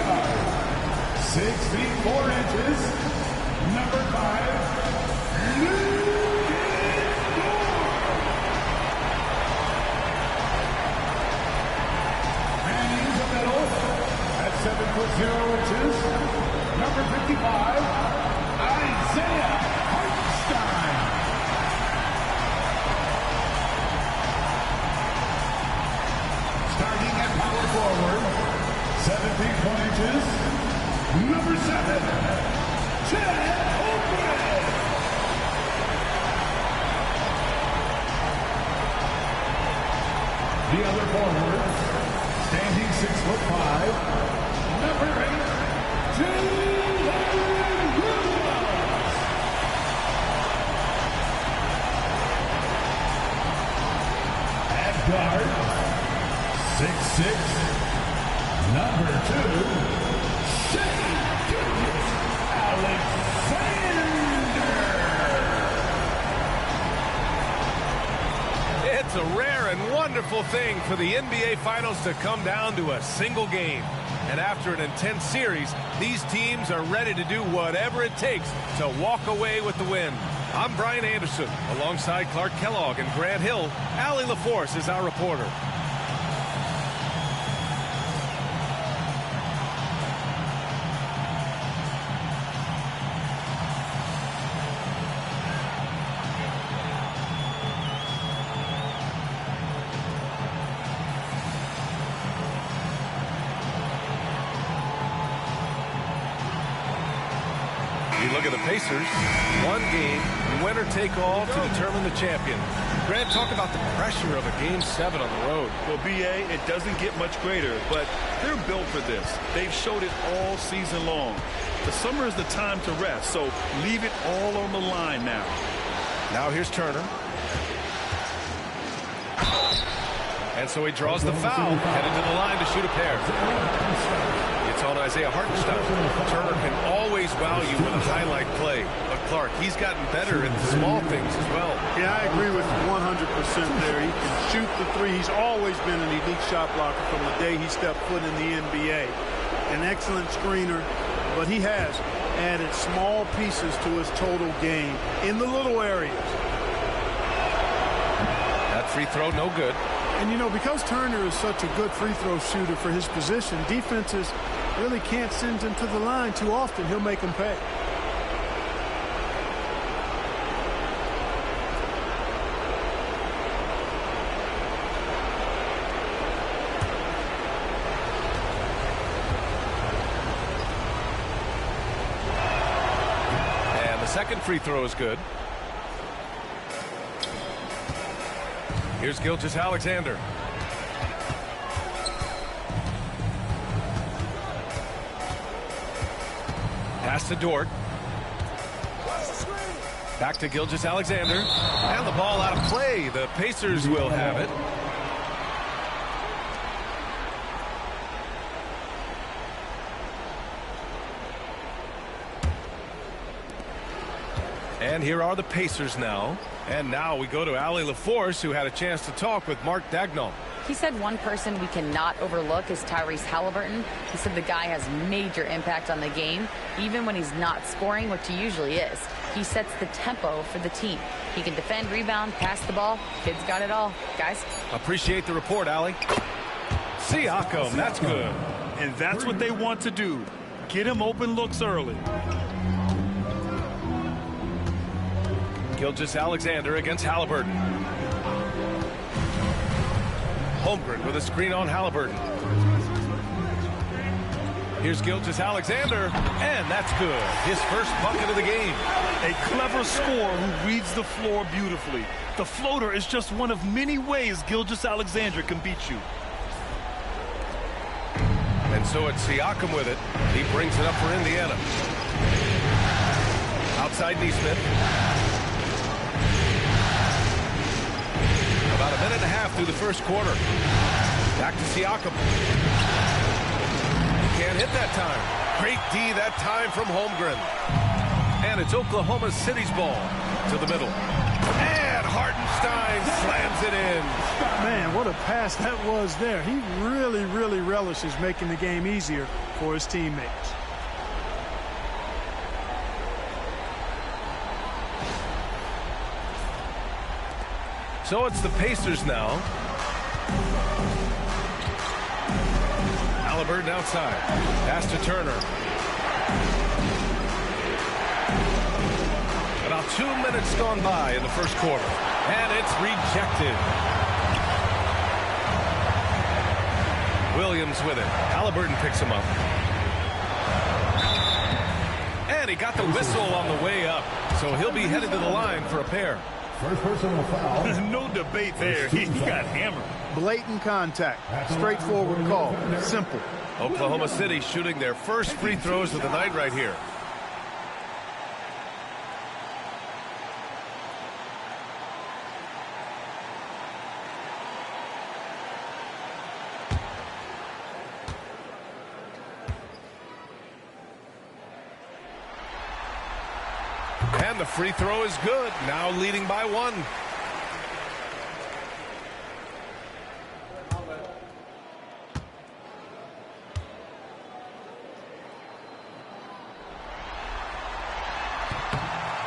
guard, 6 feet 4 inches, number 5, manning the middle at 7 foot 0 inches, number 55, Isaiah Hartenstein. Starting at power forward, 7 feet 1 inches, number 7, Chad Holmgren. The other forward, standing 6'5", number 8, Jalen Williams. At guard, 6'6", number 2, Shea Alexander. It's a rare and wonderful thing for the NBA Finals to come down to a single game. And after an intense series, these teams are ready to do whatever it takes to walk away with the win. I'm Brian Anderson, alongside Clark Kellogg and Grant Hill. Allie LaForce is our reporter. You look at the Pacers, one game, winner take all to determine the champion. Grant, talk about the pressure of a Game 7 on the road. Well, B.A., it doesn't get much greater, but they're built for this. They've showed it all season long. The summer is the time to rest, so leave it all on the line now. Now here's Turner. And so he draws the foul, headed to the line to shoot a pair. It's on Isaiah Hartenstein. Turner can always wow you with a highlight play. But Clark, he's gotten better at the small things as well. Yeah, I agree with 100% there. He can shoot the three. He's always been an elite shot blocker from the day he stepped foot in the NBA. An excellent screener, but he has added small pieces to his total game in the little areas. That free throw, no good. And, you know, because Turner is such a good free throw shooter for his position, defenses really can't send him to the line too often. He'll make them pay. And the second free throw is good. Here's Gilgeous-Alexander. Pass to Dort. Back to Gilgeous-Alexander. And the ball out of play. The Pacers will have it. And here are the Pacers now. And now we go to Allie LaForce, who had a chance to talk with Mark Daigneault. He said one person we cannot overlook is Tyrese Halliburton. He said the guy has major impact on the game, even when he's not scoring, which he usually is. He sets the tempo for the team. He can defend, rebound, pass the ball. Kid's got it all. Guys. Appreciate the report, Allie. Siakam, that's good. And that's what they want to do. Get him open looks early. Gilgeous-Alexander against Halliburton. Holmgren with a screen on Halliburton. Here's Gilgeous-Alexander, and that's good. His first bucket of the game. A clever scorer who reads the floor beautifully. The floater is just one of many ways Gilgeous-Alexander can beat you. And so it's Siakam with it. He brings it up for Indiana. Outside Neesmith. About a minute and a half through the first quarter. Back to Siakam. Can't hit that time. Great D that time from Holmgren. And it's Oklahoma City's ball to the middle. And Hartenstein slams it in. Man, what a pass that was there. He really, really relishes making the game easier for his teammates. So it's the Pacers now. Halliburton outside. Pass to Turner. About 2 minutes gone by in the first quarter. And it's rejected. Williams with it. Halliburton picks him up. And he got the whistle on the way up. So he'll be headed to the line for a pair. First personal foul. No debate there. He got hammered. Blatant contact. Straightforward call. Simple. Oklahoma City shooting their first free throws of the night right here. And the free throw is good. Now leading by 1.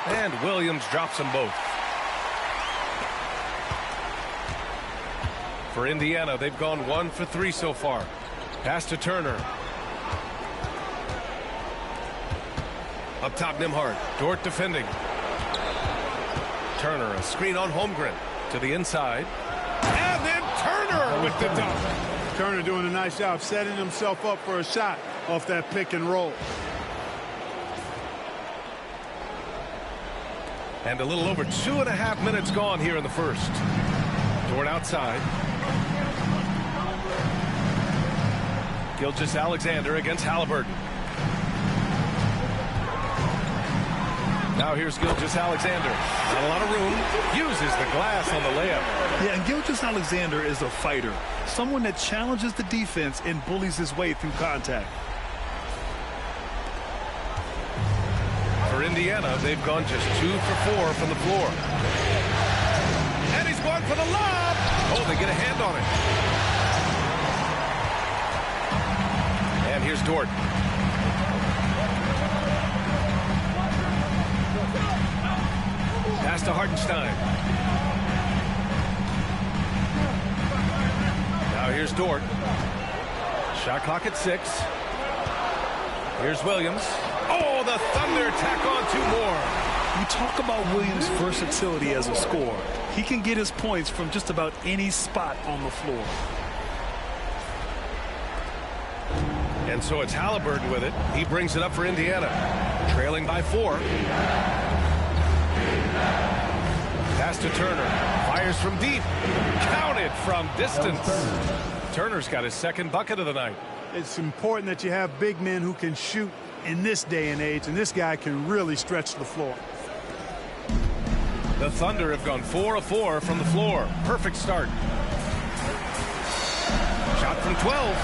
And Williams drops them both. For Indiana, they've gone 1 for 3 so far. Pass to Turner. Up top, Nembhard. Dort defending. Turner, a screen on Holmgren. To the inside. And then Turner with the dunk. Turner doing a nice job setting himself up for a shot off that pick and roll. And a little over 2.5 minutes gone here in the first. Dort outside. Gilgeous-Alexander against Halliburton. Now here's Gilgeous-Alexander. Not a lot of room. Uses the glass on the layup. Yeah, and Gilgeous-Alexander is a fighter. Someone that challenges the defense and bullies his way through contact. For Indiana, they've gone just 2 for 4 from the floor. And he's going for the lob. Oh, they get a hand on it. And here's Dort. Pass to Hartenstein. Now here's Dort. Shot clock at 6. Here's Williams. Oh, the Thunder tack on 2 more. You talk about Williams' versatility as a scorer. He can get his points from just about any spot on the floor. And so it's Halliburton with it. He brings it up for Indiana. Trailing by 4. Pass to Turner. Fires from deep. Counted from distance. Turner's got his second bucket of the night. It's important that you have big men who can shoot in this day and age, and this guy can really stretch the floor. The Thunder have gone 4 of 4 from the floor. Perfect start. Shot from 12.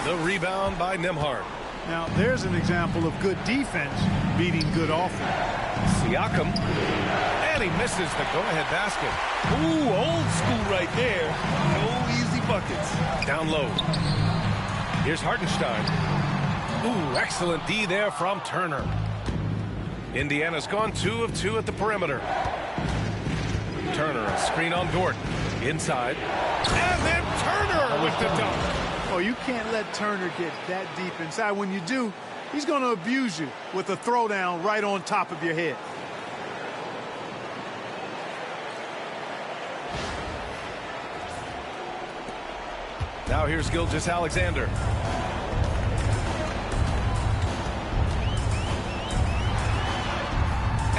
The rebound by Nembhard. Now, there's an example of good defense beating good offense. Siakam. And he misses the go-ahead basket. Ooh, old school right there. No easy buckets. Down low. Here's Hartenstein. Ooh, excellent D there from Turner. Indiana's gone 2 of 2 at the perimeter. Turner, a screen on Dort. Inside. And then Turner with the dunk. Oh, you can't let Turner get that deep inside. When you do, he's going to abuse you with a throwdown right on top of your head. Now here's Gilgeous-Alexander.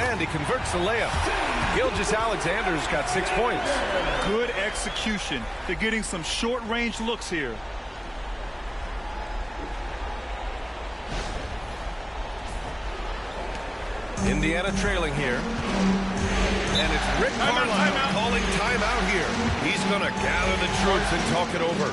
And he converts the layup. Gilgeous-Alexander's got 6 points. Good execution. They're getting some short-range looks here. Indiana trailing here. And it's Rick Carlisle calling timeout here. He's going to gather the troops and talk it over.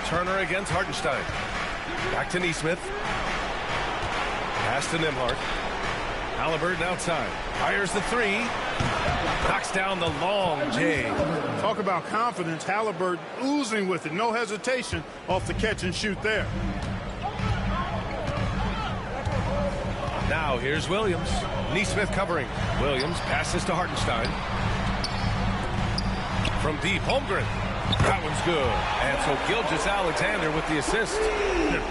Turner against Hartenstein. Back to Neesmith. Pass to Nembhard. Halliburton outside. Fires the three. Knocks down the long J. Talk about confidence. Halliburton oozing with it. No hesitation off the catch and shoot there. Now here's Williams. Neesmith covering. Williams passes to Hartenstein. From deep, Holmgren. That one's good. And so Gilgeous-Alexander with the assist.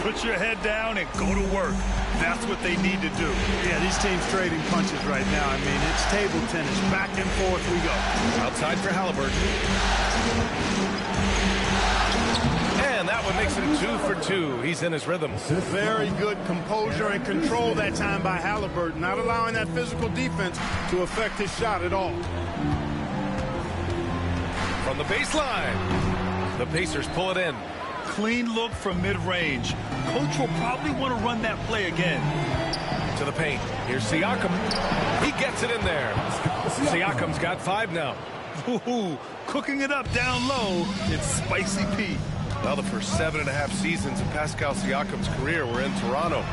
Put your head down and go to work. That's what they need to do. Yeah, these teams trading punches right now. I mean, it's table tennis. Back and forth we go. Outside for Halliburton. And that one makes it 2 for 2. He's in his rhythm. Very good composure and control that time by Halliburton. Not allowing that physical defense to affect his shot at all. From the baseline, the Pacers pull it in. Clean look from mid-range. Coach will probably want to run that play again. To the paint. Here's Siakam. He gets it in there. Siakam's got 5 now. Ooh, cooking it up down low. It's Spicy Pete. Well, the first 7.5 seasons of Pascal Siakam's career were in Toronto.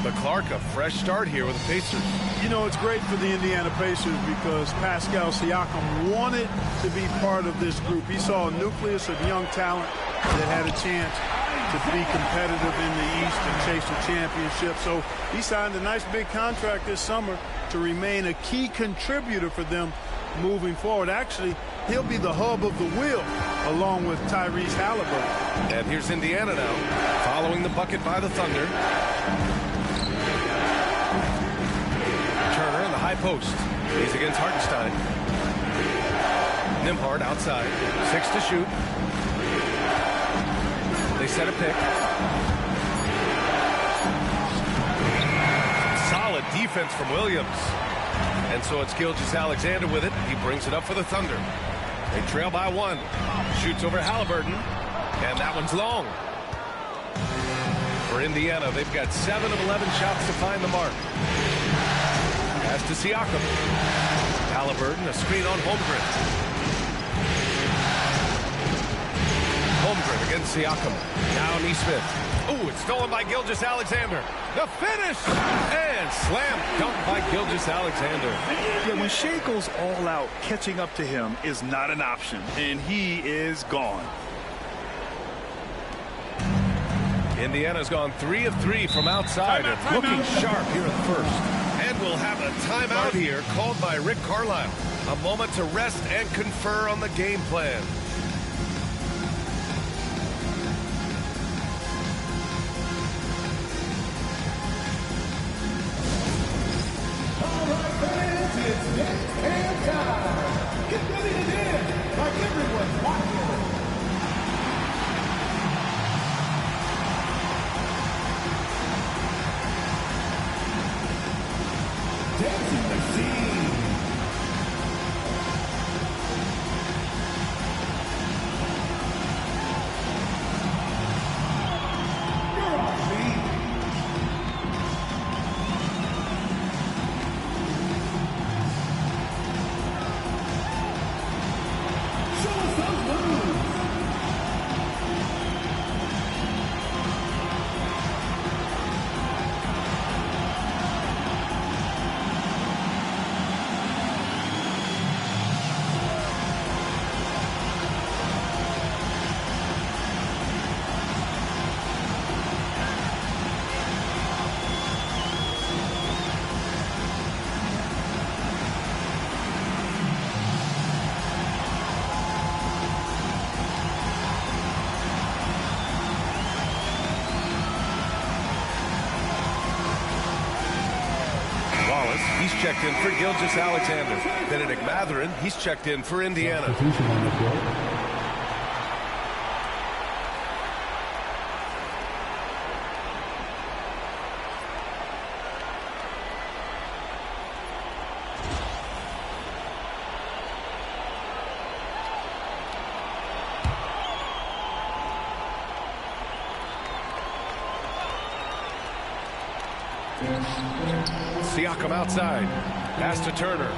But Clark, a fresh start here with the Pacers. You know, it's great for the Indiana Pacers because Pascal Siakam wanted to be part of this group. He saw a nucleus of young talent that had a chance to be competitive in the East and chase a championship. So he signed a nice big contract this summer to remain a key contributor for them moving forward. Actually, he'll be the hub of the wheel along with Tyrese Halliburton. And here's Indiana now, following the bucket by the Thunder. Turner in the high post. He's against Hartenstein. Nembhard outside. 6 to shoot. They set a pick. Solid defense from Williams. And so it's Gilgeous-Alexander with it. He brings it up for the Thunder. They trail by 1. Shoots over Halliburton. And that one's long. For Indiana, they've got 7 of 11 shots to find the mark. Pass to Siakam. Halliburton, a screen on Holmgren. Holmgren against Siakam. Now Neesmith. Ooh, it's stolen by Gilgeous-Alexander. The finish! And slam dunk by Gilgeous-Alexander. Yeah, when Shea goes all out, catching up to him is not an option. And he is gone. Indiana's gone 3 of 3 from outside. Timeout. Looking sharp here at the first. And we'll have a timeout here called by Rick Carlisle. A moment to rest and confer on the game plan. All right, fans, it's next hand time. Get ready to dance like everyone's watching. Dancing machine. You're on beat. Show us those moves. He's checked in for Gilgeous-Alexander. Benedict Mathurin, he's checked in for Indiana. Siakam outside. Pass to Turner.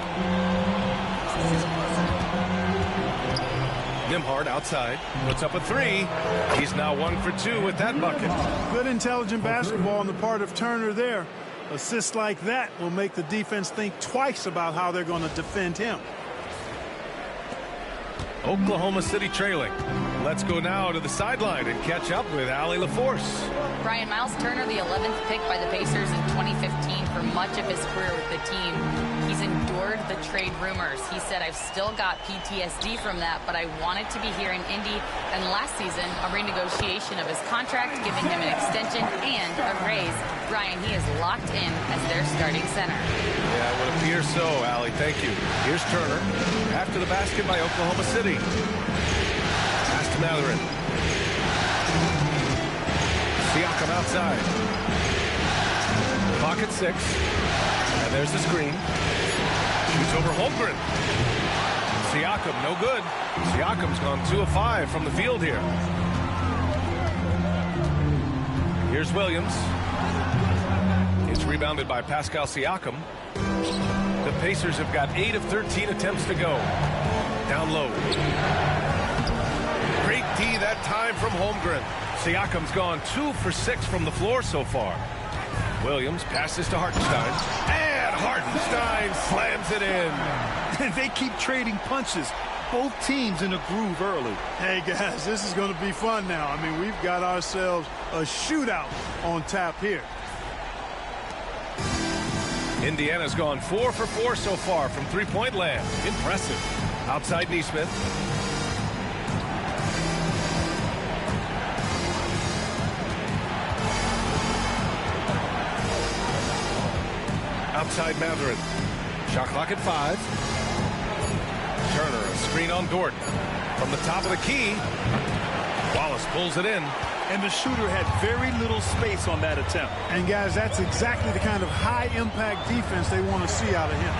Nembhard outside, puts up a three. He's now 1 for 2 with that bucket. Good intelligent basketball on the part of Turner there. Assists like that will make the defense think twice about how they're going to defend him. Oklahoma City trailing. Let's go now to the sideline and catch up with Allie LaForce. Brian, Miles Turner, the 11th pick by the Pacers in 2015 for much of his career with the team. He's endured the trade rumors. He said, I've still got PTSD from that, but I wanted to be here in Indy. And last season, a renegotiation of his contract, giving him an extension and a raise. Brian, he is locked in as their starting center. Yeah, it would appear so, Allie. Thank you. Here's Turner. After the basket by Oklahoma City. Pass to Mathurin. Siakam outside. Pocket 6. And there's the screen. Shoots over Holmgren. Siakam, no good. Siakam's gone 2 of 5 from the field here. Here's Williams. It's rebounded by Pascal Siakam. The Pacers have got 8 of 13 attempts to go. Down low. Great D that time from Holmgren. Siakam's gone 2 for 6 from the floor so far. Williams passes to Hartenstein. And Hartenstein slams it in. They keep trading punches. Both teams in a groove early. Hey, guys, this is going to be fun now. I mean, we've got ourselves a shootout on tap here. Indiana's gone 4 for 4 so far from three-point land. Impressive. Outside Neesmith. Outside Mathurin. Shot clock at 5. Turner, a screen on Dort. From the top of the key. Wallace pulls it in. And the shooter had very little space on that attempt. And, guys, that's exactly the kind of high-impact defense they want to see out of him.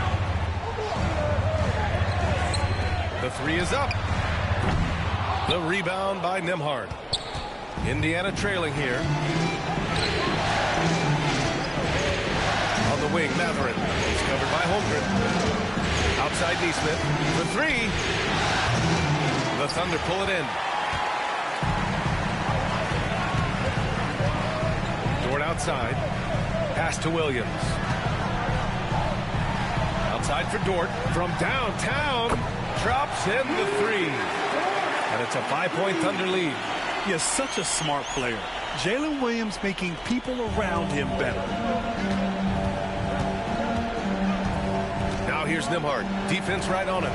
The 3 is up. The rebound by Nembhard. Indiana trailing here. On the wing, Mathurin. He's covered by Holmgren. Outside Neesmith. The 3. The Thunder pull it in. Dort outside. Pass to Williams. Outside for Dort. From downtown. Drops in the 3. And it's a 5-point Thunder lead. He is such a smart player. Jalen Williams making people around him better. Now here's Nembhard. Defense right on him.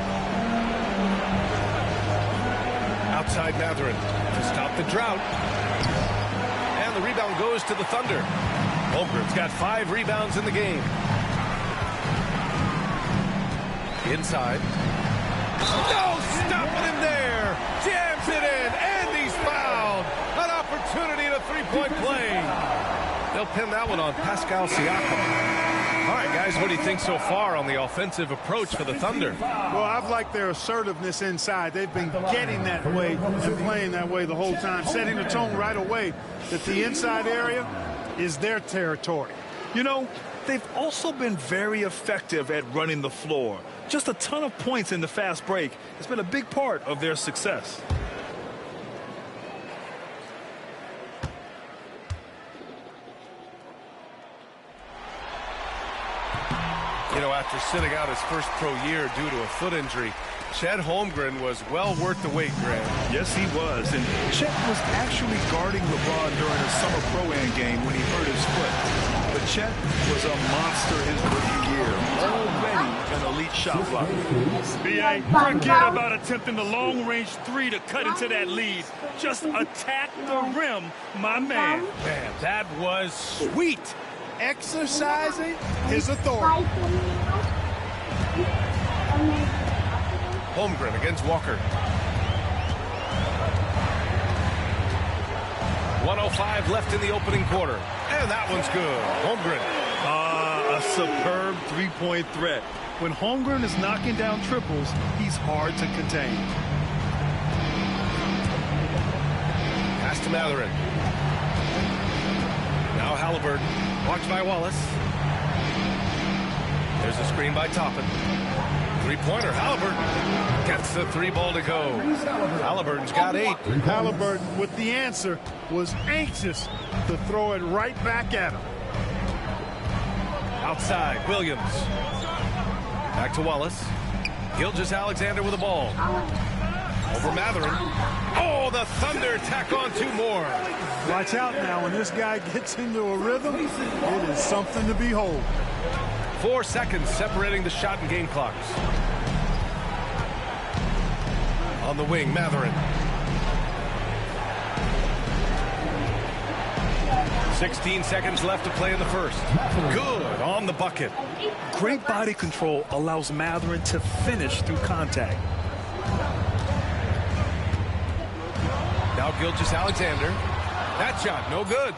Outside Mathurin to stop the drought. And the rebound goes to the Thunder. Holmgren's got 5 rebounds in the game. Inside. No, stopping him there. Jams it in, and he's fouled. An opportunity at a 3-point play. They'll pin that one on Pascal Siakam. All right, guys, what do you think so far on the offensive approach for the Thunder? Well, I've liked their assertiveness inside. They've been getting that way and playing that way the whole time, setting the tone right away that the inside area is their territory. You know, they've also been very effective at running the floor. Just a ton of points in the fast break has been a big part of their success. You know, after sitting out his first pro year due to a foot injury, Chet Holmgren was well worth the wait, Greg. Yes, he was. And Chet was actually guarding LeBron during a summer pro-am game when he hurt his foot. But Chet was a monster his rookie year. Already an elite shot blocker. B.A., forget about attempting the long-range 3 to cut into that lead. Just attack the rim, my man. Man, that was sweet. Exercising his authority. Holmgren against Walker. 1:05 left in the opening quarter. And that one's good. Holmgren. A superb three-point threat. When Holmgren is knocking down triples, he's hard to contain. Pass to Mathurin. Now Halliburton. Watched by Wallace. There's a screen by Toppin. Three-pointer, Halliburton. Gets the 3 ball to go. Halliburton's got 8. Halliburton, with the answer, was anxious to throw it right back at him. Outside, Williams. Back to Wallace. Gilgeous-Alexander with the ball. Over Mathurin. Oh, the Thunder tack on 2 more. Watch out now. When this guy gets into a rhythm, it is something to behold. 4 seconds separating the shot and game clocks. On the wing, Mathurin. 16 seconds left to play in the first. Good on the bucket. Great body control allows Mathurin to finish through contact. Now Gilgeous-Alexander. That shot, no good.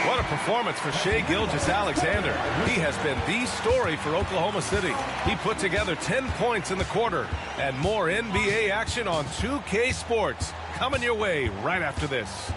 What a performance for Shai Gilgeous-Alexander. He has been the story for Oklahoma City. He put together 10 points in the quarter. And more NBA action on 2K Sports. Coming your way right after this.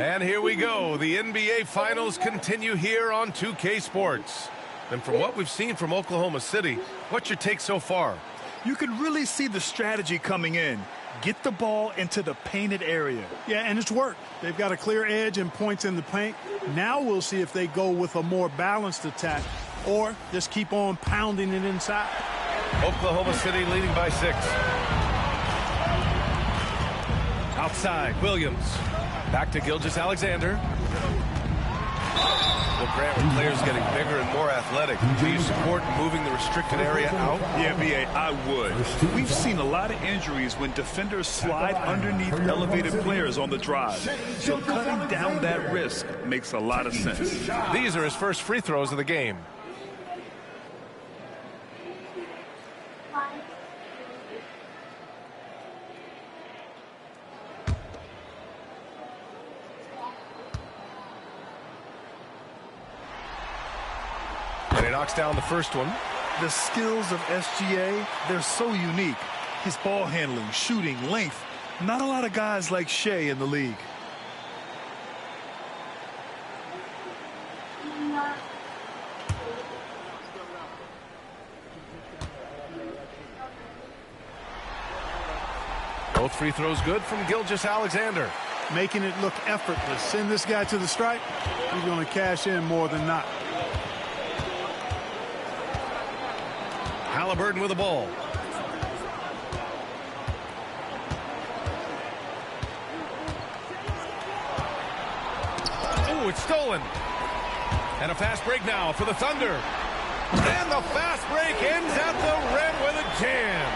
And here we go. The NBA Finals continue here on 2K Sports. And from what we've seen from Oklahoma City, what's your take so far? You can really see the strategy coming in. Get the ball into the painted area. Yeah, and it's worked. They've got a clear edge and points in the paint. Now we'll see if they go with a more balanced attack or just keep on pounding it inside. Oklahoma City leading by 6. Outside, Williams. Back to Gilgeous-Alexander. Well, Grant, with players getting bigger and more athletic, do you support moving the restricted area out? Yeah, B.A., I would. We've seen a lot of injuries when defenders slide underneath elevated players on the drive. So cutting down that risk makes a lot of sense. These are his first free throws of the game. And he knocks down the first one. The skills of SGA, they're so unique. His ball handling, shooting, length. Not a lot of guys like Shai in the league. Both free throws good from Gilgeous-Alexander. Making it look effortless. Send this guy to the stripe. He's going to cash in more than not. Halliburton with the ball. Oh, it's stolen. And a fast break now for the Thunder. And the fast break ends at the rim with a jam.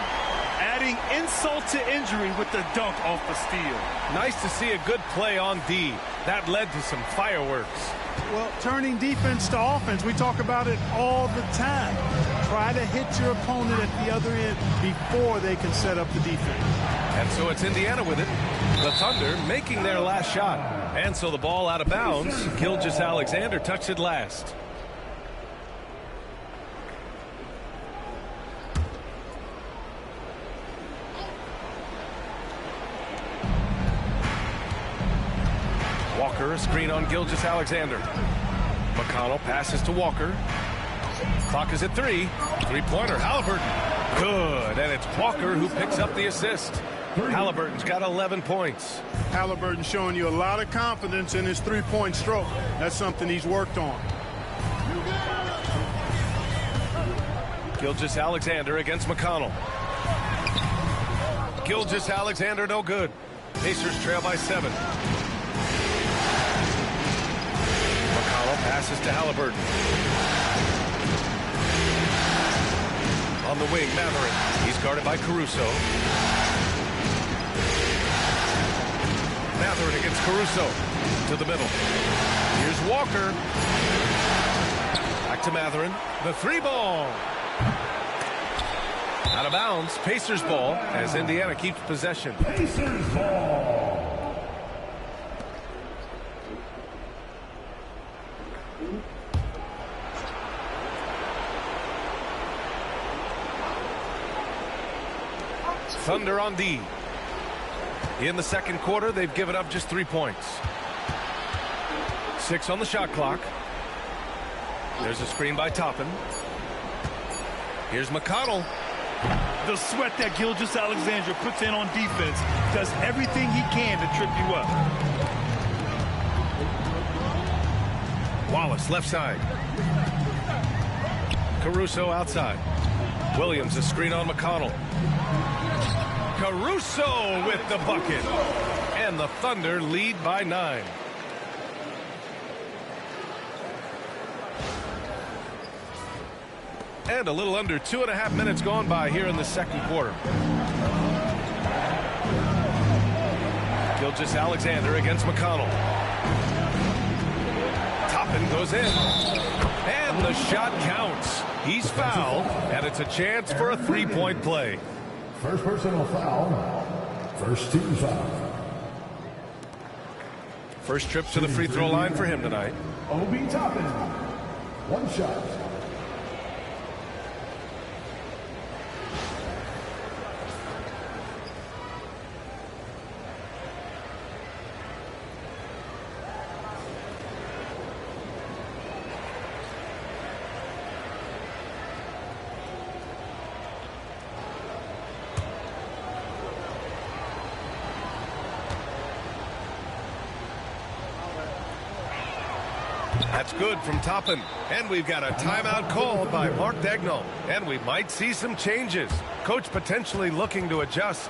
Adding insult to injury with the dunk off the steal. Nice to see a good play on D. That led to some fireworks. Well, turning defense to offense, we talk about it all the time. Try to hit your opponent at the other end before they can set up the defense. And so it's Indiana with it. The Thunder making their last shot. And so the ball out of bounds. Gilgeous-Alexander touched it last. Walker, a screen on Gilgeous-Alexander. McConnell passes to Walker. Clock is at 3. Three-pointer, Halliburton. Good, and it's Walker who picks up the assist. Halliburton's got 11 points. Halliburton showing you a lot of confidence in his three-point stroke. That's something he's worked on. Gilgeous-Alexander against McConnell. Gilgeous-Alexander no good. Pacers trail by 7. McConnell passes to Halliburton. On the wing, Mathurin. He's guarded by Caruso. Mathurin against Caruso. To the middle. Here's Walker. Back to Mathurin. The 3-ball. Out of bounds. Pacers ball as Indiana keeps possession. Pacers ball. Thunder on D. In the second quarter, they've given up just 3 points. 6 on the shot clock. There's a screen by Toppin. Here's McConnell. The sweat that Gilgeous-Alexander puts in on defense, does everything he can to trip you up. Wallace left side. Caruso outside. Williams a screen on McConnell. Caruso with the bucket. And the Thunder lead by 9. And a little under 2.5 minutes gone by here in the second quarter. Gilgeous-Alexander against McConnell. Toppin goes in. And the shot counts. He's fouled, and it's a chance for a three-point play. First personal foul. First team foul. First trip to the free throw line for him tonight. Obi Toppin. One shot. That's good from Toppin. And we've got a timeout called by Mark Daigneault. And we might see some changes. Coach potentially looking to adjust.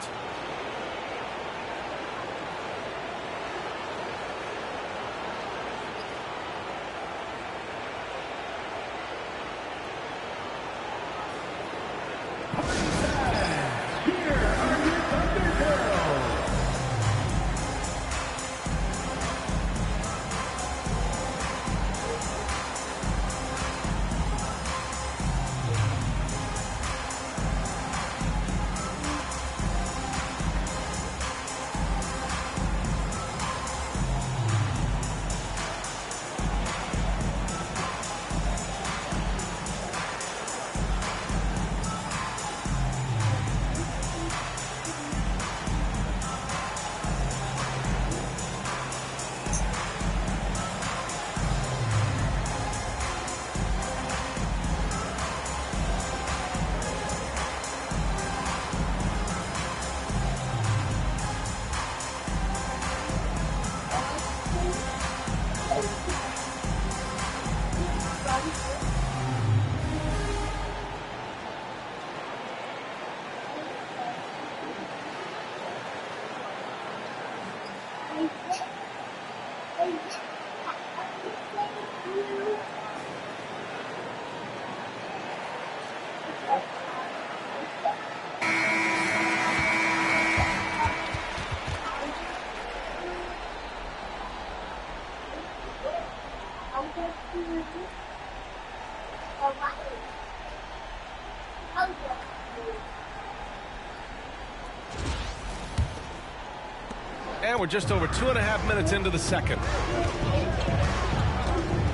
And we're just over 2.5 minutes into the second.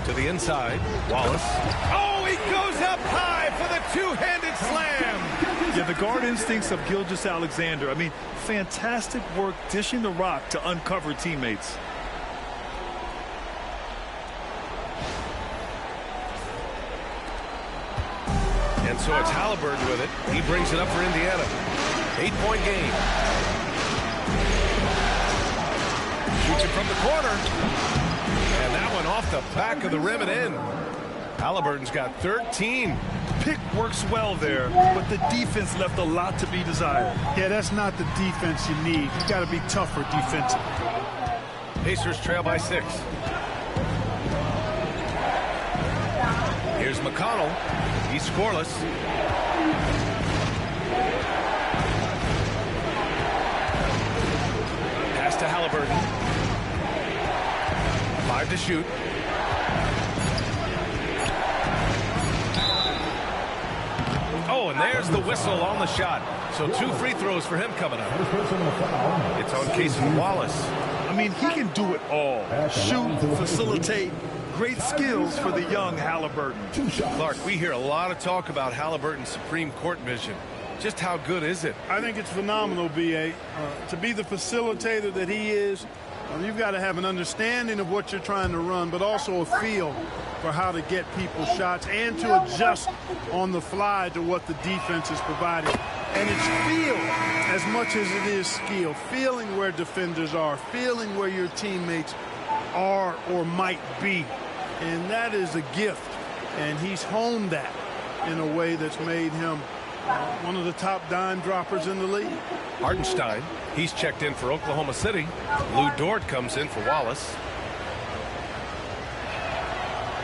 To the inside, Wallace. Oh, he goes up high for the two-handed slam. Yeah, the guard instincts of Gilgeous-Alexander. I mean, fantastic work dishing the rock to uncover teammates. And so it's Halliburton with it. He brings it up for Indiana. 8-point game. Shoots it from the corner. And that one off the back of the rim and in. Halliburton's got 13. Pick works well there, but the defense left a lot to be desired. Yeah, that's not the defense you need. You got to be tougher defensively. Pacers trail by 6. Here's McConnell. He's scoreless. Pass to Halliburton. 5 to shoot. Oh, and there's the whistle on the shot. So 2 free throws for him coming up. It's on Cason Wallace. I mean, he can do it all. Shoot, facilitate. Great skills for the young Halliburton. Clark, we hear a lot of talk about Halliburton's supreme court vision. Just how good is it? I think it's phenomenal, B.A. To be the facilitator that he is, you've got to have an understanding of what you're trying to run, but also a feel for how to get people shots and to adjust on the fly to what the defense is providing. And it's feel as much as it is skill. Feeling where defenders are, feeling where your teammates are or might be. And that is a gift. And he's honed that in a way that's made him one of the top dime droppers in the league. Hartenstein, he's checked in for Oklahoma City. Lou Dort comes in for Wallace.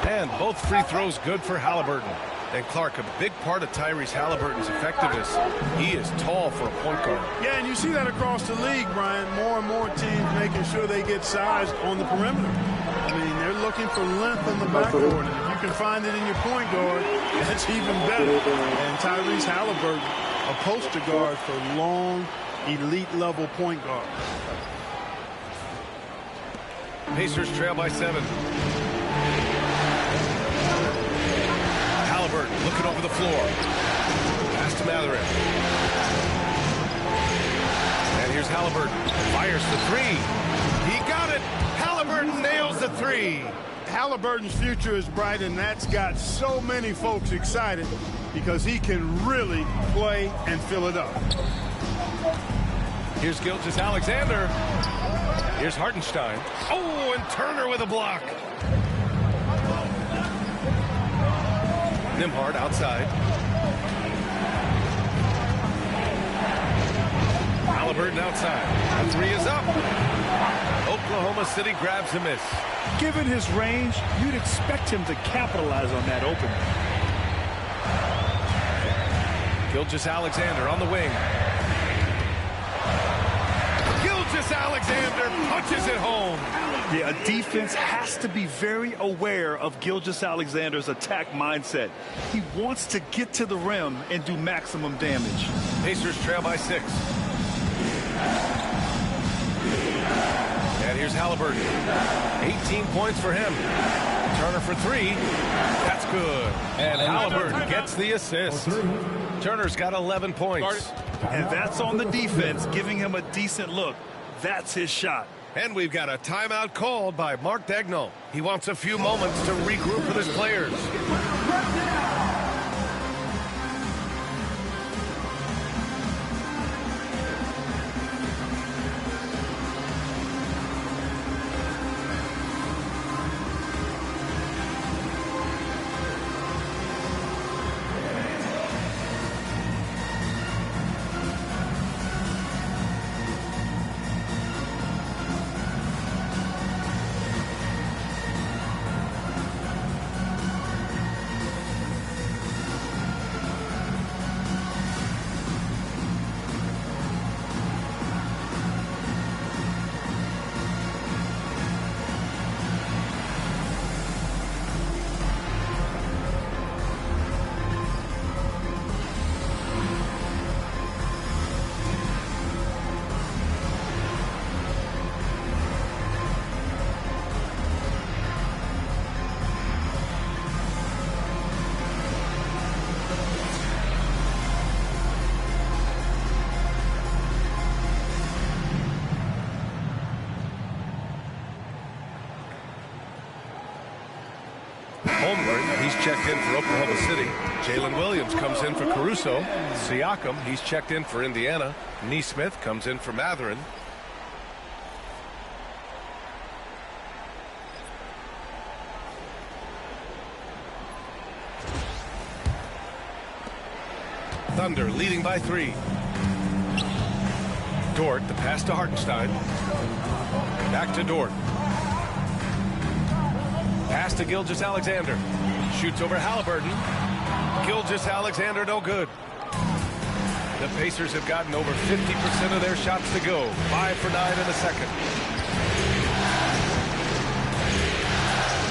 And both free throws good for Halliburton. And Clark, a big part of Tyrese Halliburton's effectiveness, he is tall for a point guard. Yeah, and you see that across the league, Brian. More and more teams making sure they get size on the perimeter. I mean, they're looking for length in the backcourt, and if you can find it in your point guard, that's even better. And Tyrese Halliburton, a poster guard for long, elite-level point guard. Pacers trail by 7. Halliburton looking over the floor. Pass to Mathurin. And here's Halliburton. Fires the 3. He got it. Halliburton nails the 3. Halliburton's future is bright, and that's got so many folks excited because he can really play and fill it up. Here's Gilgeous-Alexander. Here's Hartenstein. Oh, and Turner with a block. Nembhard outside. Halliburton outside. The 3 is up. Oklahoma City grabs a miss. Given his range, you'd expect him to capitalize on that opening. Gilgeous-Alexander on the wing. Gilgeous-Alexander punches it home. Yeah, a defense has to be very aware of Gilgeous-Alexander's attack mindset. He wants to get to the rim and do maximum damage. Pacers trail by 6. And here's Halliburton. 18 points for him. Turner for 3. That's good. And Halliburton gets the assist. Turner's got 11 points. And that's on the defense, giving him a decent look. That's his shot. And we've got a timeout called by Mark Daigneault. He wants a few moments to regroup with his players. Holmgren, he's checked in for Oklahoma City. Jalen Williams comes in for Caruso. Siakam, he's checked in for Indiana. Nesmith comes in for Mathurin. Thunder leading by 3. Dort, the pass to Hartenstein. Back to Dort. Pass to Gilgeous-Alexander. Shoots over Halliburton. Gilgeous-Alexander no good. The Pacers have gotten over 50% of their shots to go. 5 for 9 in the second.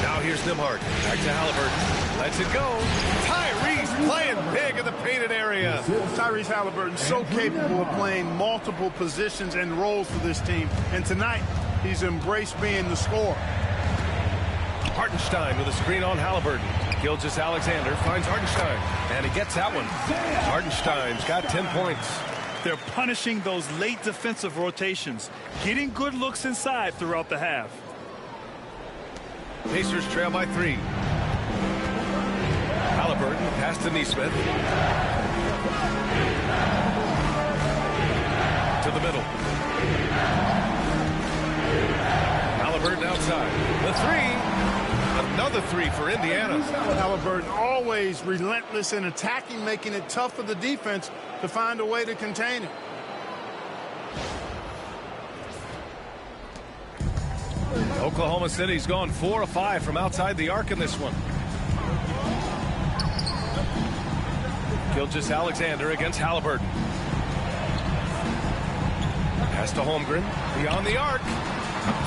Now here's Nembhard. Back to Halliburton. Lets it go. Tyrese playing big in the painted area. Tyrese Halliburton so capable of playing multiple positions and roles for this team. And tonight, he's embraced being the scorer. Hartenstein with a screen on Halliburton. Gilgeous-Alexander finds Hartenstein, and he gets that one. Hartenstein's got 10 points. They're punishing those late defensive rotations, getting good looks inside throughout the half. Pacers trail by 3. Halliburton pass to Neesmith. To the middle. Halliburton outside. The 3. Another 3 for Indiana. Halliburton always relentless in attacking, making it tough for the defense to find a way to contain it. Oklahoma City's gone 4 of 5 from outside the arc in this one. Gilgeous-Alexander against Halliburton. Pass to Holmgren. Beyond the arc.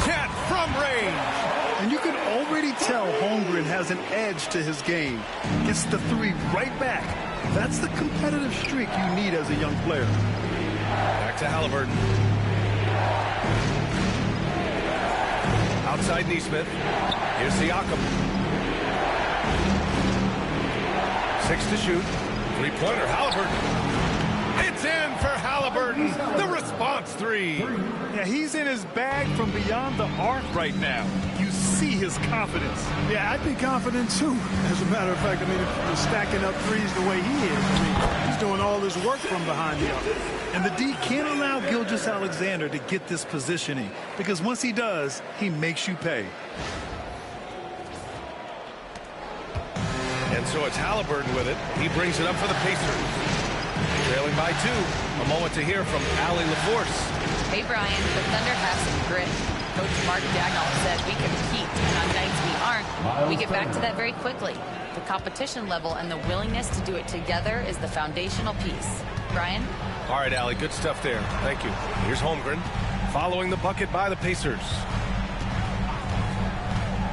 Cat from range. And you can already tell Holmgren has an edge to his game. Gets the 3 right back. That's the competitive streak you need as a young player. Back to Halliburton. Outside Neesmith. Here's Siakam. 6 to shoot. 3-pointer Halliburton. It's in for Halliburton. The response 3. Yeah, he's in his bag from beyond the arc right now. You see his confidence. Yeah, I'd be confident too. As a matter of fact, I mean, if he's stacking up threes the way he is, I mean, he's doing all his work from behind the arc. And the D can't allow Gilgeous-Alexander to get this positioning, because once he does, he makes you pay. And so it's Halliburton with it. He brings it up for the Pacers. Trailing by 2. A moment to hear from Allie LaForce. Hey, Brian, the Thunder have some grit. Coach Mark Dagnall said we compete, and on nights we aren't, we get back to that very quickly. The competition level and the willingness to do it together is the foundational piece. Brian? All right, Allie, good stuff there. Thank you. Here's Holmgren following the bucket by the Pacers.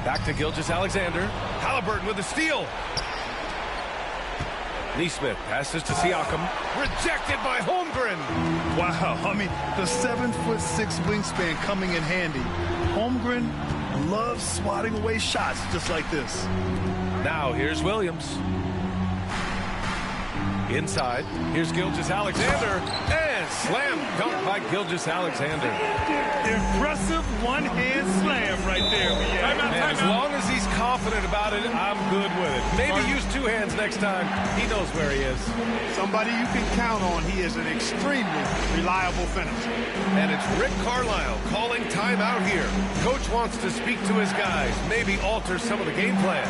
Back to Gilgeous-Alexander. Halliburton with the steal. Neesmith passes to Siakam. Rejected by Holmgren. Wow, I mean, the 7'6" wingspan coming in handy. Holmgren loves swatting away shots just like this. Now here's Williams. Inside, here's Gilgeous-Alexander, and slam dunk by Gilgeous-Alexander. Impressive one-hand slam right there. And as long as he's confident about it, I'm good with it. Maybe use 2 hands next time. He knows where he is. Somebody you can count on. He is an extremely reliable finisher. And it's Rick Carlisle calling timeout here. Coach wants to speak to his guys, maybe alter some of the game plan.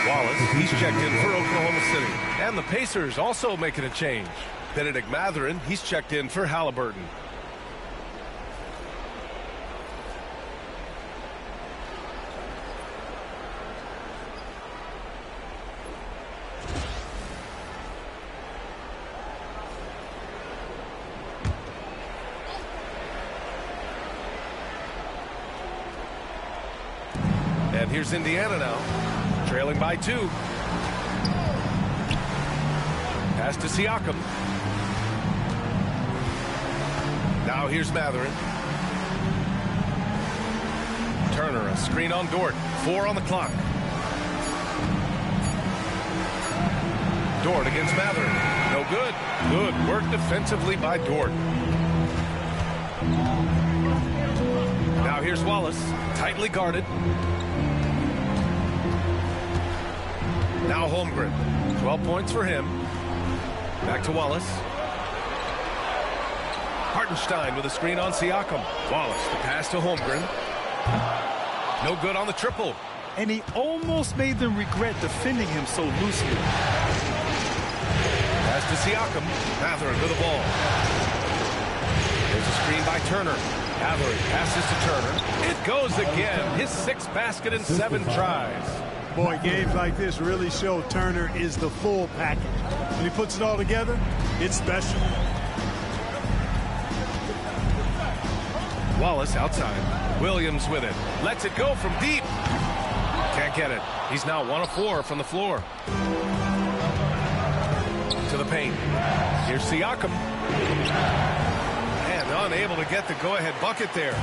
Wallace, he's checked in for Oklahoma City. And the Pacers also making a change. Benedict Mathurin, he's checked in for Halliburton. And here's Indiana now, trailing by 2. Pass to Siakam. Now here's Mathurin. Turner, a screen on Dort. 4 on the clock. Dort against Mather. No good. Good work defensively by Dort. Now here's Wallace, tightly guarded. Now Holmgren, 12 points for him. Back to Wallace. Hartenstein with a screen on Siakam. Wallace, the pass to Holmgren. No good on the triple. And he almost made them regret defending him so loosely. Pass to Siakam. Mathurin with the ball. There's a screen by Turner. Mathurin passes to Turner. It goes again. His 6th basket in 7 tries. Boy, games like this really show Turner is the full package. When he puts it all together, it's special. Wallace outside. Williams with it. Lets it go from deep. Can't get it. He's now 1 of 4 from the floor. To the paint. Here's Siakam. And unable to get the go-ahead bucket there.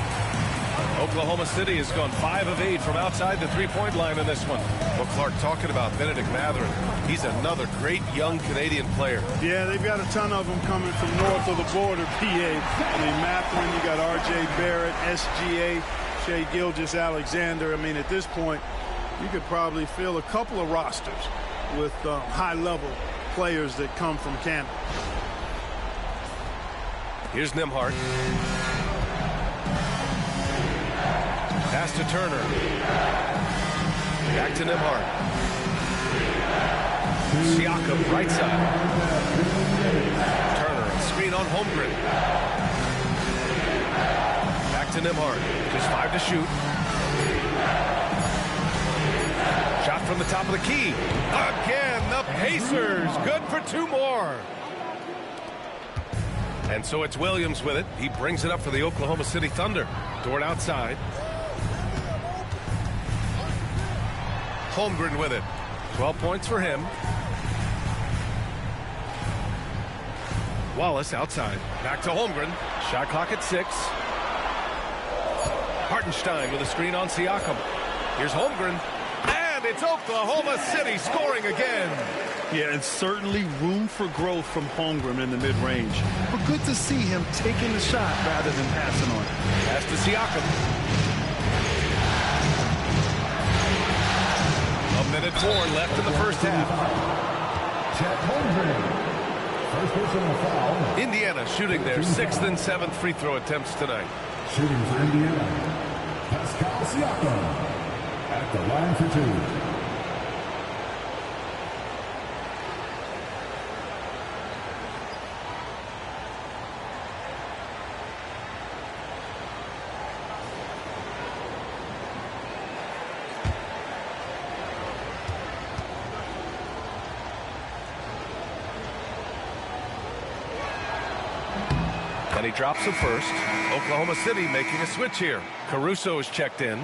Oklahoma City has gone 5 of 8 from outside the three-point line in this one. Well, Clark, talking about Benedict Mathurin, he's another great young Canadian player. Yeah, they've got a ton of them coming from north of the border, PA. I mean, Mathurin, you got R.J. Barrett, SGA, Shai Gilgeous-Alexander. I mean, at this point, you could probably fill a couple of rosters with high-level players that come from Canada. Here's Nembhard. Pass to Turner. Back to Nembhard. Siakam, right side. Turner, screen on Holmgren. Back to Nembhard. Just 5 to shoot. Shot from the top of the key. Again, the Pacers. Good for 2 more. And so it's Williams with it. He brings it up for the Oklahoma City Thunder. Dort outside. Holmgren with it. 12 points for him. Wallace outside. Back to Holmgren. Shot clock at 6. Hartenstein with a screen on Siakam. Here's Holmgren. And it's Oklahoma City scoring again. Yeah, and certainly room for growth from Holmgren in the mid-range. But good to see him taking the shot rather than passing on. Pass to Siakam. A minute 4 left in the first half. Chet Holmgren. First personal foul. Indiana shooting their 6th and 7th free throw attempts tonight. Shooting for Indiana, Pascal Siakam at the line for 2. And he drops the first. Oklahoma City making a switch here. Caruso is checked in.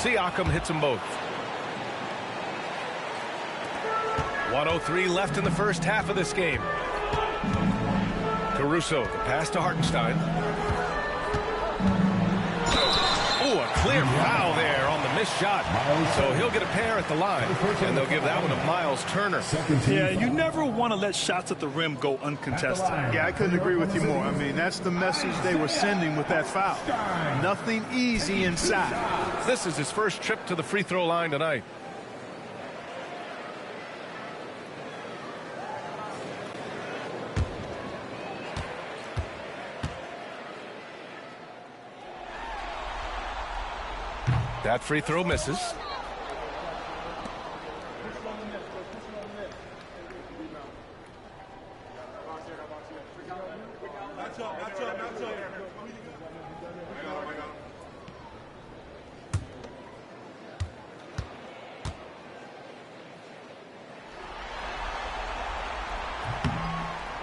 Siakam hits them both. 1:03 left in the first half of this game. Caruso, the pass to Hartenstein. Oh, a clear foul there on the missed shot. So he'll get a pair at the line, and they'll give that one to Miles Turner. Yeah, you never want to let shots at the rim go uncontested. Yeah, I couldn't agree with you more. I mean, that's the message they were sending with that foul. Nothing easy inside. This is his first trip to the free throw line tonight. That free throw misses.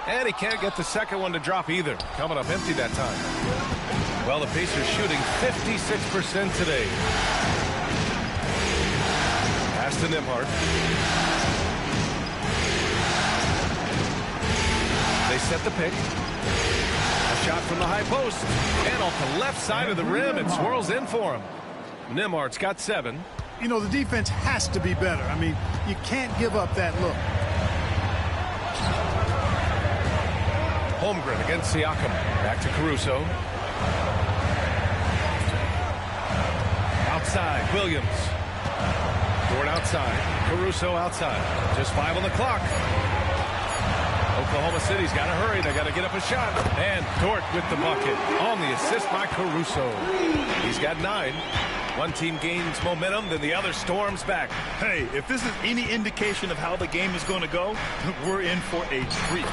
And he can't get the second one to drop either. Coming up empty that time. Well, the Pacers shooting 56% today. Pass to Nembhard. They set the pick. A shot from the high post. And off the left side of the rim, it swirls in for him. Nembhard's got 7. You know, the defense has to be better. I mean, you can't give up that look. Holmgren against Siakam. Back to Caruso. Outside, Williams. Dort outside. Caruso outside. Just 5 on the clock. Oklahoma City's got to hurry. They got to get up a shot. And Dort with the bucket on the assist by Caruso. He's got 9. One team gains momentum, then the other storms back. Hey, if this is any indication of how the game is going to go, we're in for a treat.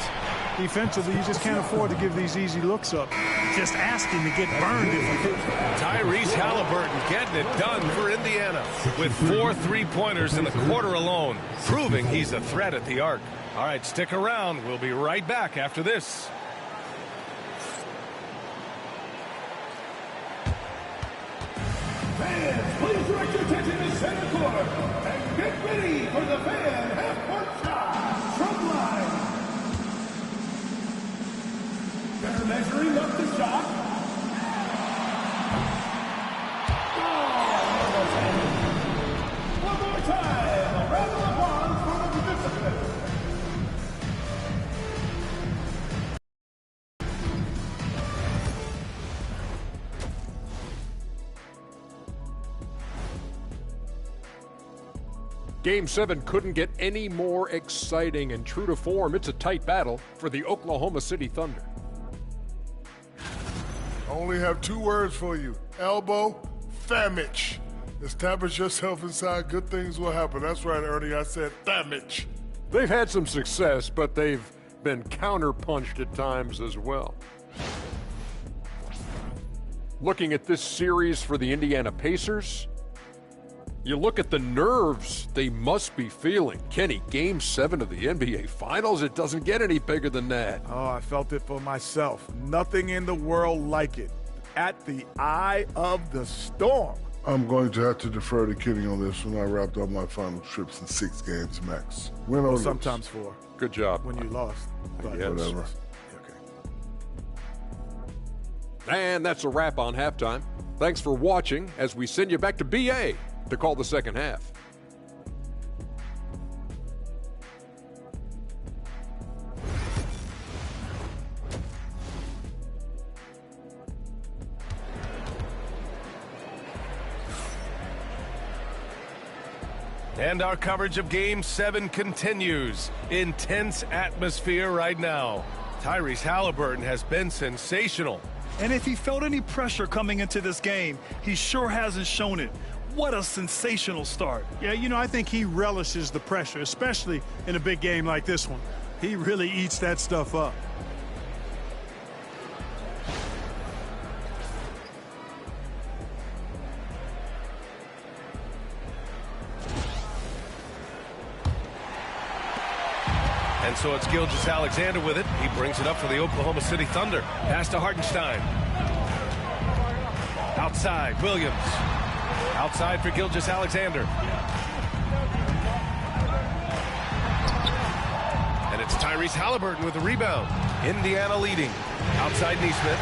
Defensively, you just can't afford to give these easy looks up. Just ask him to get burned if you do. Tyrese Halliburton getting it done for Indiana with 4 3-pointers in the quarter alone, proving he's a threat at the arc. All right, stick around. We'll be right back after this. Fans, please direct your attention to center court and get ready for the fan half-court shot from line. They're measuring up the shot. One more time, a round of applause for the participants. Game 7 couldn't get any more exciting, and true to form, it's a tight battle for the Oklahoma City Thunder. I only have 2 words for you. Elbow, famage. Establish yourself inside, good things will happen. That's right, Ernie, I said famage. They've had some success, but they've been counterpunched at times as well. Looking at this series for the Indiana Pacers, you look at the nerves they must be feeling. Kenny, Game 7 of the NBA Finals, it doesn't get any bigger than that. Oh, I felt it for myself. Nothing in the world like it. At the eye of the storm. I'm going to have to defer to Kenny on this when I wrapped up my final trips in 6 games max. Win or lose. Sometimes 4. Good job. When you lost. But Yes. Whatever. Okay. And that's a wrap on halftime. Thanks for watching as we send you back to BA to call the second half. And our coverage of Game 7 continues. Intense atmosphere right now. Tyrese Halliburton has been sensational. And if he felt any pressure coming into this game, he sure hasn't shown it. What a sensational start. Yeah, you know, I think he relishes the pressure, especially in a big game like this one. He really eats that stuff up. And so it's Gilgeous-Alexander with it. He brings it up for the Oklahoma City Thunder. Pass to Hartenstein. Outside, Williams. Outside for Gilgeous-Alexander. And it's Tyrese Halliburton with the rebound. Indiana leading. Outside Nesmith.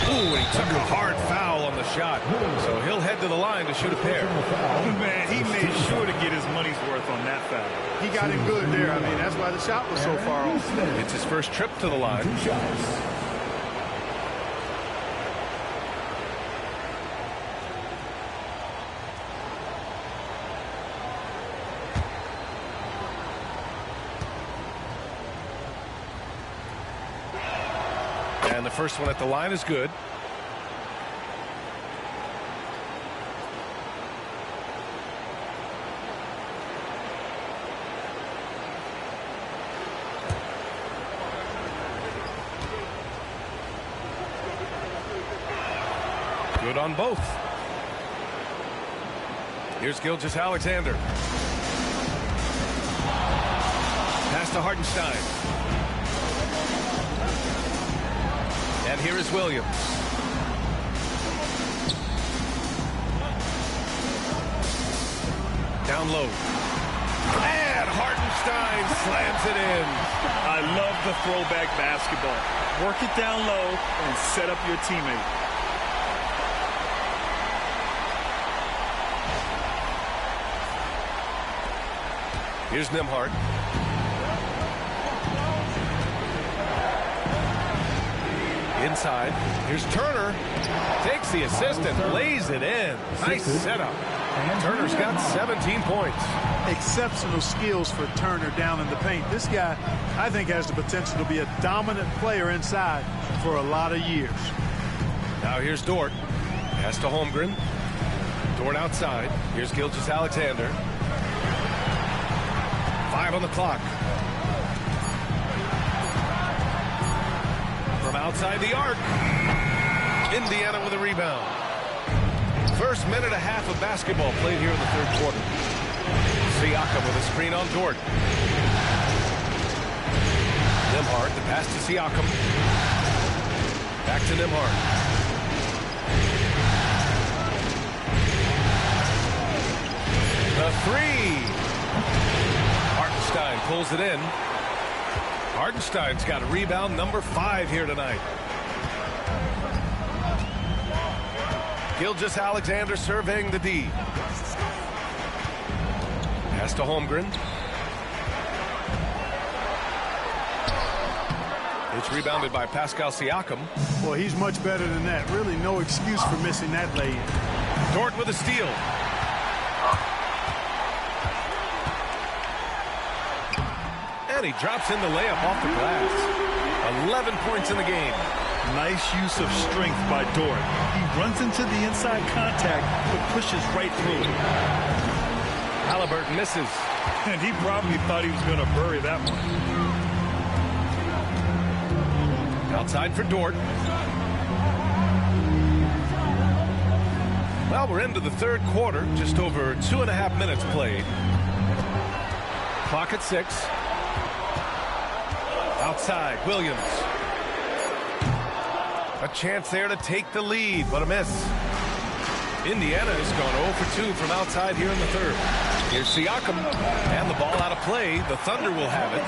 Ooh, and he took a hard foul on the shot. So he'll head to the line to shoot a pair. Man, he made sure to get his money's worth on that foul. He got him good there. I mean, that's why the shot was so far off. It's his first trip to the line. And the first one at the line is good. Good on both. Here's Gilgeous-Alexander. Pass to Hartenstein. And here is Williams. down low. And Hartenstein slams it in. I love the throwback basketball. Work it down low and set up your teammate. Here's Nembhard. Inside. Here's Turner. Takes the assist and lays it in. Nice setup. Turner's got 17 points. Exceptional skills for Turner down in the paint. This guy, I think, has the potential to be a dominant player inside for a lot of years. Now here's Dort. Pass to Holmgren. Dort outside. Here's Gilgeous-Alexander. 5 on the clock. From outside the arc. Indiana with a rebound. First minute and a half of basketball played here in the third quarter. Siakam with a screen on Dort. Nembhard, the pass to Siakam. Back to Nembhard. The three. Hartenstein pulls it in. Hartenstein's got a rebound number 5 here tonight. Gilgeous-Alexander surveying the D. Pass to Holmgren. It's rebounded by Pascal Siakam. Well, he's much better than that. Really no excuse for missing that lay-in. Dort with a steal. And he drops in the layup off the glass. 11 points in the game. Nice use of strength by Dort. He runs into the inside contact, but pushes right through it. Halliburton misses. And he probably thought he was going to bury that one. Outside for Dort. Well, we're into the third quarter. Just over 2.5 minutes played. Clock at 6. Outside, Williams. A chance there to take the lead, but a miss. Indiana has gone 0 for 2 from outside here in the third. Here's Siakam, and the ball out of play. The Thunder will have it.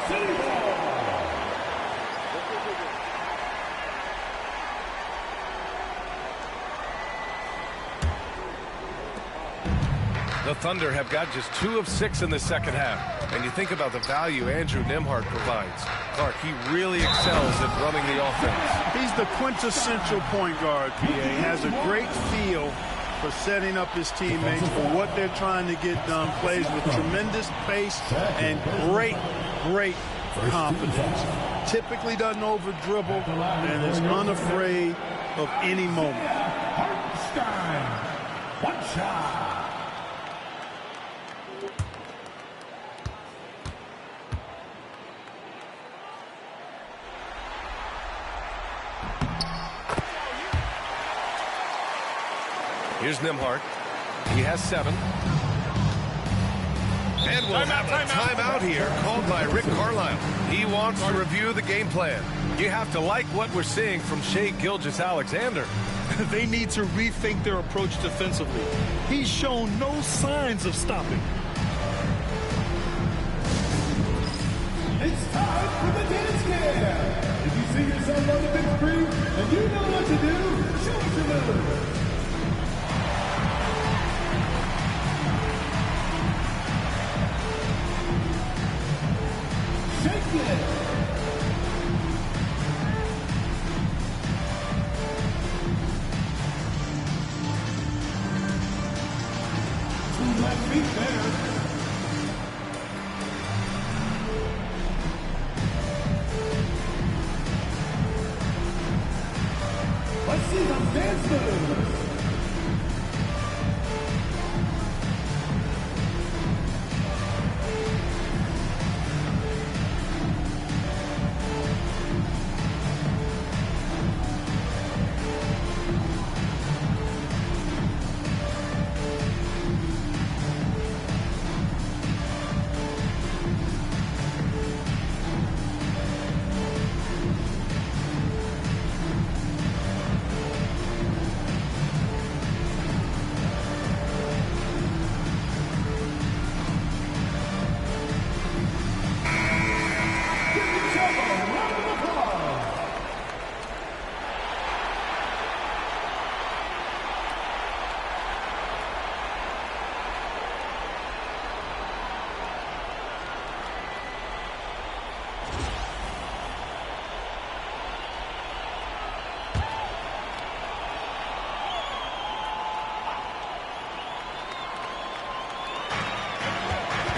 The Thunder have got just 2 of 6 in the second half. And you think about the value Andrew Nembhard provides. Clark, he really excels at running the offense. He's the quintessential point guard, PA. He has a great feel for setting up his teammates for what they're trying to get done. Plays with tremendous pace and great confidence. Typically doesn't over-dribble and is unafraid of any moment. Hartenstein. One shot. Here's Nembhard. He has 7. And we'll have a timeout here called by Rick Carlisle. He wants to review the game plan. You have to like what we're seeing from Shai Gilgeous-Alexander. They need to rethink their approach defensively. He's shown no signs of stopping. It's time for the dance cam. If you see yourself on the big screen and you know what to do, show us your moves. Shake it. Two left feet there. Let's see those dance moves.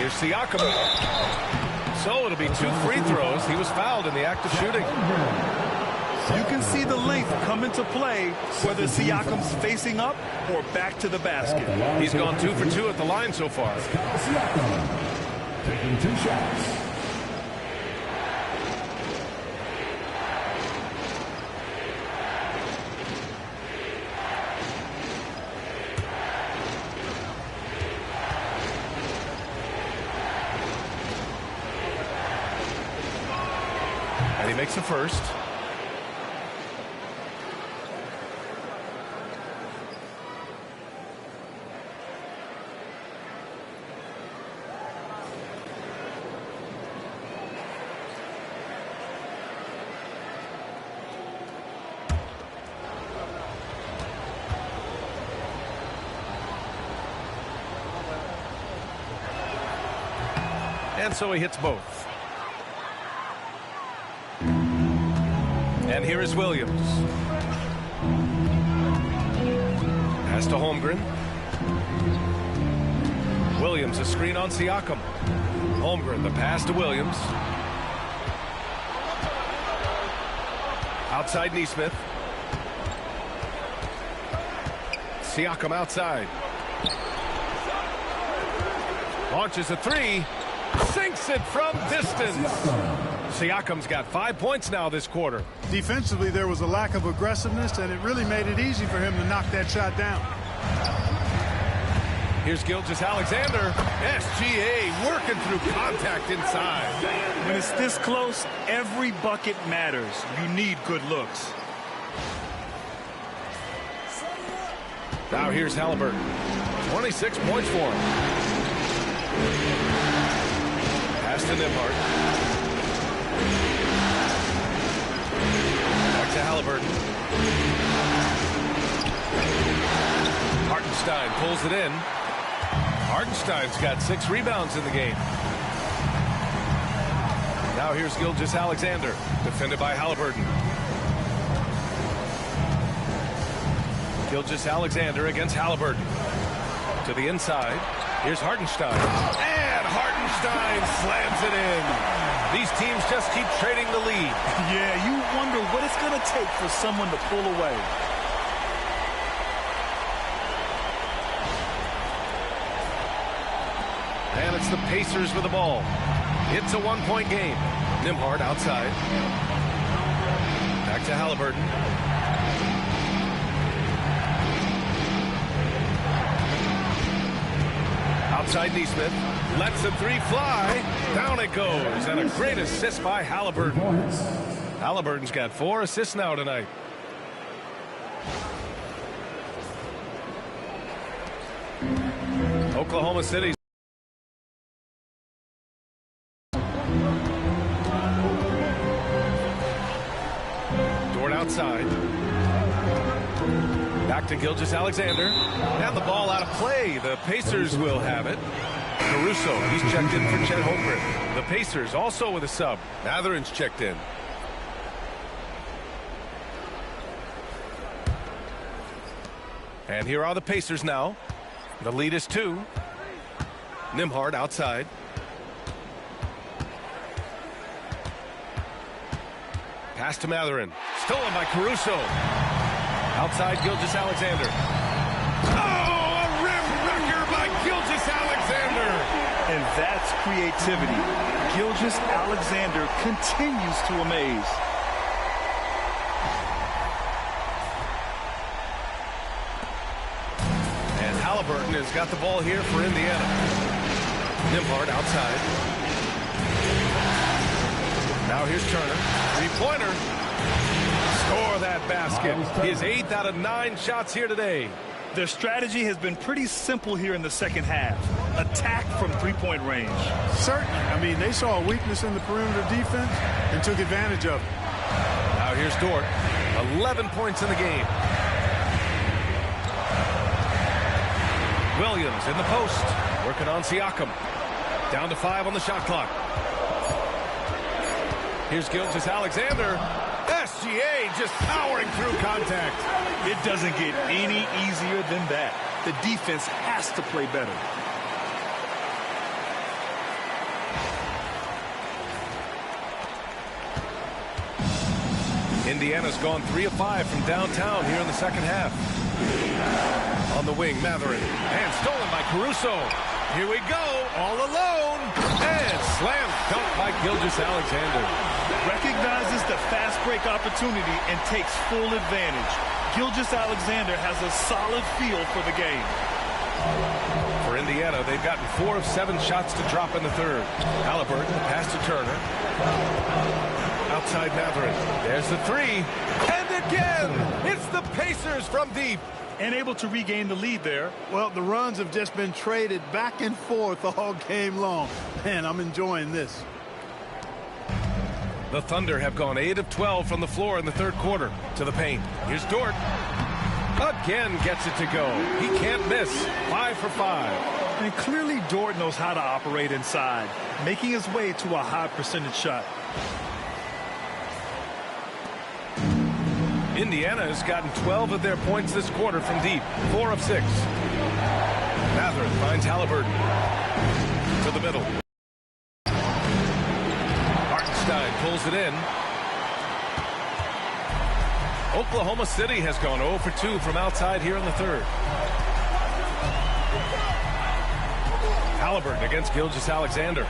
Here's Siakam. So it'll be 2 free throws. He was fouled in the act of shooting. You can see the length come into play, whether Siakam's facing up or back to the basket. He's gone 2 for 2 at the line so far. Siakam taking 2 shots. And he makes the first. And so he hits both. And here is Williams. Pass to Holmgren. Williams, a screen on Siakam. Holmgren, the pass to Williams. Outside Nesmith. Siakam outside. Launches a 3. Sinks it from distance. Siakam's got 5 points now this quarter. Defensively, there was a lack of aggressiveness, and it really made it easy for him to knock that shot down. Here's Gilgeous-Alexander. SGA working through contact inside. When it's this close, every bucket matters. You need good looks. Now here's Halliburton. 26 points for him. Pass to Nembhard. Back to Halliburton. Hartenstein pulls it in. Hartenstein's got 6 rebounds in the game. Now here's Gilgeous-Alexander, defended by Halliburton. Gilgeous-Alexander against Halliburton. To the inside. Here's Hartenstein. And Hartenstein slams it in. These teams just keep trading the lead. Yeah, you wonder what it's going to take for someone to pull away. And it's the Pacers with the ball. It's a 1-point game. Nembhard outside. Back to Halliburton. Outside Nesmith. Lets the 3 fly. Down it goes. And a great assist by Halliburton. Halliburton's got 4 assists now tonight. Oklahoma City. Dort outside. Back to Gilgeous-Alexander. And the ball out of play. The Pacers will have it. Caruso, he's checked in for Chet Holmgren. The Pacers also with a sub. Mathurin's checked in. And here are the Pacers now. The lead is 2. Nembhard outside. Pass to Mathurin. Stolen by Caruso. Outside Gilgeous-Alexander. Oh, a rim wrecker by Gilgeous-Alexander. And that's creativity. Gilgeous-Alexander continues to amaze. And Halliburton has got the ball here for Indiana. Nembhard outside. Now here's Turner. 3-pointer. Score that basket. His 8th out of 9 shots here today. Their strategy has been pretty simple here in the second half. Attack from 3-point range. Certainly. I mean, they saw a weakness in the perimeter defense and took advantage of it. Now here's Dort. 11 points in the game. Williams in the post. Working on Siakam. Down to 5 on the shot clock. Here's Gilgeous-Alexander. SGA just powering through contact. It doesn't get any easier than that. The defense has to play better. Indiana's gone 3 of 5 from downtown here in the second half. On the wing, Matherin. And stolen by Caruso. Here we go, all alone. And slam dunk by Gilgeous-Alexander. Recognizes the fast break opportunity and takes full advantage. Gilgeous-Alexander has a solid feel for the game. For Indiana, they've gotten 4 of 7 shots to drop in the third. Halliburton, pass to Turner. Outside Matherin. There's the three. And again, it's the Pacers from deep. And able to regain the lead there. Well, the runs have just been traded back and forth all game long. Man, I'm enjoying this. The Thunder have gone 8 of 12 from the floor in the third quarter. To the paint. Here's Dort. Again gets it to go. He can't miss. 5 for 5. And clearly Dort knows how to operate inside, making his way to a high percentage shot. Indiana has gotten 12 of their points this quarter from deep. 4 of 6. Matherin finds Halliburton. To the middle. Hartenstein pulls it in. Oklahoma City has gone 0 for 2 from outside here in the third. Halliburton against Gilgeous-Alexander.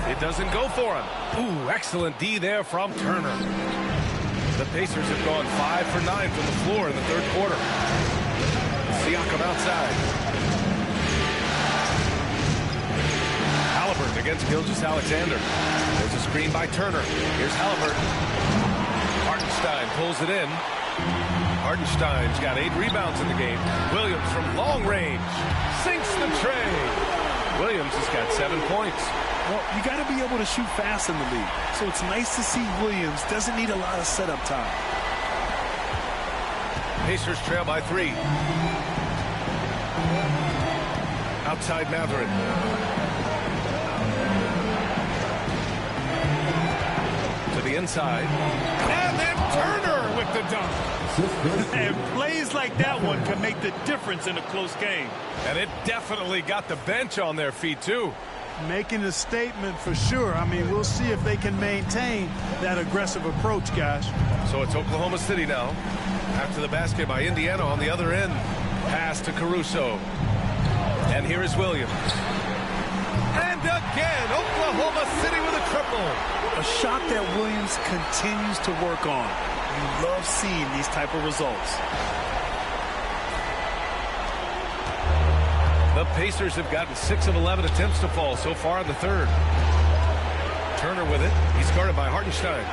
It doesn't go for him. Ooh, excellent D there from Turner. The Pacers have gone 5 for 9 from the floor in the third quarter. Siakam outside. Halliburton against Gilgeous-Alexander. There's a screen by Turner. Here's Halliburton. Hartenstein pulls it in. Hartenstein's got 8 rebounds in the game. Williams from long range sinks the tray. Williams has got 7 points. Well, you got to be able to shoot fast in the league. So it's nice to see Williams doesn't need a lot of setup time. Pacers trail by 3. Outside Matherin. To the inside. And then Turner with the dunk. And plays like that one can make the difference in a close game. And it definitely got the bench on their feet, too. Making a statement for sure. I mean, we'll see if they can maintain that aggressive approach, guys. So it's Oklahoma City now. After the basket by Indiana on the other end. Pass to Caruso. And here is Williams. And again, Oklahoma City with a triple. A shot that Williams continues to work on. You love seeing these type of results. The Pacers have gotten 6 of 11 attempts to fall so far in the third. Turner with it. He's guarded by Hartenstein.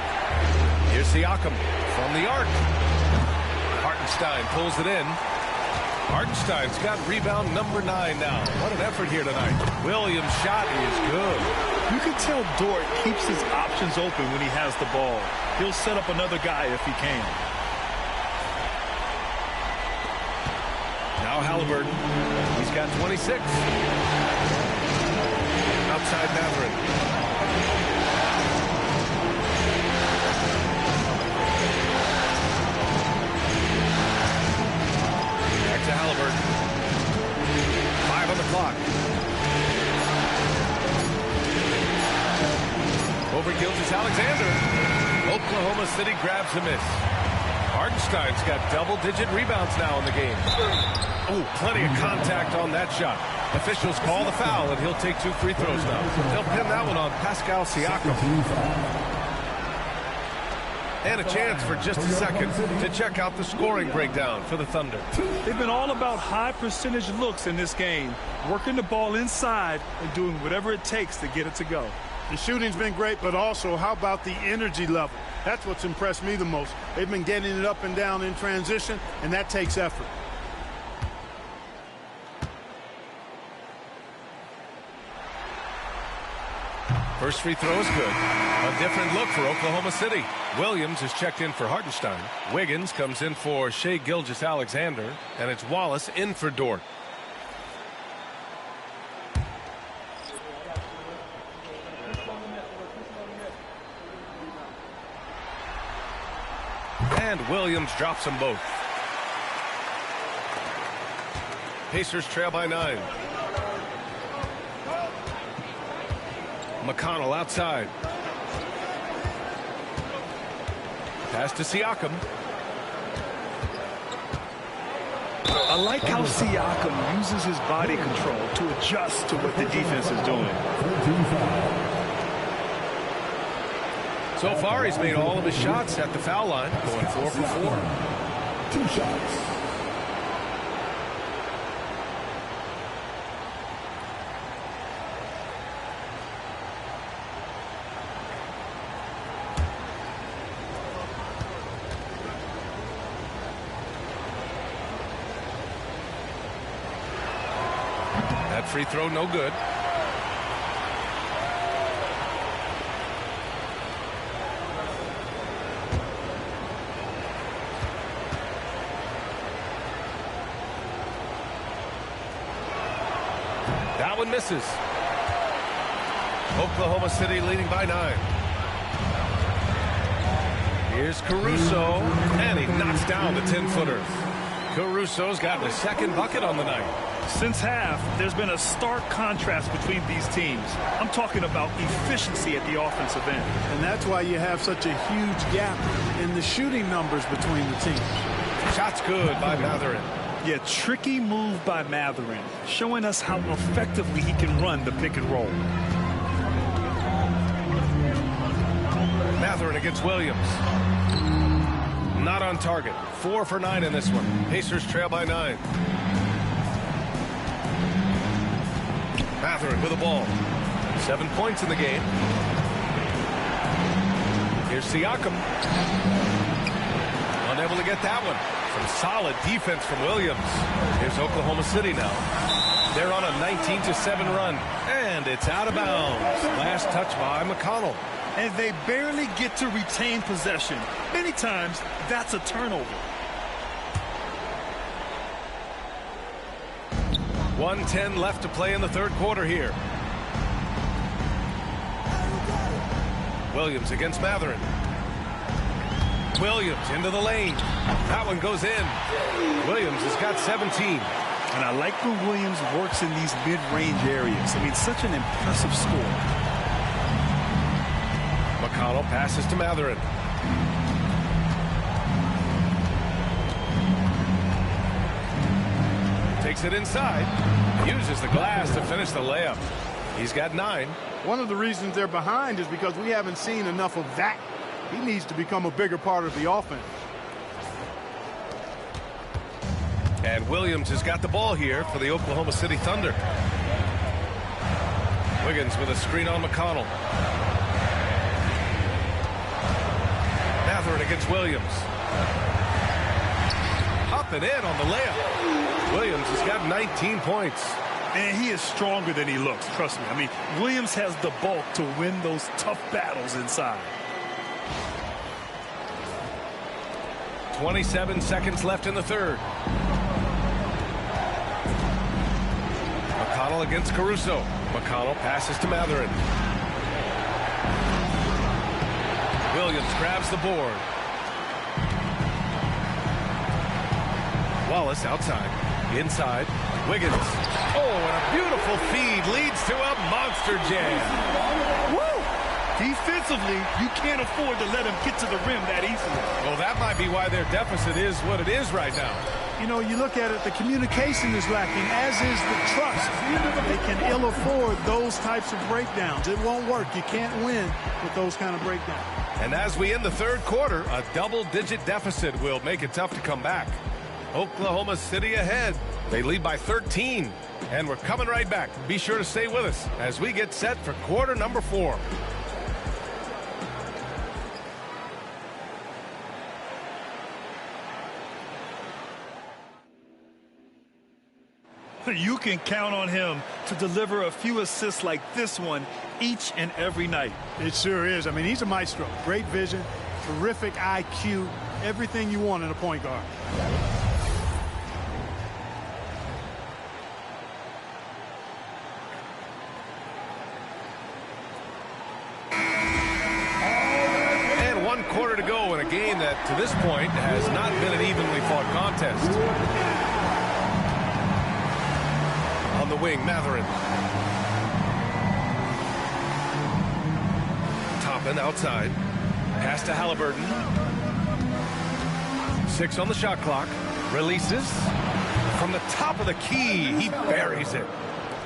Here's Siakam from the arc. Hartenstein pulls it in. Hartenstein's got rebound number 9 now. What an effort here tonight. Williams' shot is good. You can tell Dort keeps his options open when he has the ball. He'll set up another guy if he can. Now Halliburton. He's got 26. Outside Matherin. Back to Halliburton. 5 on the clock. Over Gilgeous-Alexander. Oklahoma City grabs a miss. Hartenstein's got double-digit rebounds now in the game. Oh, plenty of contact on that shot. Officials call the foul, and he'll take 2 free throws now. They'll pin that one on Pascal Siakam. And a chance for just a second to check out the scoring breakdown for the Thunder. They've been all about high percentage looks in this game, working the ball inside and doing whatever it takes to get it to go. The shooting's been great, but also how about the energy level? That's what's impressed me the most. They've been getting it up and down in transition, and that takes effort. First free throw is good. A different look for Oklahoma City. Williams is checked in for Hartenstein. Wiggins comes in for Shai Gilgeous-Alexander, and it's Wallace in for Dort. And Williams drops them both. Pacers trail by 9. McConnell outside. Pass to Siakam. I like how Siakam uses his body control to adjust to what the defense is doing. So far, he's made all of his shots at the foul line, going 4 for 4. 2 shots. That free throw, no good. That one misses. Oklahoma City leading by 9. Here's Caruso, and he knocks down the 10-footer. Caruso's got the second bucket on the night. Since half, there's been a stark contrast between these teams. I'm talking about efficiency at the offensive end. And that's why you have such a huge gap in the shooting numbers between the teams. Shot's good by Matherin. Yeah, tricky move by Matherin, showing us how effectively he can run the pick and roll. Matherin against Williams. Not on target. 4 for 9 in this one. Pacers trail by 9. Matherin with the ball. 7 points in the game. Here's Siakam. Unable to get that one. Some solid defense from Williams. Here's Oklahoma City now. They're on a 19-7 run. And it's out of bounds. Last touch by McConnell. And they barely get to retain possession. Many times, that's a turnover. 1:10 left to play in the third quarter here. Williams against Matherin. Williams into the lane. That one goes in. Williams has got 17. And I like when Williams works in these mid-range areas. I mean, such an impressive score. McConnell passes to Matherin. Takes it inside. Uses the glass to finish the layup. He's got 9. One of the reasons they're behind is because we haven't seen enough of that. He needs to become a bigger part of the offense. And Williams has got the ball here for the Oklahoma City Thunder. Wiggins with a screen on McConnell. Matherin against Williams. Up and in on the layup. Williams has got 19 points. And he is stronger than he looks, trust me. I mean, Williams has the bulk to win those tough battles inside. 27 seconds left in the third. McConnell against Caruso. McConnell passes to Matherin. Williams grabs the board. Wallace outside. Inside. Wiggins. Oh, and a beautiful feed leads to a monster jam. Woo! Defensively, you can't afford to let him get to the rim that easily. Well, that might be why their deficit is what it is right now. You know, you look at it, the communication is lacking, as is the trust. They can ill afford those types of breakdowns. It won't work. You can't win with those kind of breakdowns. And as we end the third quarter, a double-digit deficit will make it tough to come back. Oklahoma City ahead. They lead by 13. And we're coming right back. Be sure to stay with us as we get set for quarter number 4. You can count on him to deliver a few assists like this one each and every night. It sure is. I mean, he's a maestro. Great vision, terrific IQ, everything you want in a point guard. And 1 quarter to go in a game that, to this point, has not been an evenly fought contest. On the wing, Matherin. Toppin outside. Pass to Halliburton. 6 on the shot clock. Releases. From the top of the key, he buries it.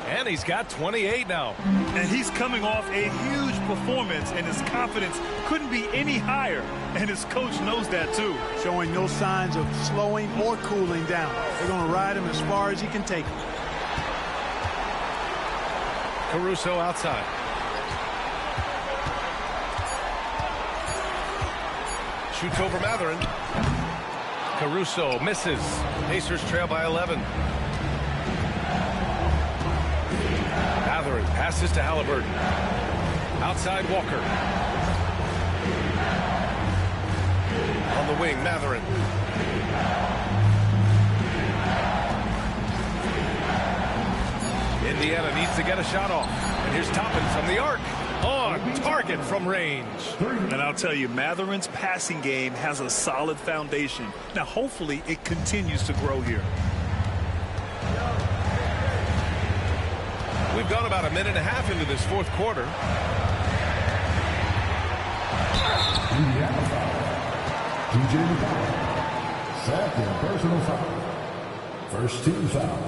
And he's got 28 now. And he's coming off a huge performance, and his confidence couldn't be any higher. And his coach knows that, too. Showing no signs of slowing or cooling down. They're going to ride him as far as he can take him. Caruso outside. Shoots over Mathurin. Caruso misses. Pacers trail by 11. Mathurin passes to Halliburton. Outside Walker. On the wing, Mathurin. Indiana needs to get a shot off. And here's Toppin from the arc. On target from range. And I'll tell you, Matherin's passing game has a solid foundation. Now, hopefully, it continues to grow here. We've gone about a minute and a half into this fourth quarter. Indiana foul. DJ second personal foul. First team foul.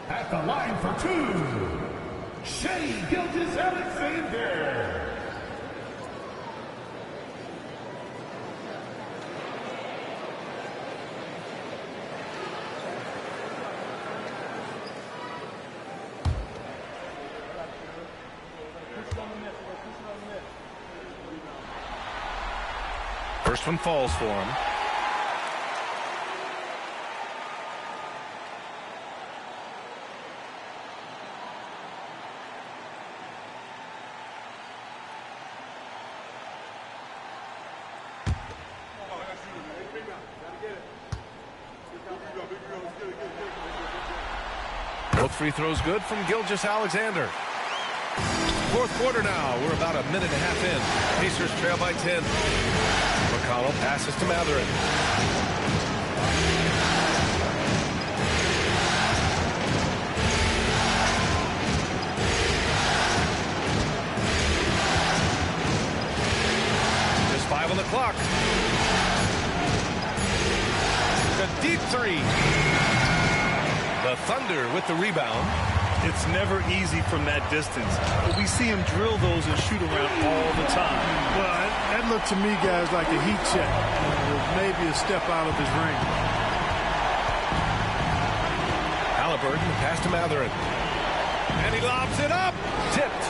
At the line for 2. Shea Gilgeous-Alexander. First one falls for him. Both free throws good from Gilgeous-Alexander. Fourth quarter now. We're about a minute and a half in. Pacers trail by 10. McConnell passes to Mathurin. Just 5 on the clock. The deep three. The Thunder with the rebound. It's never easy from that distance, but we see him drill those and shoot around all the time. Well, that looked to me, guys, like a heat check. Maybe a step out of his ring. Halliburton pass to Mathurin. And he lobs it up. Tipped.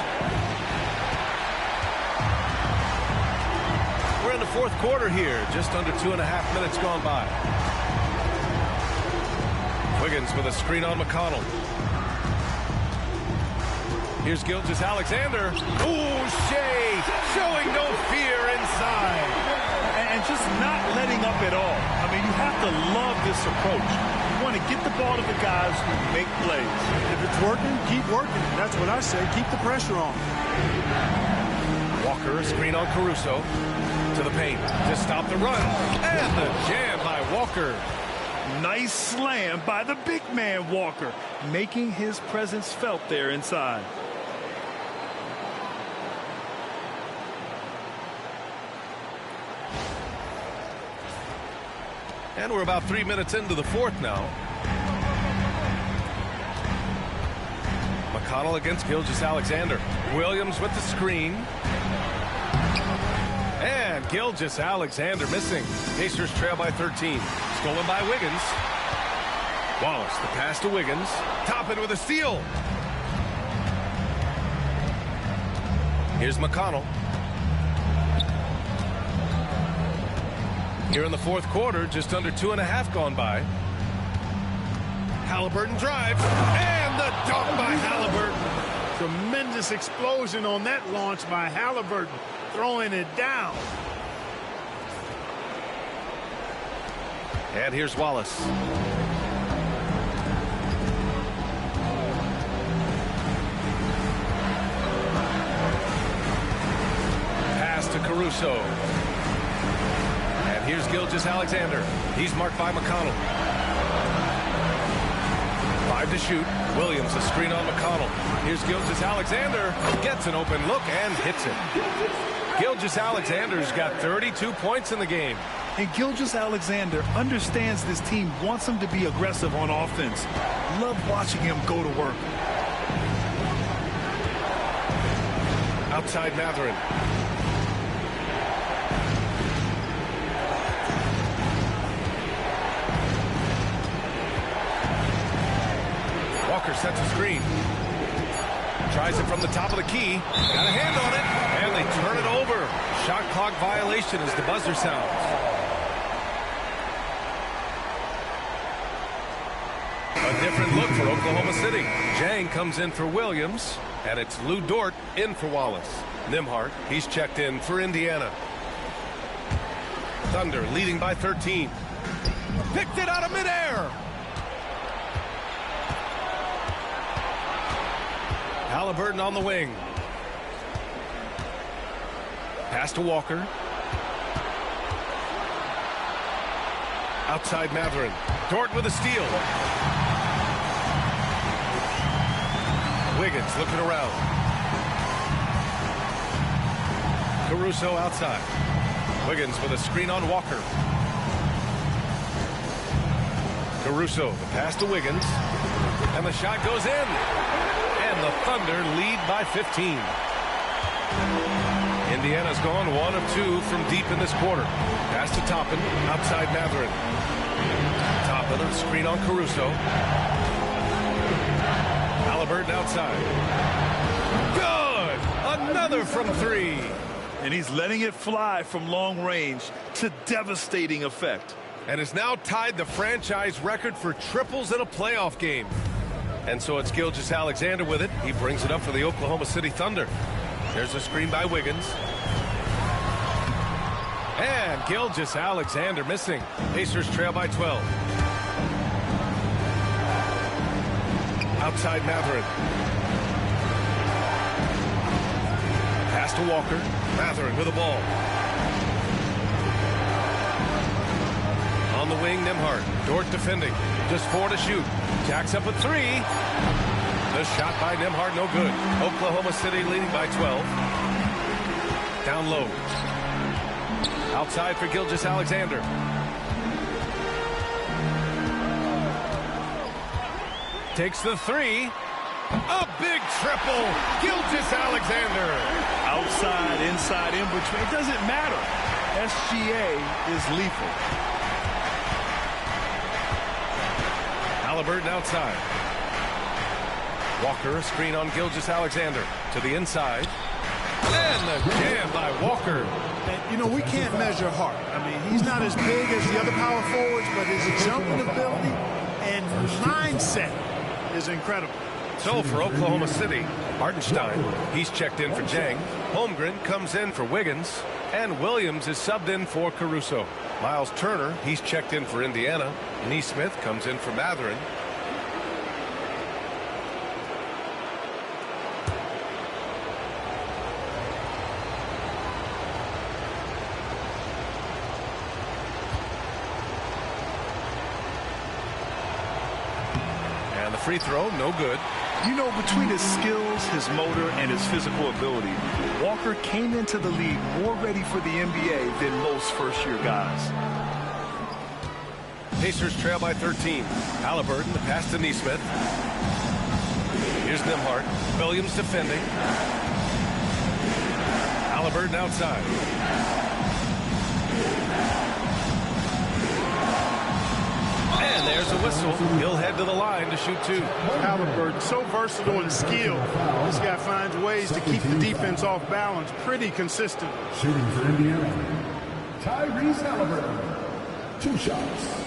We're in the fourth quarter here. Just under 2.5 minutes gone by. Wiggins with a screen on McConnell. Here's Gilgeous-Alexander. Ooh, Shea showing no fear inside. And just not letting up at all. I mean, you have to love this approach. You want to get the ball to the guys who make plays. If it's working, keep working. That's what I say. Keep the pressure on. Walker, a screen on Caruso. To the paint to stop the run. And the jam by Walker. Nice slam by the big man, Walker, making his presence felt there inside. And we're about 3 minutes into the fourth now. McConnell against Gilgeous-Alexander. Williams with the screen. And Gilgeous-Alexander missing. Pacers trail by 13. Stolen by Wiggins. Wallace, the pass to Wiggins. Toppin with a steal. Here's McConnell. Here in the fourth quarter, just under 2.5 gone by. Halliburton drives. And the dunk by Halliburton. Tremendous explosion on that launch by Halliburton. Throwing it down. And here's Wallace. Pass to Caruso. And here's Gilgeous-Alexander. He's marked by McConnell. 5 to shoot. Williams a screen on McConnell. Here's Gilgeous-Alexander. Gets an open look and hits it. Gilgeous-Alexander's got 32 points in the game. And Gilgeous-Alexander understands this team wants him to be aggressive on offense. Love watching him go to work. Outside Mathurin. Walker sets a screen. Tries it from the top of the key. Got a hand on it. And they turn it over. Shot clock violation as the buzzer sounds. A different look for Oklahoma City. Jang comes in for Williams. And it's Lou Dort in for Wallace. Nembhard, he's checked in for Indiana. Thunder leading by 13. Picked it out of midair. Halliburton on the wing. Pass to Walker. Outside Mathurin. Dort with a steal. Wiggins looking around. Caruso outside. Wiggins with a screen on Walker. Caruso, the pass to Wiggins. And the shot goes in. And the Thunder lead by 15. Indiana's gone 1 of 2 from deep in this quarter. Pass to Toppin. Outside Mathurin. Toppin, a screen on Caruso. Halliburton outside. Good! Another from 3. And he's letting it fly from long range to devastating effect. And has now tied the franchise record for triples in a playoff game. And so it's Gilgeous-Alexander with it. He brings it up for the Oklahoma City Thunder. There's a screen by Wiggins. And Gilgeous-Alexander missing. Pacers trail by 12. Outside Mathurin. Pass to Walker. Mathurin with the ball. On the wing, Nembhard. Dort defending. Just 4 to shoot. Jacks up a 3. The shot by Nembhard, no good. Oklahoma City leading by 12. Down low. Outside for Gilgeous-Alexander. Takes the 3. A big triple. Gilgeous-Alexander. Outside, inside, in between. It doesn't matter. SGA is lethal. Halliburton outside. Walker, a screen on Gilgeous-Alexander. To the inside. And the jam by Walker. And, you know, we can't measure heart. I mean, he's not as big as the other power forwards, but his jumping ability and mindset is incredible. So for Oklahoma City, Hartenstein, he's checked in for Jang. Holmgren comes in for Wiggins. And Williams is subbed in for Caruso. Miles Turner, he's checked in for Indiana. Neesmith comes in for Mathurin. And the free throw, no good. You know, between his skills, his motor, and his physical ability, Walker came into the league more ready for the NBA than most first-year guys. Pacers trail by 13. Halliburton, the pass to Neesmith. Here's Nembhard. Williams defending. Halliburton outside. And there's a whistle. He'll head to the line to shoot 2. Halliburton, so versatile and skilled. This guy finds ways to keep the defense off balance pretty consistent. Shooting for Indiana, Tyrese Halliburton. 2 shots.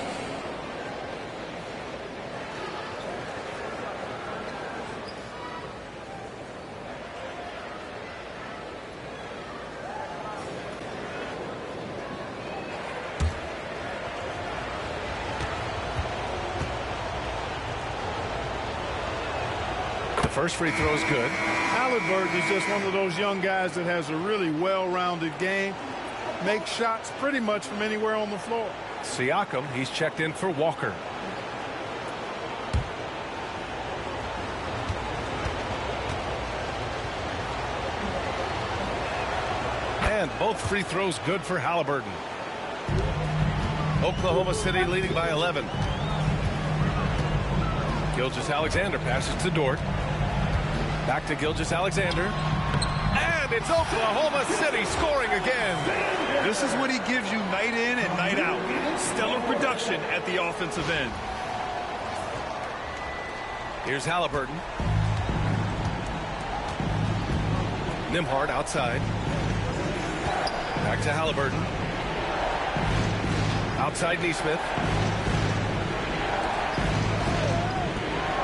First free throw is good. Halliburton is just one of those young guys that has a really well-rounded game. Makes shots pretty much from anywhere on the floor. Siakam, he's checked in for Walker. And both free throws good for Halliburton. Oklahoma City leading by 11. Gilgeous-Alexander passes to Dort. Back to Gilgeous-Alexander. And it's Oklahoma City scoring again. This is what he gives you night in and night out. Stellar production at the offensive end. Here's Halliburton. Nembhard outside. Back to Halliburton. Outside Nesmith.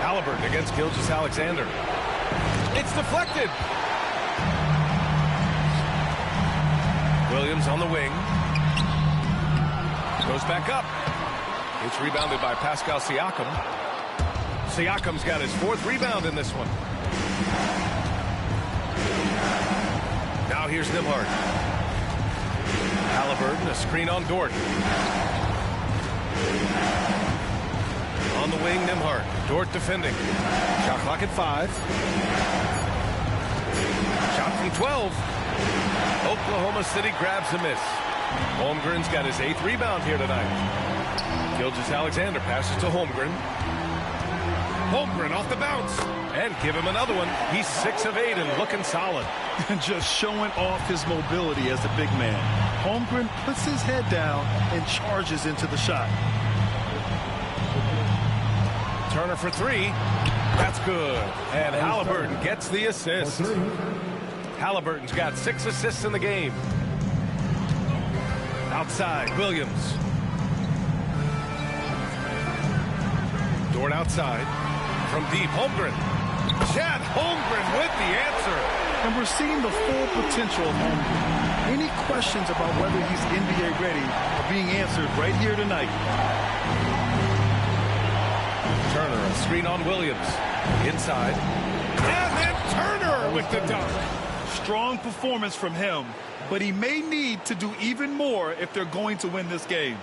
Halliburton against Gilgeous-Alexander. It's deflected. Williams on the wing. Goes back up. It's rebounded by Pascal Siakam. Siakam's got his 4th rebound in this one. Now here's Nembhard. Halliburton, a screen on Dort. On the wing, Nembhard. Dort defending. Shot clock at 5. Shot from 12. Oklahoma City grabs a miss. Holmgren's got his 8th rebound here tonight. Gilgeous-Alexander passes to Holmgren. Holmgren off the bounce. And give him another one. He's 6 of 8 and looking solid. Just showing off his mobility as a big man. Holmgren puts his head down and charges into the shot. Turner for 3. That's good. And Halliburton gets the assist. Halliburton's got 6 assists in the game. Outside, Williams. Dort outside. From deep, Holmgren. Chad Holmgren with the answer. And we're seeing the full potential of Holmgren. Any questions about whether he's NBA ready are being answered right here tonight. Turner, a screen on Williams. Inside. And then Turner with the dunk. Strong performance from him, but he may need to do even more if they're going to win this game.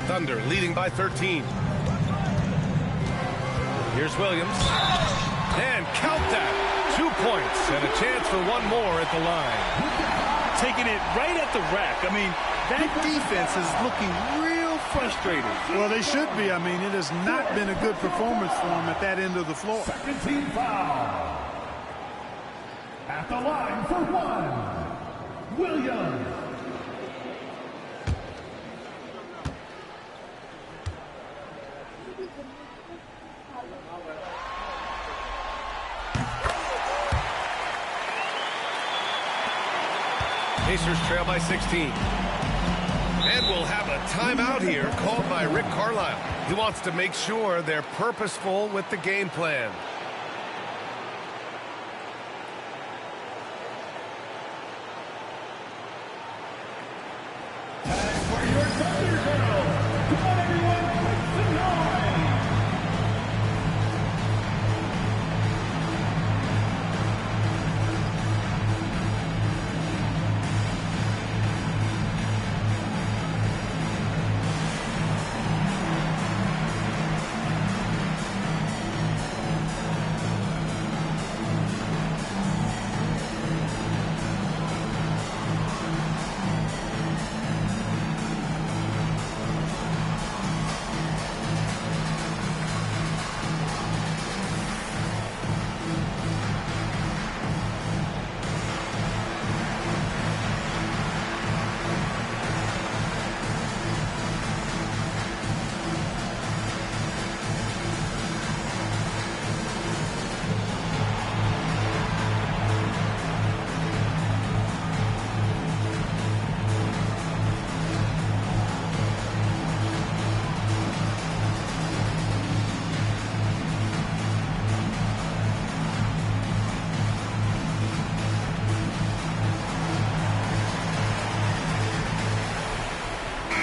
Thunder leading by 13. Here's Williams. And count that. 2 points and a chance for one more at the line. Taking it right at the rack. I mean, that defense is looking real frustrated. Well, they should be. I mean, it has not been a good performance for them at that end of the floor. Second team foul. At the line for 1, Williams. Pacers trail by 16. And we'll have a timeout here called by Rick Carlisle. He wants to make sure they're purposeful with the game plan. Time for your Thunder Girl. Come on, everyone, make some noise.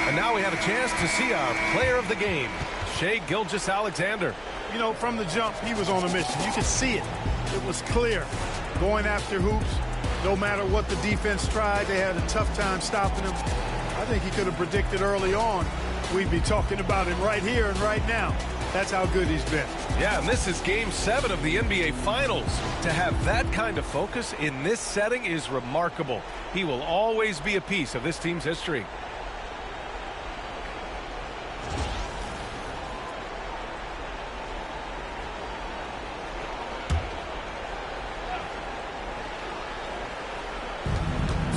And now we have a chance to see our player of the game, Shai Gilgeous-Alexander. You know, from the jump, he was on a mission. You could see it. It was clear. Going after hoops, no matter what the defense tried, they had a tough time stopping him. I think he could have predicted early on we'd be talking about him right here and right now. That's how good he's been. Yeah, and this is Game 7 of the NBA Finals. To have that kind of focus in this setting is remarkable. He will always be a piece of this team's history.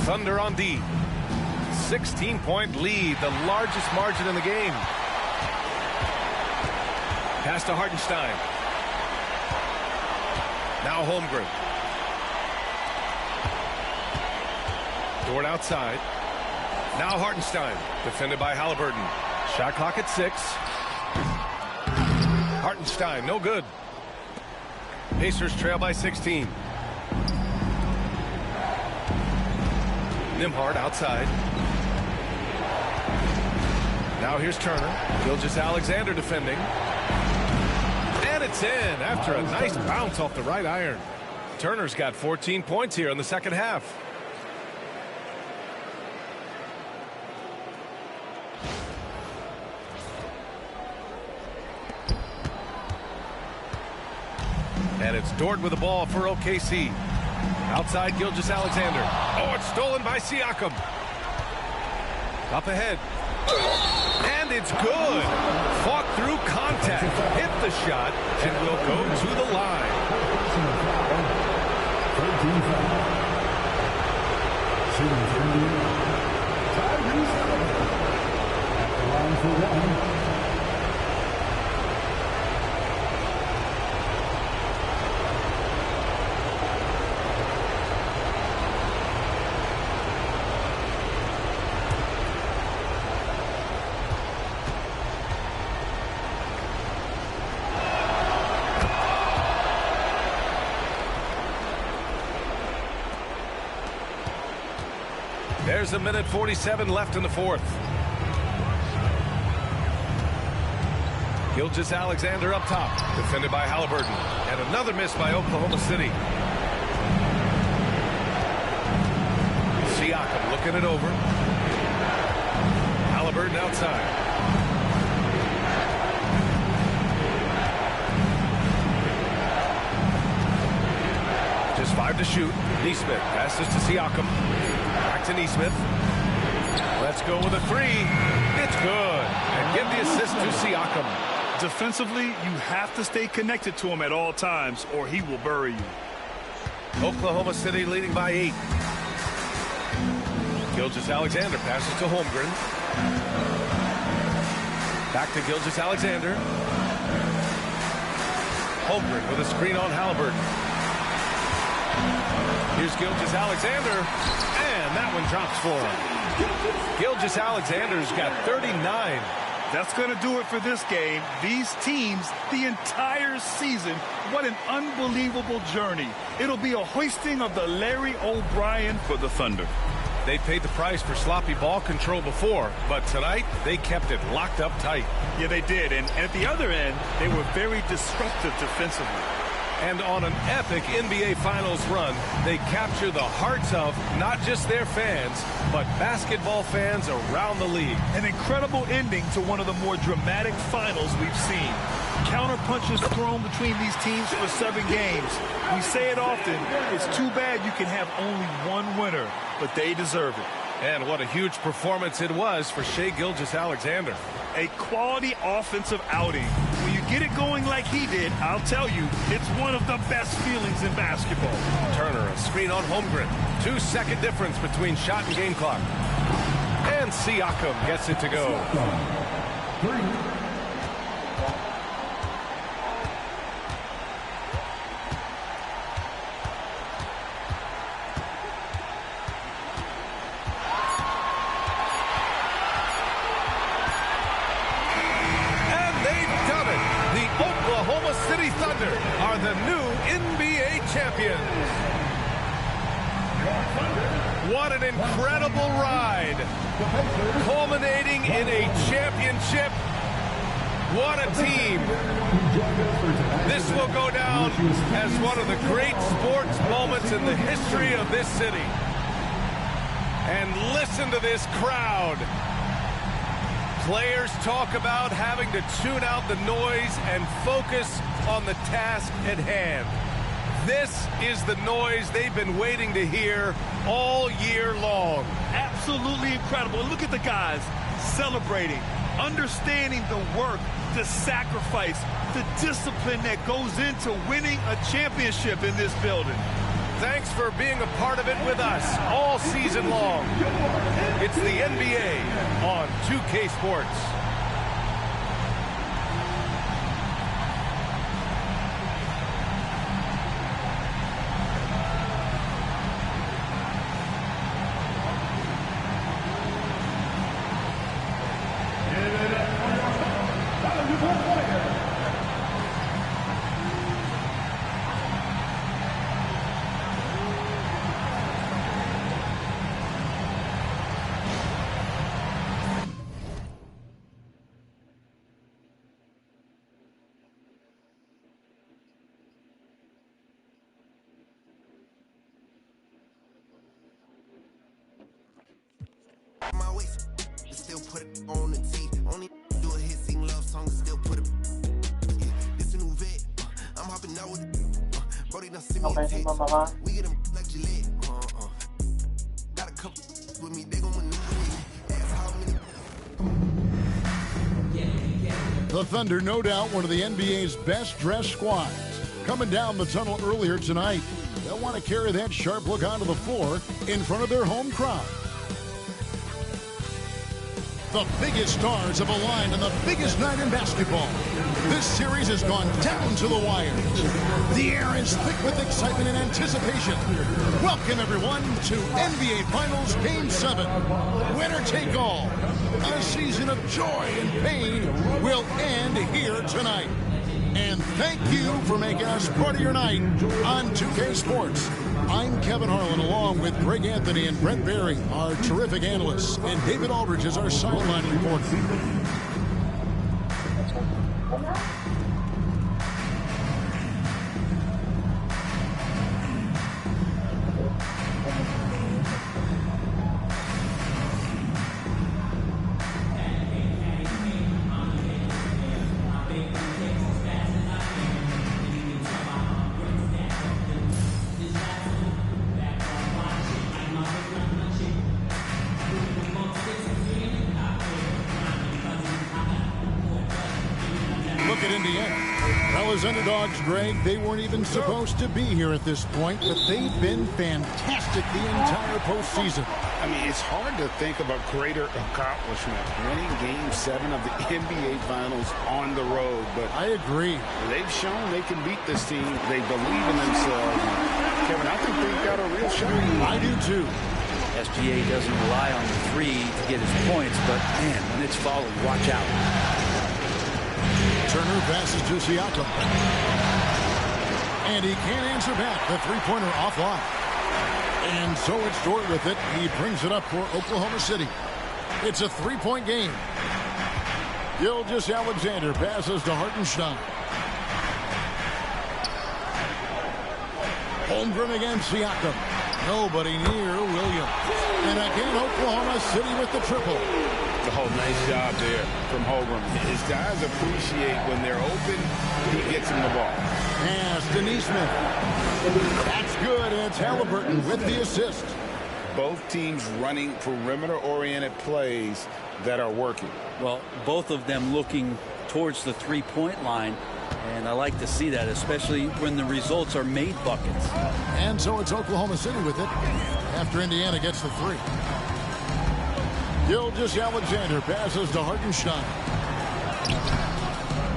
Thunder on D. 16-point lead, the largest margin in the game. Pass to Hartenstein. Now Holmgren. Dort outside. Now Hartenstein. Defended by Halliburton. Shot clock at 6. Hartenstein, no good. Pacers trail by 16. Nimhard outside. Now here's Turner. Gilgeous-Alexander defending. And it's in after a nice bounce off the right iron. Turner's got 14 points here in the second half. And it's Dort with the ball for OKC. Outside Gilgeous-Alexander. Oh, it's stolen by Siakam. Up ahead. And it's good. Fought through contact. Hit the shot and will go to the line. At the line for 1. There's a minute 47 left in the fourth. Gilgeous-Alexander up top, defended by Halliburton. And another miss by Oklahoma City. Siakam looking it over. Halliburton outside. Just 5 to shoot. Nesmith passes to Siakam. Back to Nesmith. Let's go with a 3. It's good. And give the assist to Siakam. Defensively, you have to stay connected to him at all times or he will bury you. Oklahoma City leading by 8. Gilgeous-Alexander passes to Holmgren. Back to Gilgeous-Alexander. Holmgren with a screen on Halliburton. Here's Gilgeous-Alexander, and that one drops for him. Gilgeous-Alexander's got 39. That's going to do it for this game. These teams, the entire season, what an unbelievable journey. It'll be a hoisting of the Larry O'Brien for the Thunder. They paid the price for sloppy ball control before, but tonight they kept it locked up tight. Yeah, they did, and at the other end, they were very disruptive defensively. And on an epic NBA Finals run, they capture the hearts of not just their fans, but basketball fans around the league. An incredible ending to one of the more dramatic finals we've seen. Counter punches thrown between these teams for 7 games. We say it often, it's too bad you can have only one winner, but they deserve it. And what a huge performance it was for Shai Gilgeous-Alexander. A quality offensive outing. When you get it going like he did, I'll tell you, it's one of the best feelings in basketball. Turner, a screen on Holmgren. 2-second difference between shot and game clock. And Siakam gets it to go. 3. Thunder are the new NBA champions. What an incredible ride, culminating in a championship. What a team. This will go down as one of the great sports moments in the history of this city. And listen to this crowd. Players talk about having to tune out the noise and focus on the task at hand. This is the noise they've been waiting to hear all year long. Absolutely incredible. Look at the guys celebrating, understanding the work, the sacrifice, the discipline that goes into winning a championship in this building. Thanks for being a part of it with us all season long. It's the NBA on 2K Sports. My waist, still put it on the T. Only do a hit, sing love songs, still put it. Yeah, this a new vet. I'm hopping out with it. Brody done send me a text. We get them like Gillette. Got a couple with me, they gon' manipulate. Ask how many. The Thunder, no doubt, one of the NBA's best-dressed squads. Coming down the tunnel earlier tonight. They'll want to carry that sharp look onto the floor in front of their home crowd. The biggest stars have aligned on the biggest night in basketball. This series has gone down to the wire. The air is thick with excitement and anticipation. Welcome, everyone, to NBA Finals Game 7. Winner take all. A season of joy and pain will end here tonight. And thank you for making us part of your night on 2K Sports. I'm Kevin Harlan, along with Greg Anthony and Brent Berry, our terrific analysts, and David Aldridge is our sideline reporter. Look at Indiana. Well, as underdogs, Greg, they weren't even supposed to be here at this point, but they've been fantastic the entire postseason. I mean, it's hard to think of a greater accomplishment, winning Game 7 of the NBA Finals on the road. But I agree. They've shown they can beat this team. They believe in themselves. Kevin, I think they've got a real shot. I do, too. SGA doesn't rely on the three to get his points, but, man, when it's followed, watch out. Turner passes to Siakam. And he can't answer back. The three-pointer offline. And so it's Dort with it. He brings it up for Oklahoma City. It's a three-point game. Gilgeous-Alexander passes to Hartenstein. Holmgren against Siakam. Nobody near Williams. And again, Oklahoma City with the triple. Oh, nice job there from Holmgren. His guys appreciate when they're open, he gets them the ball. Pass to Neesmith. That's good, and it's Halliburton with the assist. Both teams running perimeter-oriented plays that are working. Well, both of them looking towards the three-point line, and I like to see that, especially when the results are made buckets. And so it's Oklahoma City with it after Indiana gets the three. Gilgeous-Alexander passes to Hartenstein.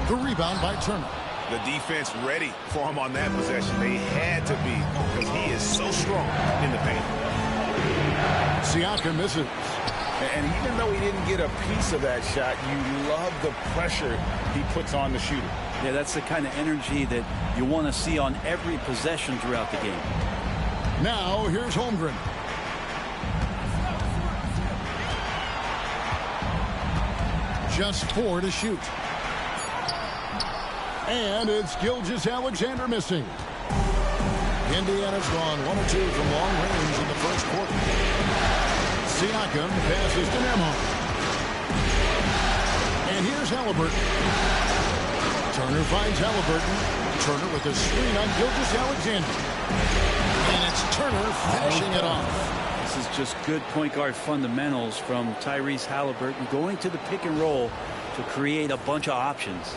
The rebound by Turner. The defense ready for him on that possession. They had to be, because he is so strong in the paint. Siakam misses. And even though he didn't get a piece of that shot, you love the pressure he puts on the shooter. Yeah, that's the kind of energy that you want to see on every possession throughout the game. Now, here's Holmgren. Just 4 to shoot. And it's Gilgeous-Alexander missing. Indiana's gone 1 or 2 from long range in the first quarter. Siakam passes to Nembhard. is Halliburton. Turner finds Halliburton. Turner with a screen on Gilgeous-Alexander. And it's Turner finishing it off. This is just good point guard fundamentals from Tyrese Halliburton, going to the pick and roll to create a bunch of options.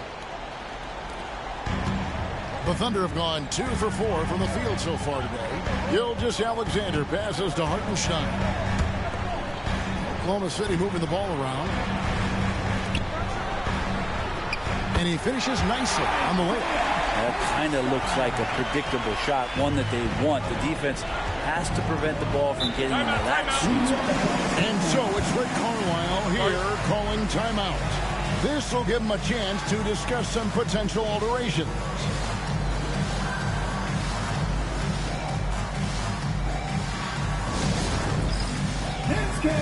The Thunder have gone 2 for 4 from the field so far today. Gilgeous-Alexander passes to Hartenstein. Oklahoma City moving the ball around. And he finishes nicely on the layup. That kind of looks like a predictable shot, one that they want. The defense has to prevent the ball from getting into that sweet spot. And so it's Rick Carlisle here calling timeout. This will give him a chance to discuss some potential alterations. Get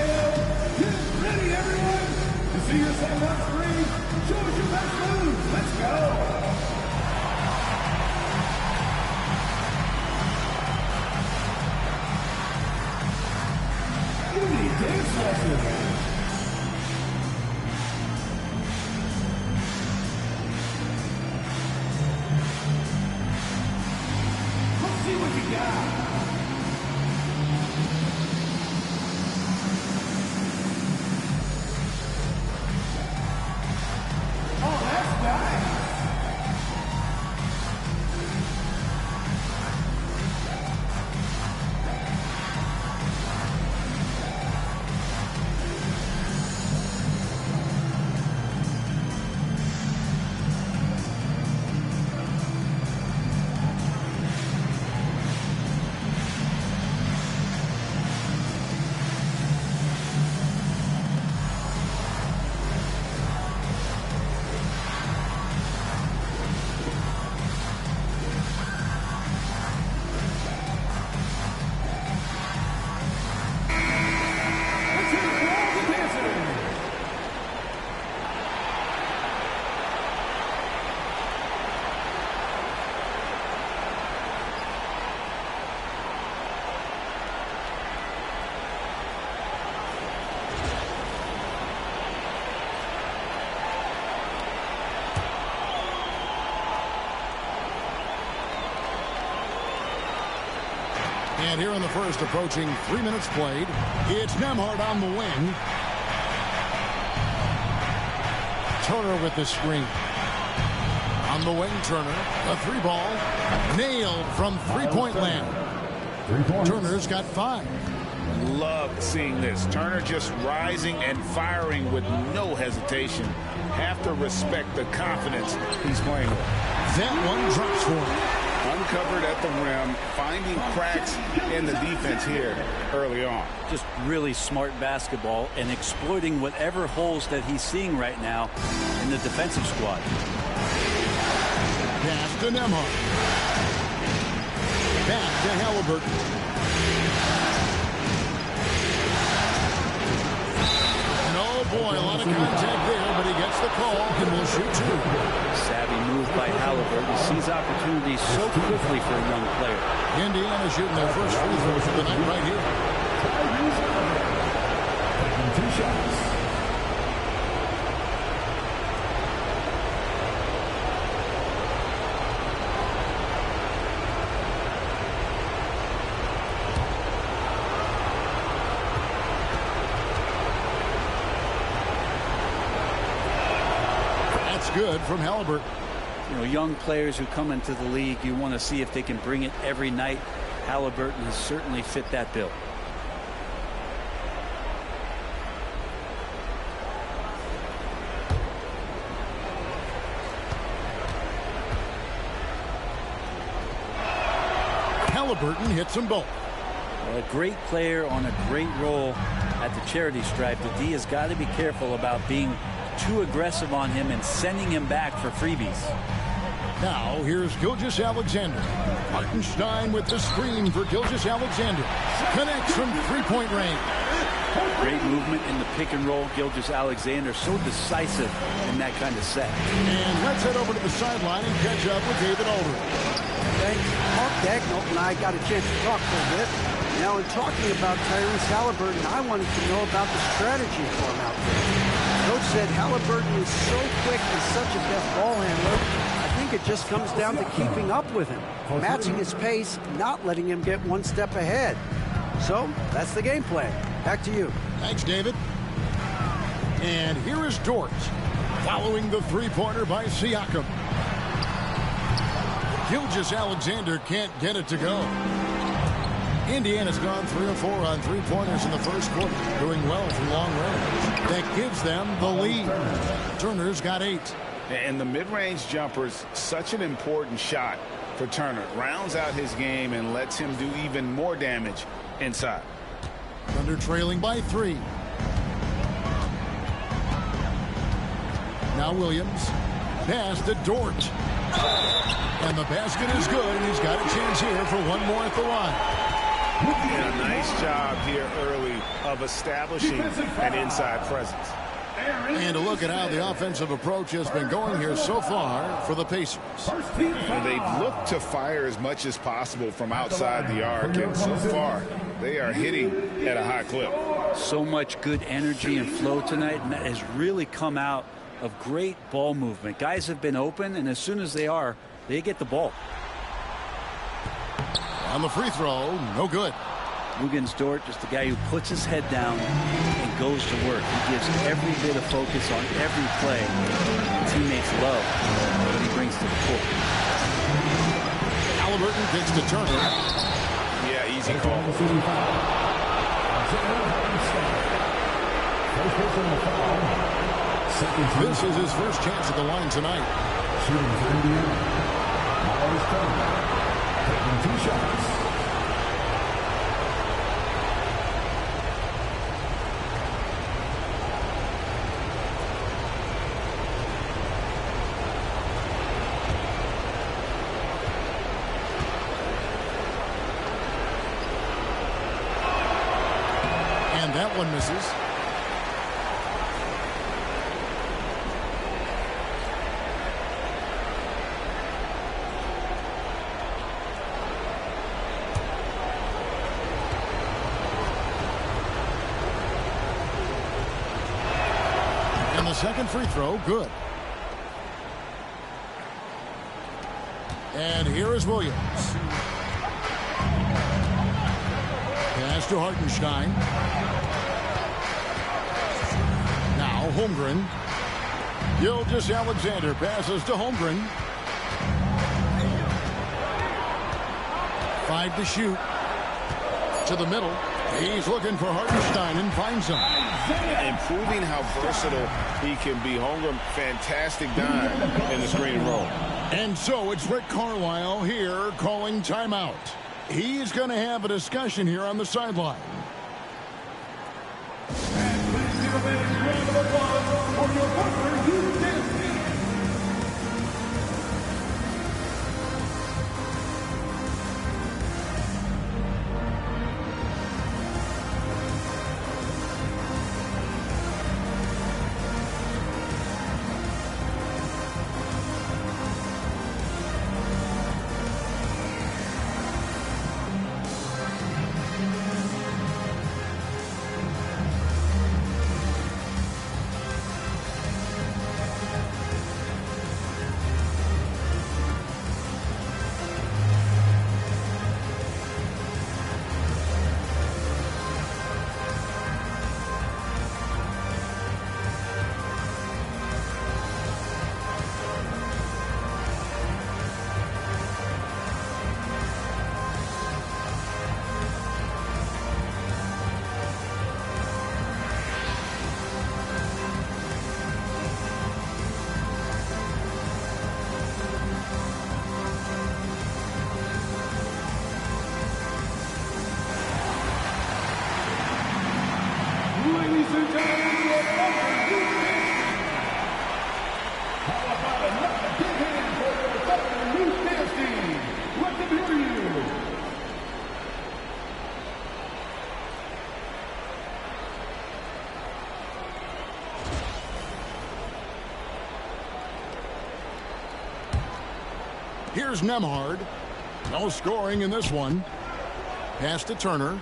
ready, everyone, to see yourself on screen. Show us your best moves. Let's go. You need dance lessons. Let's see what you got. And here in the first, approaching 3 minutes played, it's Nembhard on the wing. Turner with the screen. On the wing, Turner. A three ball. Nailed from three-point land. Turner's got 5. Love seeing this. Turner just rising and firing with no hesitation. Have to respect the confidence he's playing with. That one drops for him. Uncovered at the rim, finding cracks in the defense here early on. Just really smart basketball and exploiting whatever holes that he's seeing right now in the defensive squad. Pass to Nembhard. Back to Halliburton. Oh boy, a lot of contact there, but he gets the call and will shoot 2. Savvy move by Halliburton. Sees opportunities so quickly for a young player. Indiana shooting their first free throws of the night right here. 2 shots. Good from Halliburton. You know, young players who come into the league, you want to see if they can bring it every night. Halliburton has certainly fit that bill. Halliburton hits them both. Well, a great player on a great role at the charity stripe. The D has got to be careful about being too aggressive on him and sending him back for freebies. Now here's Gilgeous-Alexander. Hartenstein with the screen for Gilgeous-Alexander. Connects from three-point range. Great movement in the pick and roll. Gilgeous-Alexander so decisive in that kind of set. And let's head over to the sideline and catch up with David Aldridge. Thanks. Mark Dagnall and I got a chance to talk for a bit. Now, in talking about Tyrese Halliburton, I wanted to know about the strategy for him out there. Coach said Halliburton is so quick and such a deft ball handler. I think it just comes down to keeping up with him, matching his pace, not letting him get one step ahead. So that's the game plan. Back to you. Thanks, David. And here is Dort, following the three-pointer by Siakam. Gilgeous-Alexander can't get it to go. Indiana's gone 3 of 4 on three-pointers in the first quarter, doing well from long range. That gives them the lead. Turner's got 8. And the mid-range jumper's such an important shot for Turner. Rounds out his game and lets him do even more damage inside. Thunder trailing by 3. Now Williams. Pass to Dort. And the basket is good. He's got a chance here for one more at the line. And a nice job here early of establishing an inside presence. And a look at how the offensive approach has been going here so far for the Pacers. They've looked to fire as much as possible from outside the arc, and so far they are hitting at a high clip. So much good energy and flow tonight, and that has really come out of great ball movement. Guys have been open, and as soon as they get the ball. On the free throw, no good. Luguentz Dort, just a guy who puts his head down and goes to work. He gives every bit of focus on every play. Teammates love what he brings to the court. Halliburton kicks to Turner. Yeah, easy call. This is his first chance at the line tonight. Shooting for Indiana. Miles Turner. Taking 2 shots. And that one misses. Second free throw, good. And here is Williams. Pass to Hartenstein. Now Holmgren. Gilgeous-Alexander passes to Holmgren. 5 to shoot. To the middle. He's looking for Hartenstein and finds him. Improving how versatile he can be. Holmgren, fantastic dime in the screen and roll. And so it's Rick Carlisle here calling timeout. He's going to have a discussion here on the sideline. And please give a big round of applause for your partner, Houston. Here's Nembhard. No scoring in this one. Pass to Turner.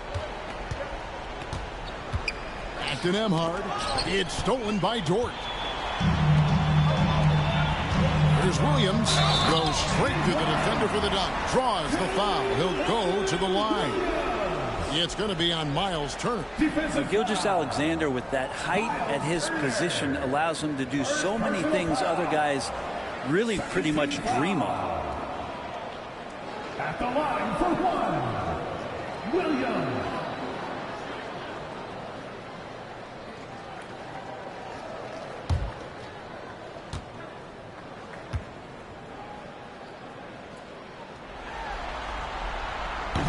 Back to Nemhard. It's stolen by Dort. Here's Williams. Goes straight to the defender for the dunk. Draws the foul. He'll go to the line. It's going to be on Miles Turner. Gilgeous-Alexander, with that height at his position, allows him to do so many things other guys really pretty much dream of. At the line for one, Williams.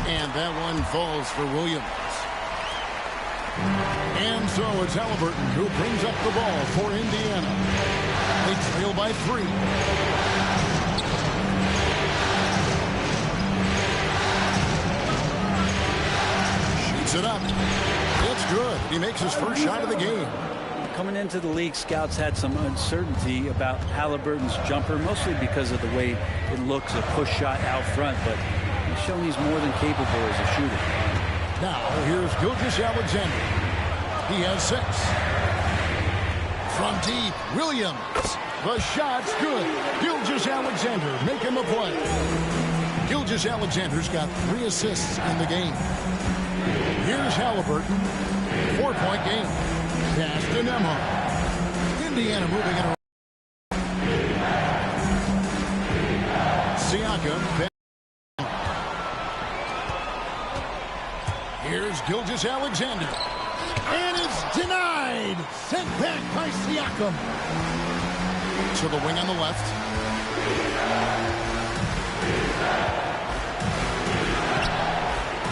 And that one falls for Williams. And so it's Halliburton who brings up the ball for Indiana. They trail by 3. Shoots it up. It's good. He makes his first shot of the game. Coming into the league, scouts had some uncertainty about Halliburton's jumper, mostly because of the way it looks, a push shot out front, but he's shown he's more than capable as a shooter. Now, here's Gilgeous-Alexander. He has 6. From deep, Williams. The shot's good. Gilgeous-Alexander making the play. Gilgeous-Alexander's got 3 assists in the game. Here's Halliburton. 4-point game. Pass to Nemhard. Indiana moving it around. Siakam. Here's Gilgeous-Alexander. And it's denied. Sent back by Siakam. To the wing on the left.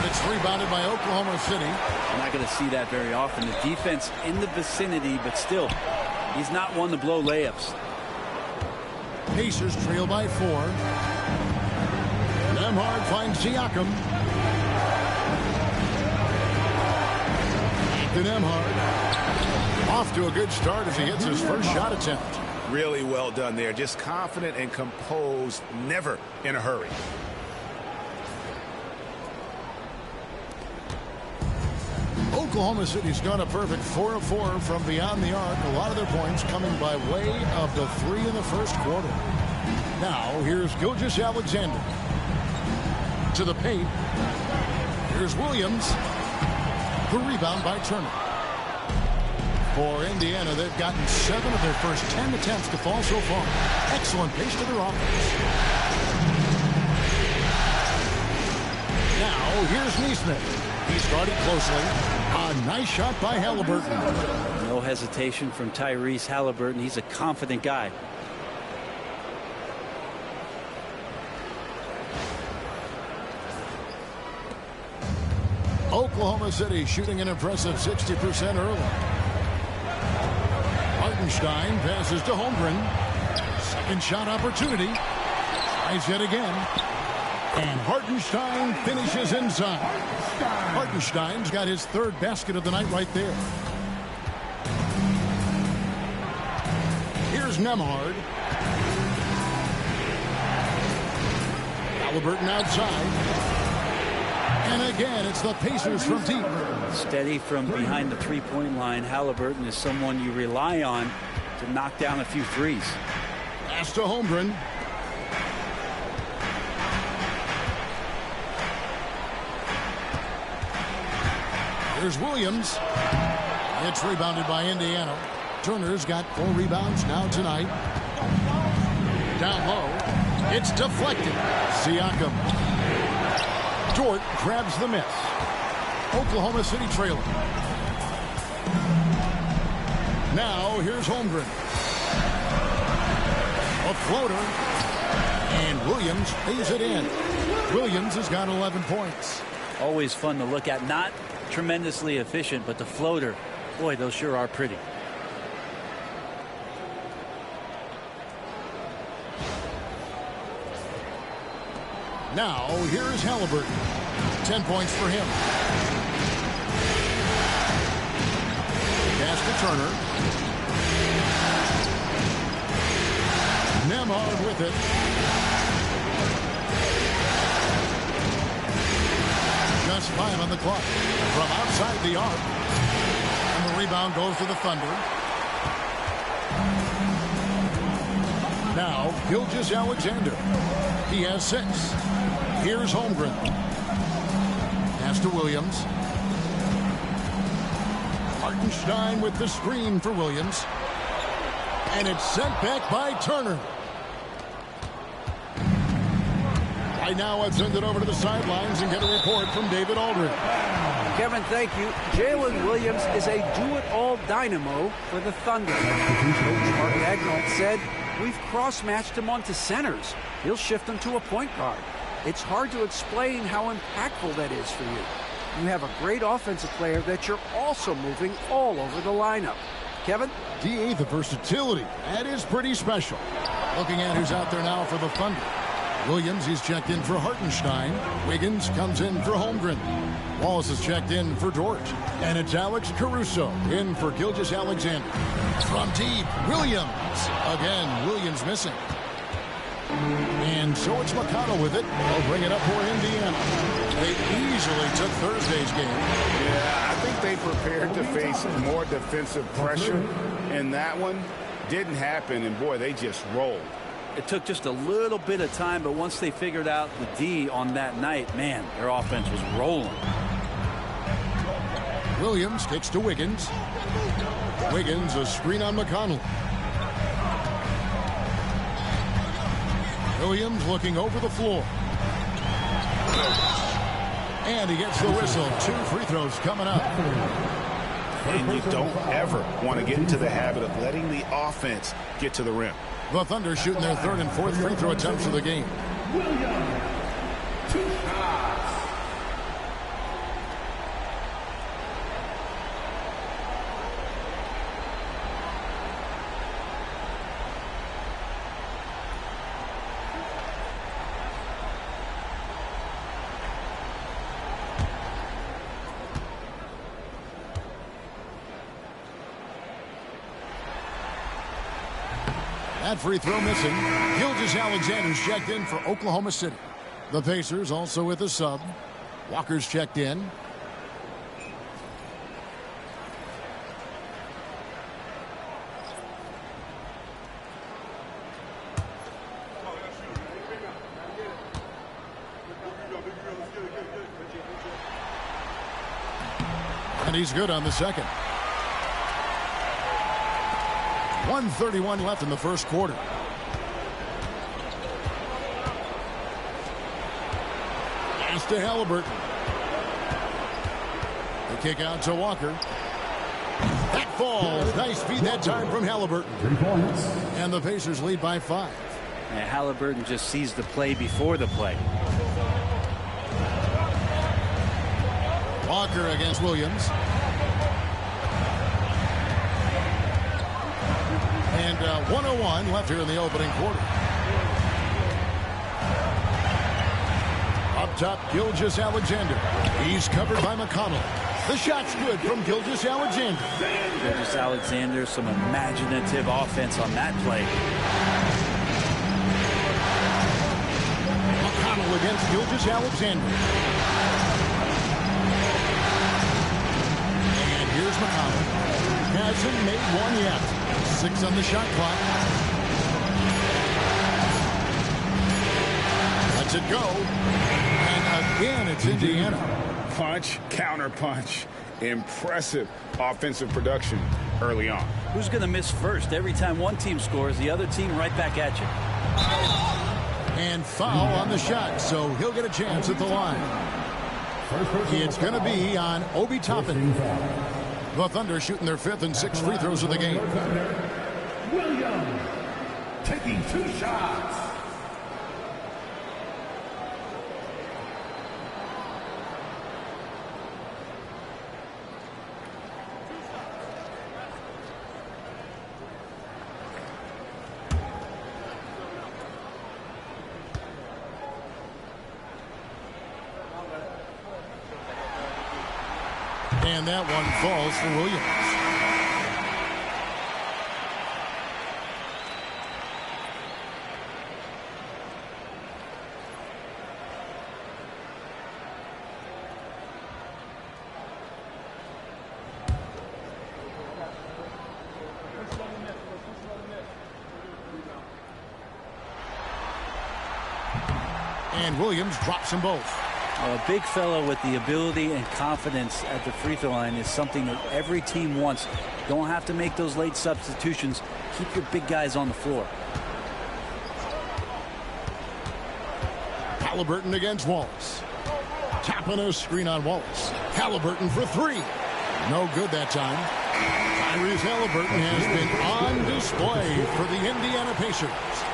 It's rebounded by Oklahoma City. I'm not going to see that very often. The defense in the vicinity, but still, he's not one to blow layups. Pacers trail by 4. Nemhard finds Siakam. To Nemhard. Off to a good start as he hits his first shot attempt. Really well done there. Just confident and composed, never in a hurry. Oklahoma City's gone a perfect 4 of 4 from beyond the arc. A lot of their points coming by way of the 3 in the first quarter. Now, here's Gilgeous-Alexander. To the paint. Here's Williams. The rebound by Turner. For Indiana, they've gotten 7 of their first 10 attempts to fall so far. Excellent pace to their offense. Now, here's Nesmith. He started closely. A nice shot by Halliburton. No hesitation from Tyrese Halliburton. He's a confident guy. Oklahoma City shooting an impressive 60% early. Hartenstein passes to Holmgren. Second shot opportunity. Tries yet again. And Hartenstein finishes inside. Hartenstein's got his 3rd basket of the night right there. Here's Nemhard. Halliburton outside. And again, it's the Pacers from deep. Steady from behind the three-point line. Halliburton is someone you rely on to knock down a few threes. Pass to Holmgren. Here's Williams. It's rebounded by Indiana. Turner's got 4 rebounds now tonight. Down low. It's deflected. Siakam. Dort grabs the miss. Oklahoma City trailing. Now here's Holmgren. A floater. And Williams pays it in. Williams has got 11 points. Always fun to look at. Not tremendously efficient, but the floater, boy, those sure are pretty. Now, here's Halliburton. 10 points for him. Pass to Turner. Nemhard with it. Just 5 on the clock. From outside the arc. And the rebound goes to the Thunder. Now, Gilgeous-Alexander. He has 6. Here's Holmgren. Pass to Williams. Hartenstein with the screen for Williams. And it's sent back by Turner. Right now, I've sent it over to the sidelines and get a report from David Aldridge. Kevin, thank you. Jalen Williams is a do-it-all dynamo for the Thunder. Coach Mark Daigneault said, we've cross-matched him onto centers. He'll shift him to a point guard. It's hard to explain how impactful that is for you. You have a great offensive player that you're also moving all over the lineup. Kevin? DA, the versatility. That is pretty special. Looking at who's out there now for the Thunder. Williams, he's checked in for Hartenstein. Wiggins comes in for Holmgren. Wallace is checked in for Dort. And it's Alex Caruso in for Gilgeous-Alexander. From deep, Williams. Again, Williams missing. And so it's McConnell with it. They'll bring it up for Indiana. They easily took Thursday's game. Yeah, I think they prepared to face more defensive pressure. And that one didn't happen. And, boy, they just rolled. It took just a little bit of time, but once they figured out the D on that night, man, their offense was rolling. Williams kicks to Wiggins. Wiggins, a screen on McConnell. Williams looking over the floor. And he gets the whistle. 2 free throws coming up. And you don't ever want to get into the habit of letting the offense get to the rim. The Thunder shooting their 3rd and 4th free throw attempts of the game. Williams, 2 shots. That free throw missing. Gilgeous-Alexander's checked in for Oklahoma City. The Pacers also with a sub. Walker's checked in. And he's good on the second. 1:31 left in the first quarter. Pass to Halliburton. The kick out to Walker. That falls. Nice feed that time from Halliburton. 3 points. And the Pacers lead by 5. And Halliburton just sees the play before the play. Walker against Williams. And 1:01 left here in the opening quarter. Up top, Gilgeous-Alexander. He's covered by McConnell. The shot's good from Gilgeous-Alexander. Gilgeous-Alexander, some imaginative offense on that play. McConnell against Gilgeous-Alexander. And here's McConnell. Hasn't made one yet. 6 on the shot clock. Lets it go. And again, it's Indiana. Punch, counter punch. Impressive offensive production early on. Who's going to miss first? Every time one team scores, the other team right back at you. And foul on the shot, so he'll get a chance at the line. It's going to be on Obi Toppin. The Thunder shooting their 5th and 6th free throws of the game. Williams taking 2 shots. And that one falls for Williams. And Williams drops them both. A big fellow with the ability and confidence at the free throw line is something that every team wants. Don't have to make those late substitutions. Keep your big guys on the floor. Halliburton against Wallace. Tapping a screen on Wallace. Halliburton for three. No good that time. Tyrese Halliburton has been on display for the Indiana Pacers.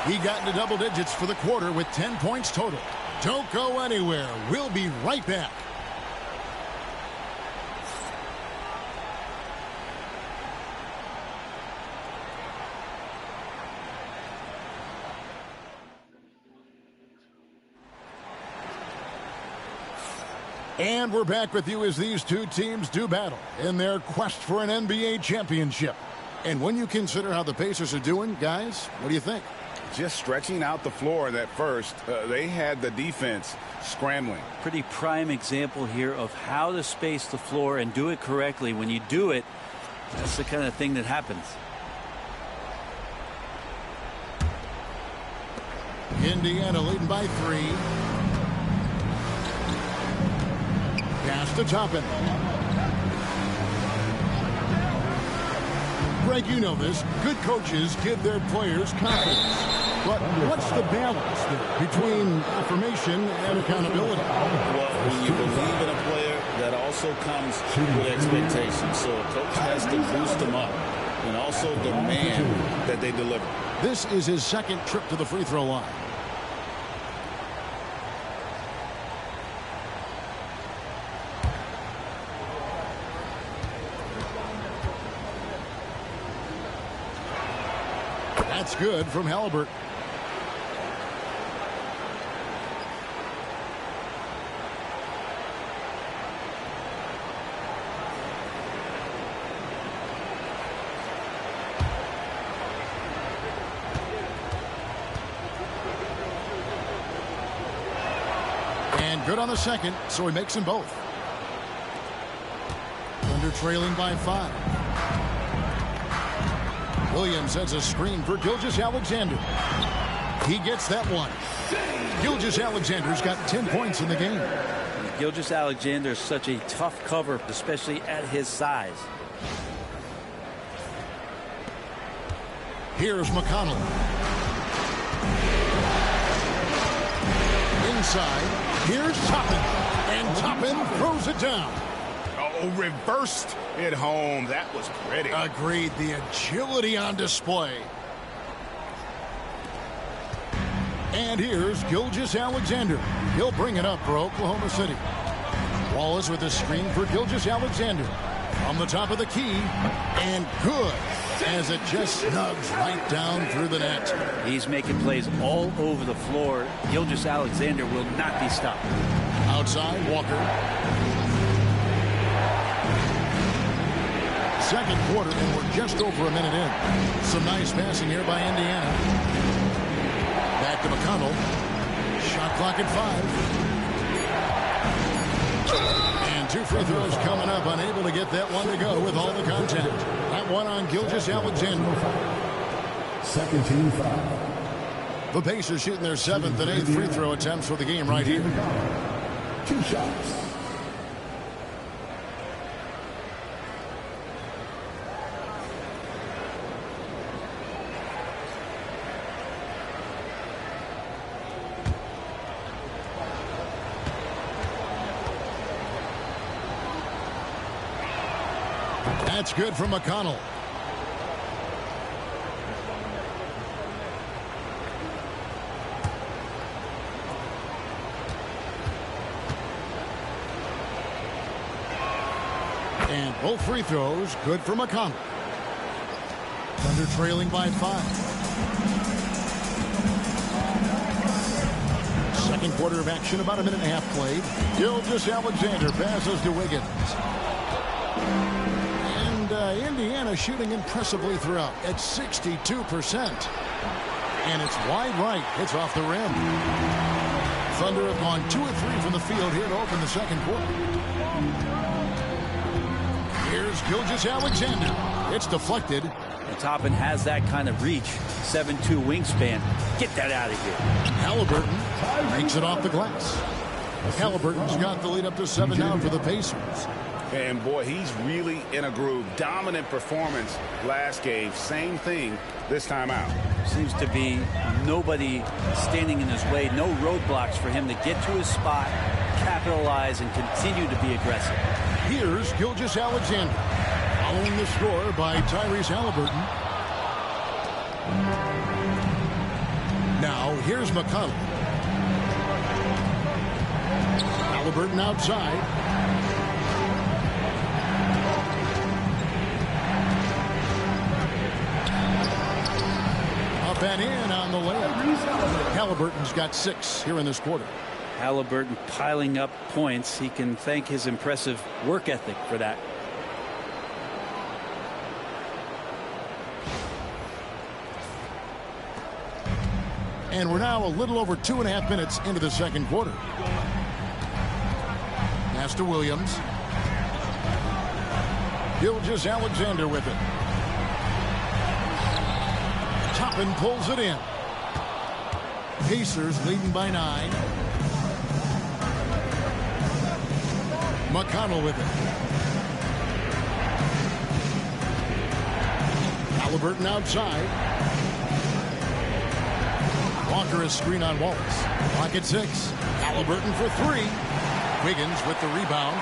He got into double digits for the quarter with 10 points total. Don't go anywhere. We'll be right back. And we're back with you as these two teams do battle in their quest for an NBA championship. And when you consider how the Pacers are doing, guys, what do you think? Just stretching out the floor in that first. They had the defense scrambling. Pretty prime example here of how to space the floor and do it correctly. When you do it, that's the kind of thing that happens. Indiana leading by 3. Pass to Toppin. Greg, you know this. Good coaches give their players confidence. But what's the balance there between affirmation and accountability? Well, when you believe in a player, that also comes with expectations. So a coach has to boost them up and also demand that they deliver. This is his second trip to the free throw line. That's good from Halliburton. And good on the second, so he makes them both. Thunder trailing by 5. Williams sets a screen for Gilgeous-Alexander. He gets that one. Gilgeous-Alexander's got 10 points in the game. Gilgeous-Alexander is such a tough cover, especially at his size. Here's McConnell. Inside. Here's Toppin. And Toppin throws it down. Oh, reversed it home. That was pretty. Agreed. The agility on display. And here's Gilgeous-Alexander. He'll bring it up for Oklahoma City. Wallace with a screen for Gilgeous-Alexander. From the top of the key. And good. As it just snugs right down through the net. He's making plays all over the floor. Gilgeous-Alexander will not be stopped. Outside, Walker. Second quarter, and we're just over a minute in. Some nice passing here by Indiana. Back to McConnell. Shot clock at 5. And 2 free throws coming up. Unable to get that one to go with all the contact. That one on Gilgeous-Alexander. Second team foul. The Pacers shooting their 7th and 8th free throw attempts for the game right here. 2 shots. That's good from McConnell. And both free throws good for McConnell. Thunder trailing by 5. Second quarter of action, about a minute and a half played. Gilgeous-Alexander passes to Wiggins. Indiana shooting impressively throughout at 62%. And it's wide right. It's off the rim. Thunder have gone 2 of 3 from the field here to open the second quarter. Here's Gilgeous-Alexander. It's deflected. And Toppin has that kind of reach. 7'2" wingspan. Get that out of here. Halliburton makes it off the glass. Halliburton's got the lead up to 7 now for the Pacers. And boy, he's really in a groove. Dominant performance last game. Same thing this time out. Seems to be nobody standing in his way. No roadblocks for him to get to his spot, capitalize, and continue to be aggressive. Here's Gilgeous-Alexander, following the score by Tyrese Halliburton. Now, here's McConnell. Halliburton outside. Up and in on the layup. Halliburton's got 6 here in this quarter. Halliburton piling up points. He can thank his impressive work ethic for that. And we're now a little over 2.5 minutes into the second quarter. Pass to Williams. Gilgeous-Alexander with it. Toppin pulls it in. Pacers leading by 9. McConnell with it. Halliburton outside. Walker is screen on Wallace. Clock at 6. Halliburton for 3. Wiggins with the rebound.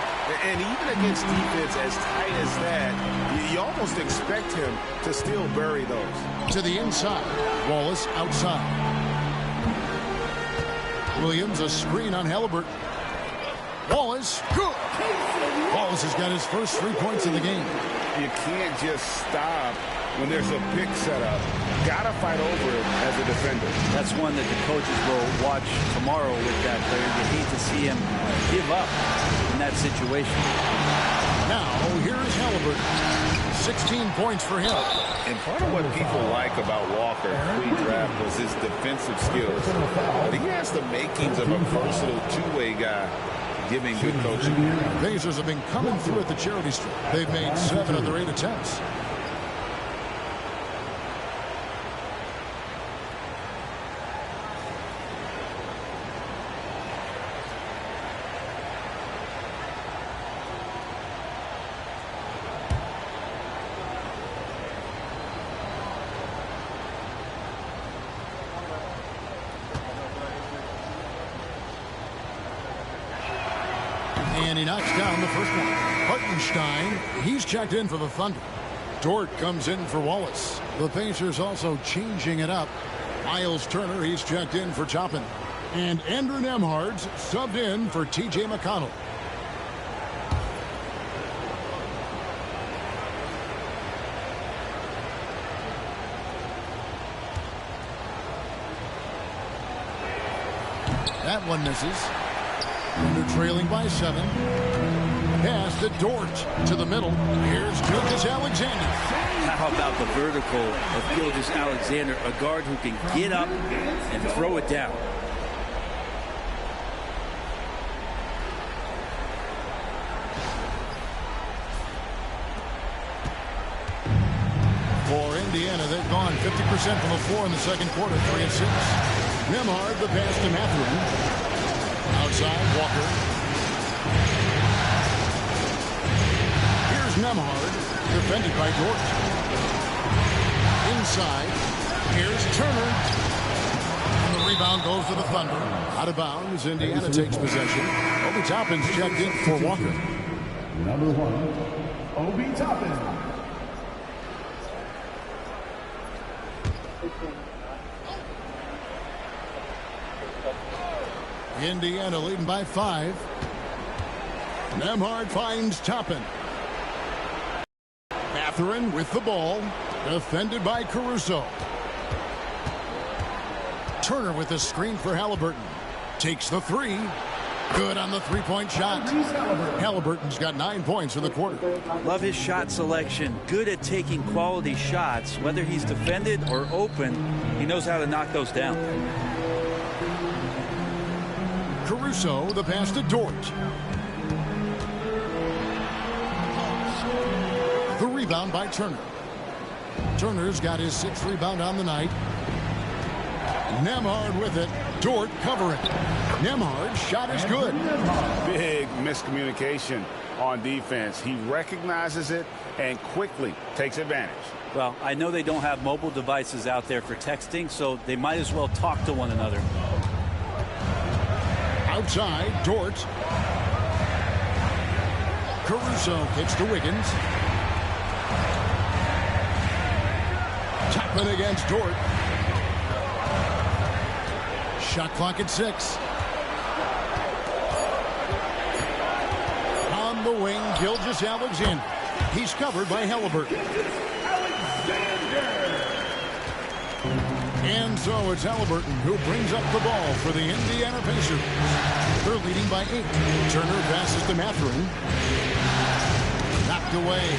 And even against defense as tight as that, you almost expect him to still bury those. To the inside. Wallace outside. Williams a screen on Halliburton. Wallace, good. Wallace has got his first 3 points of the game. You can't just stop when there's a pick set up. Gotta fight over it as a defender. That's one that the coaches will watch tomorrow with that player. You hate to see him give up in that situation. Now, here's Halliburton. 16 points for him. And part of what people like about Walker pre-draft was his defensive skills. But he has the makings of a versatile two-way guy, giving good coaching. Pacers have been coming through at the charity strip. They've made 7 of their 8 attempts. And he knocks down the first one. Hartenstein, he's checked in for the Thunder. Dort comes in for Wallace. The Pacers also changing it up. Miles Turner, he's checked in for Toppin. And Andrew Nembhard's subbed in for T.J. McConnell. That one misses. Thunder trailing by 7. Pass to Dort to the middle. Here's Gilgeous-Alexander. How about the vertical of Gilgeous-Alexander, a guard who can get up and throw it down. For Indiana, they've gone 50% from the floor in the second quarter, 3 and 6. Nembhard, the pass to Mathurin. Outside, Walker. Here's Nembhard, defended by Dort. Inside, here's Turner. And the rebound goes to the Thunder. Out of bounds, Indiana takes possession. Obi Toppin's checked in for Walker. Number 1, Obi Toppin. Indiana leading by 5. Nembhard finds Toppin. Mathurin with the ball. Defended by Caruso. Turner with the screen for Halliburton. Takes the 3. Good on the 3-point shot. Halliburton's got 9 points in the quarter. Love his shot selection. Good at taking quality shots. Whether he's defended or open, he knows how to knock those down. Caruso, the pass to Dort. The rebound by Turner. Turner's got his 6th rebound on the night. Nembhard with it. Dort covering. Nembhard's shot is good. Big miscommunication on defense. He recognizes it and quickly takes advantage. Well, I know they don't have mobile devices out there for texting, so they might as well talk to one another. Outside, Dort. Caruso kicks to Wiggins. Chapman against Dort. Shot clock at 6. On the wing, Gilgeous-Alexander. He's covered by Halliburton. And so it's Halliburton who brings up the ball for the Indiana Pacers. They're leading by 8. Turner passes to Mathurin. Knocked away.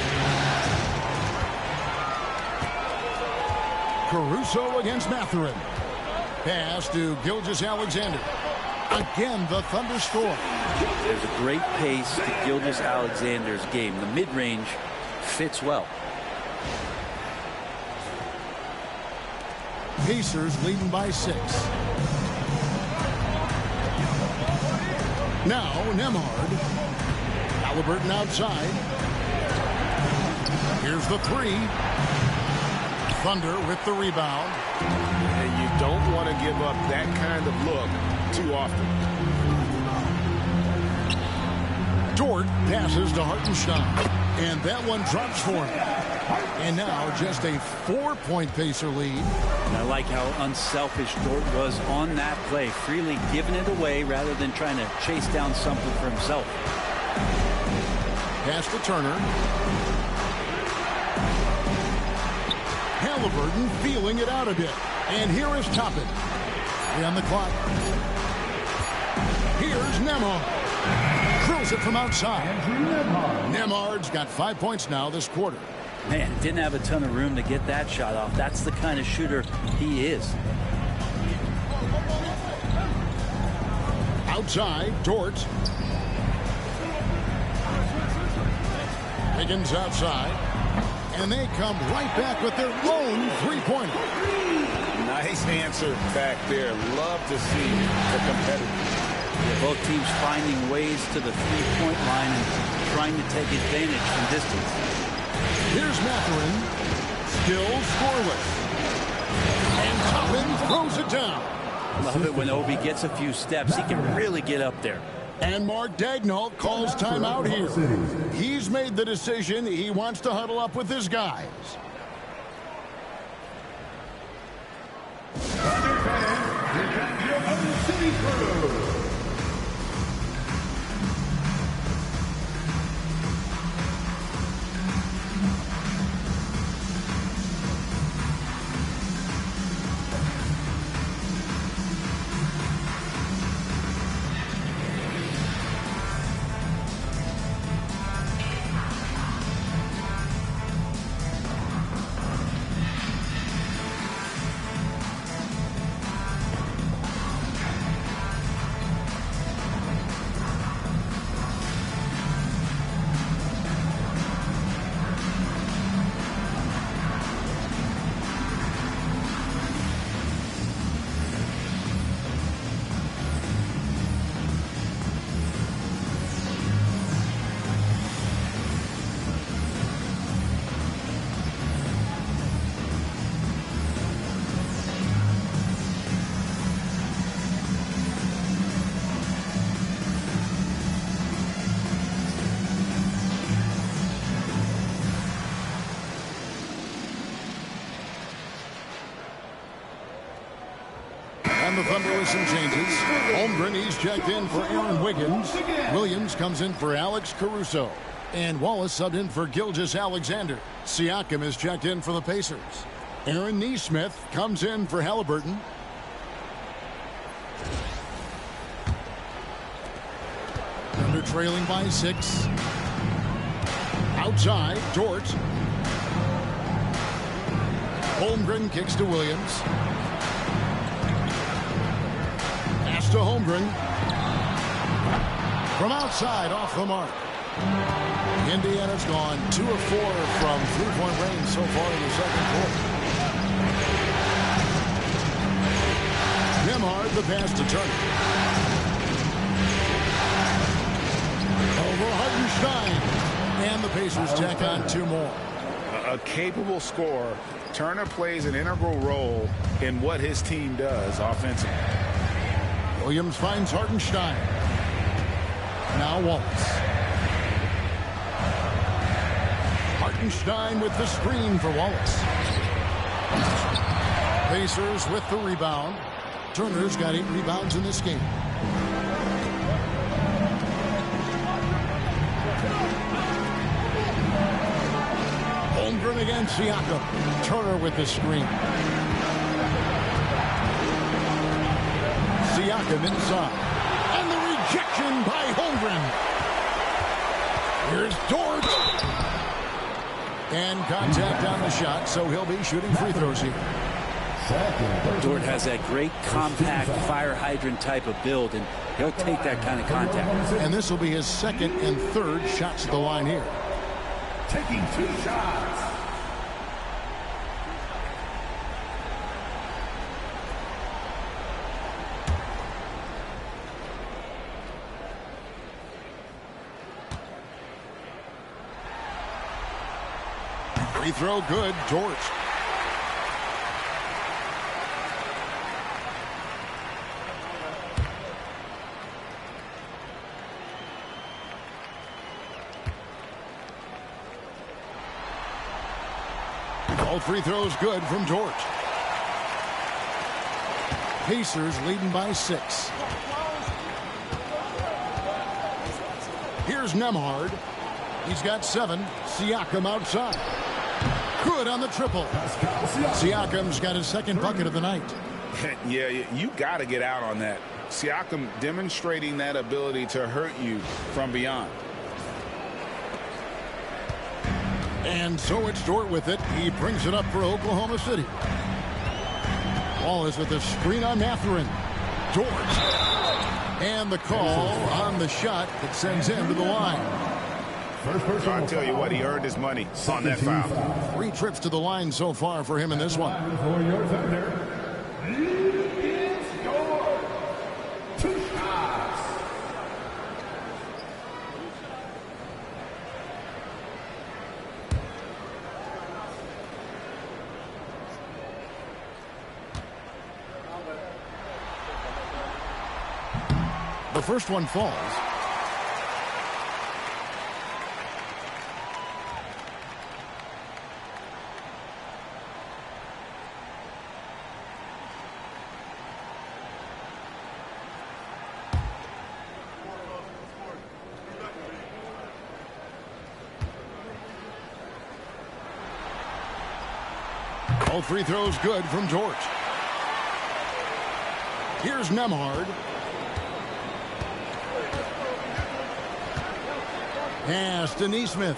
Caruso against Mathurin. Pass to Gilgeous-Alexander. Again, the Thunder score. There's a great pace to Gilgeous-Alexander's game. The mid-range fits well. Pacers leading by 6. Now Nembhard. Halliburton outside. Here's the 3. Thunder with the rebound. And you don't want to give up that kind of look too often. Dort passes to Hartenstein. And that one drops for him. And now just a 4-point Pacer lead. And I like how unselfish Dort was on that play, freely giving it away rather than trying to chase down something for himself. Pass to Turner. Halliburton feeling it out a bit. And here is Toppin. On the clock. Here's Nembhard. Drills it from outside. Nembhard's got 5 points now this quarter. Man, didn't have a ton of room to get that shot off. That's the kind of shooter he is. Outside, Dort. Higgins outside. And they come right back with their lone 3-pointer. Nice answer back there. Love to see the competitors. Yeah, both teams finding ways to the 3-point line and trying to take advantage from distance. Here's Mathurin. Still scoreless. And Toppin throws it down. Love it when Obi gets a few steps. He can really get up there. And Mark Daigneault calls timeout here. He's made the decision. He wants to huddle up with his guys. Thunder fans, here comes your Oklahoma City crew. And the Thunder with some changes. Holmgren, he's checked in for Aaron Wiggins. Williams comes in for Alex Caruso. And Wallace subbed in for Gilgeous-Alexander. Siakam is checked in for the Pacers. Aaron Nesmith comes in for Halliburton. Thunder trailing by 6. Outside, Dort. Holmgren kicks to Williams. Pass to Holmgren. From outside, off the mark. Indiana's gone 2 of 4 from 3-point range so far in the second quarter. Nembhard, the pass to Turner. Over Hartenstein. And the Pacers tack on 2 more. A capable scorer. Turner plays an integral role in what his team does offensively. Williams finds Hartenstein. Now Wallace. Hartenstein with the screen for Wallace. Pacers with the rebound. Turner's got 8 rebounds in this game. Holmgren against Siakam. Turner with the screen. Siakam inside. And the rejection by Holmgren. Here's Dort. And contact on the shot, so he'll be shooting free throws here. Dort has that great compact fire hydrant type of build, and he'll take that kind of contact. And this will be his 2nd and 3rd shots at the line here. Taking 2 shots. Free throw good, Dort. All free throws good from Dort. Pacers leading by 6. Here's Nembhard. He's got 7. Siakam outside. Good on the triple. Siakam's got his 2nd bucket of the night. Yeah, you got to get out on that. Siakam demonstrating that ability to hurt you from beyond. And so it's Dort with it. He brings it up for Oklahoma City. Wallace with the screen on Mathurin. Dort. And the call on the shot that sends him to the line. I'll tell you what, he earned his money on that foul. 3 trips to the line so far for him in this one. For your offender, it's Dort. 2 shots. The first one falls. All free throws good from Dort. Here's Nembhard. Pass to Neesmith.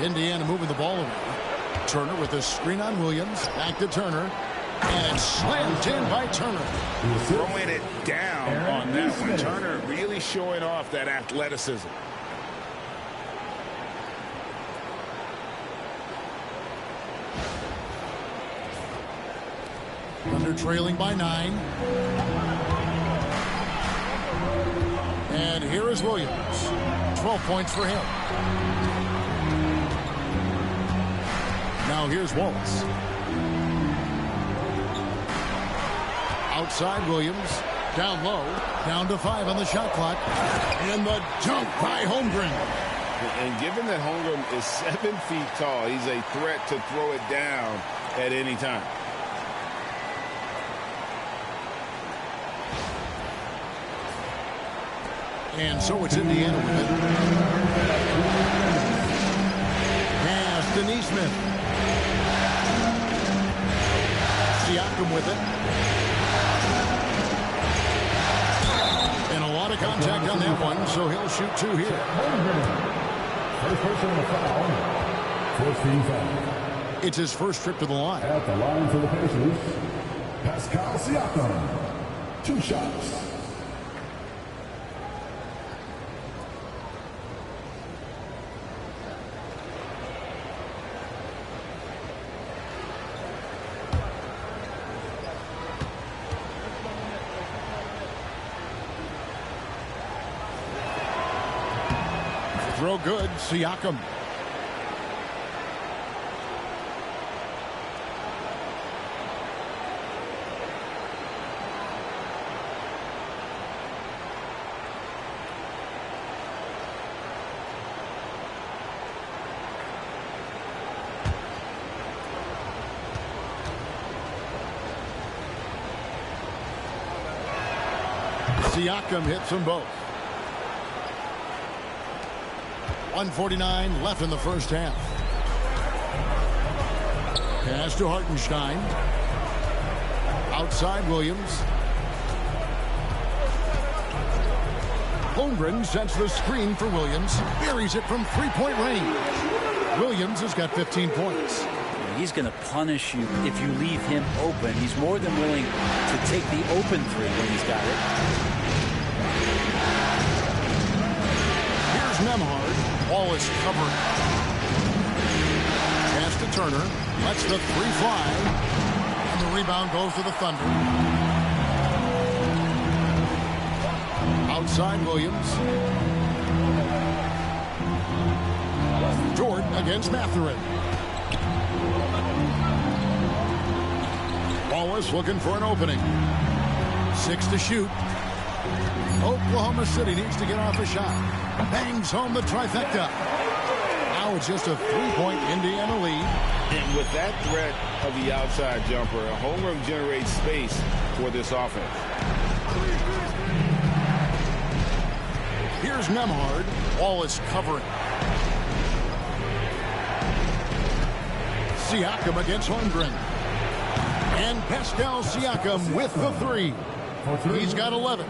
Indiana moving the ball away. Turner with a screen on Williams. Back to Turner. And slammed in by Turner. Throwing it down on that one. Turner really showing off that athleticism. Under trailing by 9. And here is Williams. 12 points for him. Now here's Wallace. Outside Williams. Down low. Down to 5 on the shot clock. And the dunk by Holmgren. And given that Holmgren is 7 feet tall, he's a threat to throw it down at any time. And so it's Indiana with it. Pass to Neesmith. Siakam with it. And a lot of contact on that one, so he'll shoot 2 here. First personal foul. First team foul. It's his first trip to the line. At the line for the Pacers, Pascal Siakam. 2 shots. throw good. Siakam. Siakam hits them both. 1:49 left in the first half. Pass to Hartenstein. Outside Williams. Holmgren sets the screen for Williams. Buries it from three-point range. Williams has got 15 points. He's going to punish you if you leave him open. He's more than willing to take the open three when he's got it. Here's Nembhard. Ball is covered. Pass to Turner. Lets the three fly. And the rebound goes to the Thunder. Outside Williams. Dort against Mathurin. Wallace looking for an opening. 6 to shoot. Oklahoma City needs to get off a shot. Bangs home the trifecta. Now it's just a three-point Indiana lead. And with that threat of the outside jumper, Holmgren generates space for this offense. Here's Nembhard. Wallace covering. Siakam against Holmgren. And Pascal Siakam with the three. He's got 11.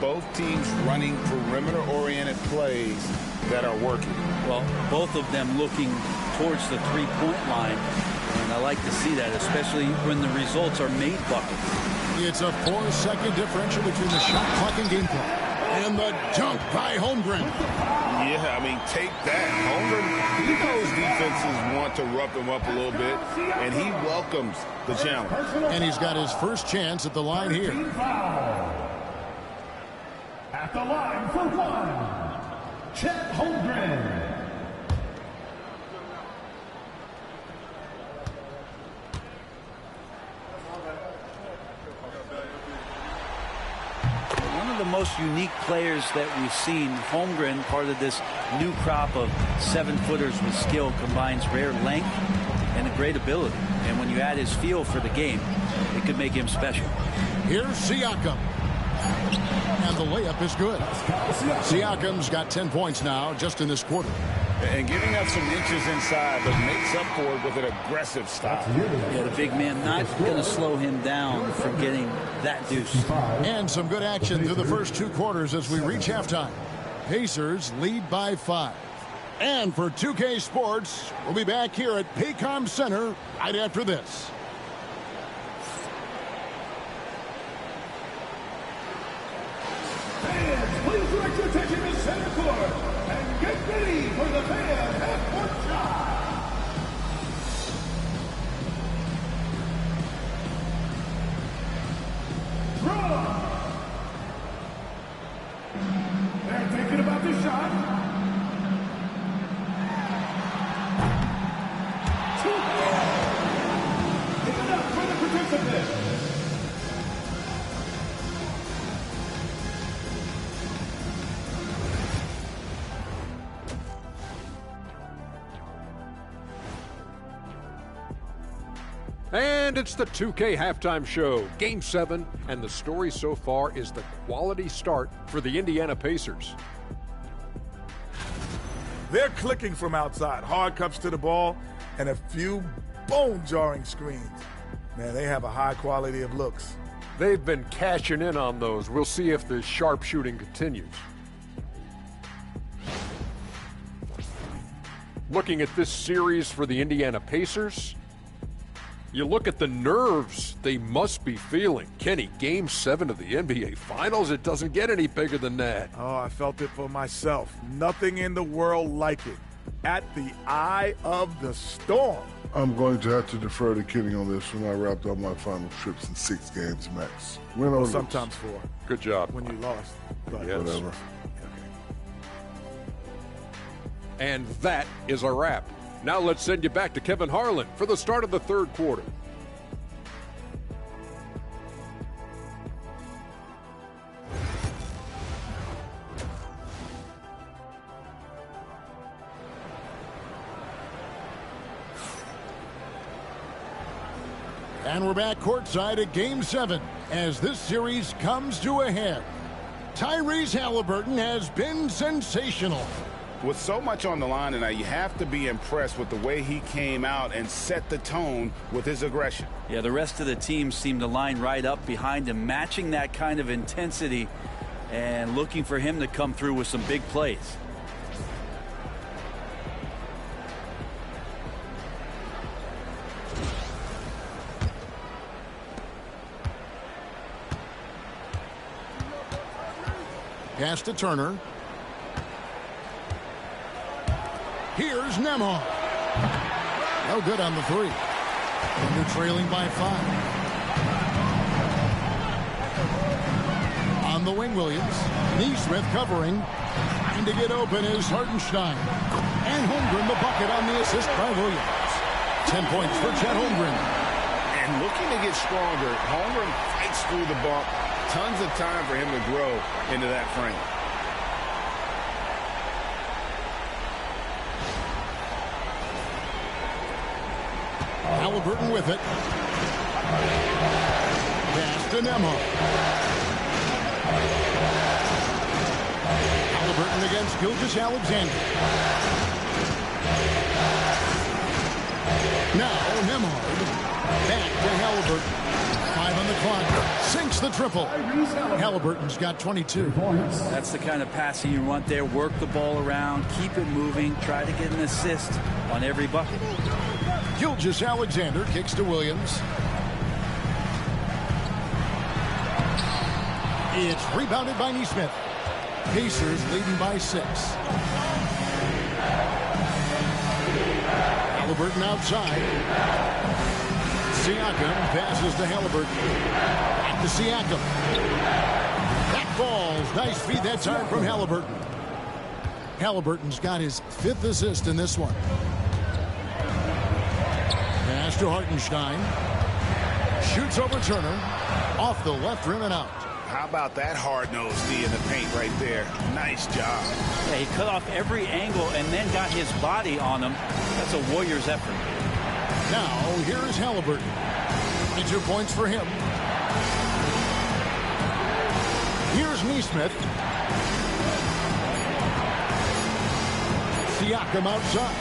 Both teams running perimeter-oriented plays that are working. Well, both of them looking towards the three-point line. And I like to see that, especially when the results are made buckets. It's a 4-second differential between the shot clock and game clock. And the dunk by Holmgren. Yeah, I mean, take that. Holmgren, he knows defenses want to rough him up a little bit, and he welcomes the challenge. And he's got his first chance at the line here. At the line for one, Chet Holmgren. One of the most unique players that we've seen, Holmgren, part of this new crop of 7-footers with skill, combines rare length and a great ability. And when you add his feel for the game, it could make him special. Here's Siakam. And the layup is good. Siakam's got 10 points now just in this quarter. And giving up some inches inside, but makes up for it with an aggressive stop. Yeah, the big man not going to slow him down from getting that deuce. And some good action through the first 2 quarters as we reach halftime. Pacers lead by 5. And for 2K Sports, we'll be back here at Paycom Center right after this. Fans, please direct your attention to center court and get ready for the fan half-court shot. Draw. They're thinking about the shot. It's enough for the participants. And it's the 2K halftime show, Game 7, and the story so far is the quality start for the Indiana Pacers. They're clicking from outside, hard cups to the ball, and a few bone-jarring screens. Man, they have a high quality of looks. They've been cashing in on those. We'll see if the sharp shooting continues. Looking at this series for the Indiana Pacers, you look at the nerves they must be feeling. Kenny, Game 7 of the NBA Finals, it doesn't get any bigger than that. Oh, I felt it for myself. Nothing in the world like it. At the eye of the storm. I'm going to have to defer to Kenny on this when I wrapped up my final trips in 6 games max. Win or lose. Sometimes 4. Good job. When you lost. But Whatever. And that is a wrap. Now let's send you back to Kevin Harlan for the start of the third quarter. And we're back courtside at Game 7 as this series comes to a head. Tyrese Haliburton has been sensational. With so much on the line tonight, you have to be impressed with the way he came out and set the tone with his aggression. Yeah, the rest of the team seemed to line right up behind him, matching that kind of intensity and looking for him to come through with some big plays. Pass to Turner. Here's Nembhard. No good on the three. And they're trailing by 5. On the wing, Williams. Neesmith covering. Trying to get open is Hartenstein. And Holmgren the bucket on the assist by Williams. 10 points for Chet Holmgren. And looking to get stronger, Holmgren fights through the bump. Tons of time for him to grow into that frame. Haliburton with it. Pass to Nembhard. Haliburton against Gilgeous-Alexander. Now Nembhard. Back to Haliburton. 5 on the clock. Sinks the triple. Haliburton's got 22. That's the kind of passing you want there. Work the ball around. Keep it moving. Try to get an assist on every bucket. Gilgeous-Alexander kicks to Williams. It's rebounded by Neesmith. Pacers leading by 6. Haliburton outside. Siakam passes to Haliburton. Back to Siakam. That falls. Nice feed that time from Haliburton. Haliburton's got his 5th assist in this one. Pass to Hartenstein. Shoots over Turner. Off the left rim and out. How about that hard-nosed D in the paint right there? Nice job. Yeah, he cut off every angle and then got his body on him. That's a Warriors effort. Now, here is Haliburton. 22 points for him. Here's Neesmith. Siakam outside.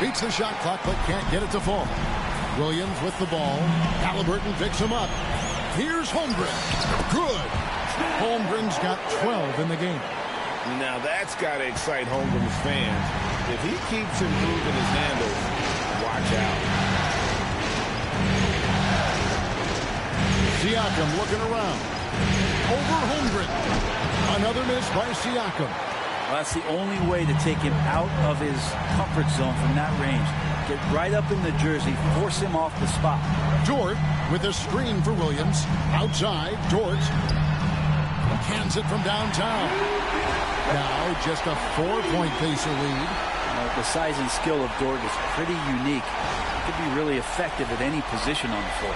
Beats the shot clock, but can't get it to fall. Williams with the ball. Haliburton picks him up. Here's Holmgren. Good. Holmgren's got 12 in the game. Now that's got to excite Holmgren's fans. If he keeps improving his handles, watch out. Siakam looking around. Over Holmgren. Another miss by Siakam. Well, that's the only way to take him out of his comfort zone from that range. Get right up in the jersey, force him off the spot. Dort with a screen for Williams. Outside, Dort cans it from downtown. Now just a 4-point Pacer lead. The size and skill of Dort is pretty unique. He could be really effective at any position on the floor.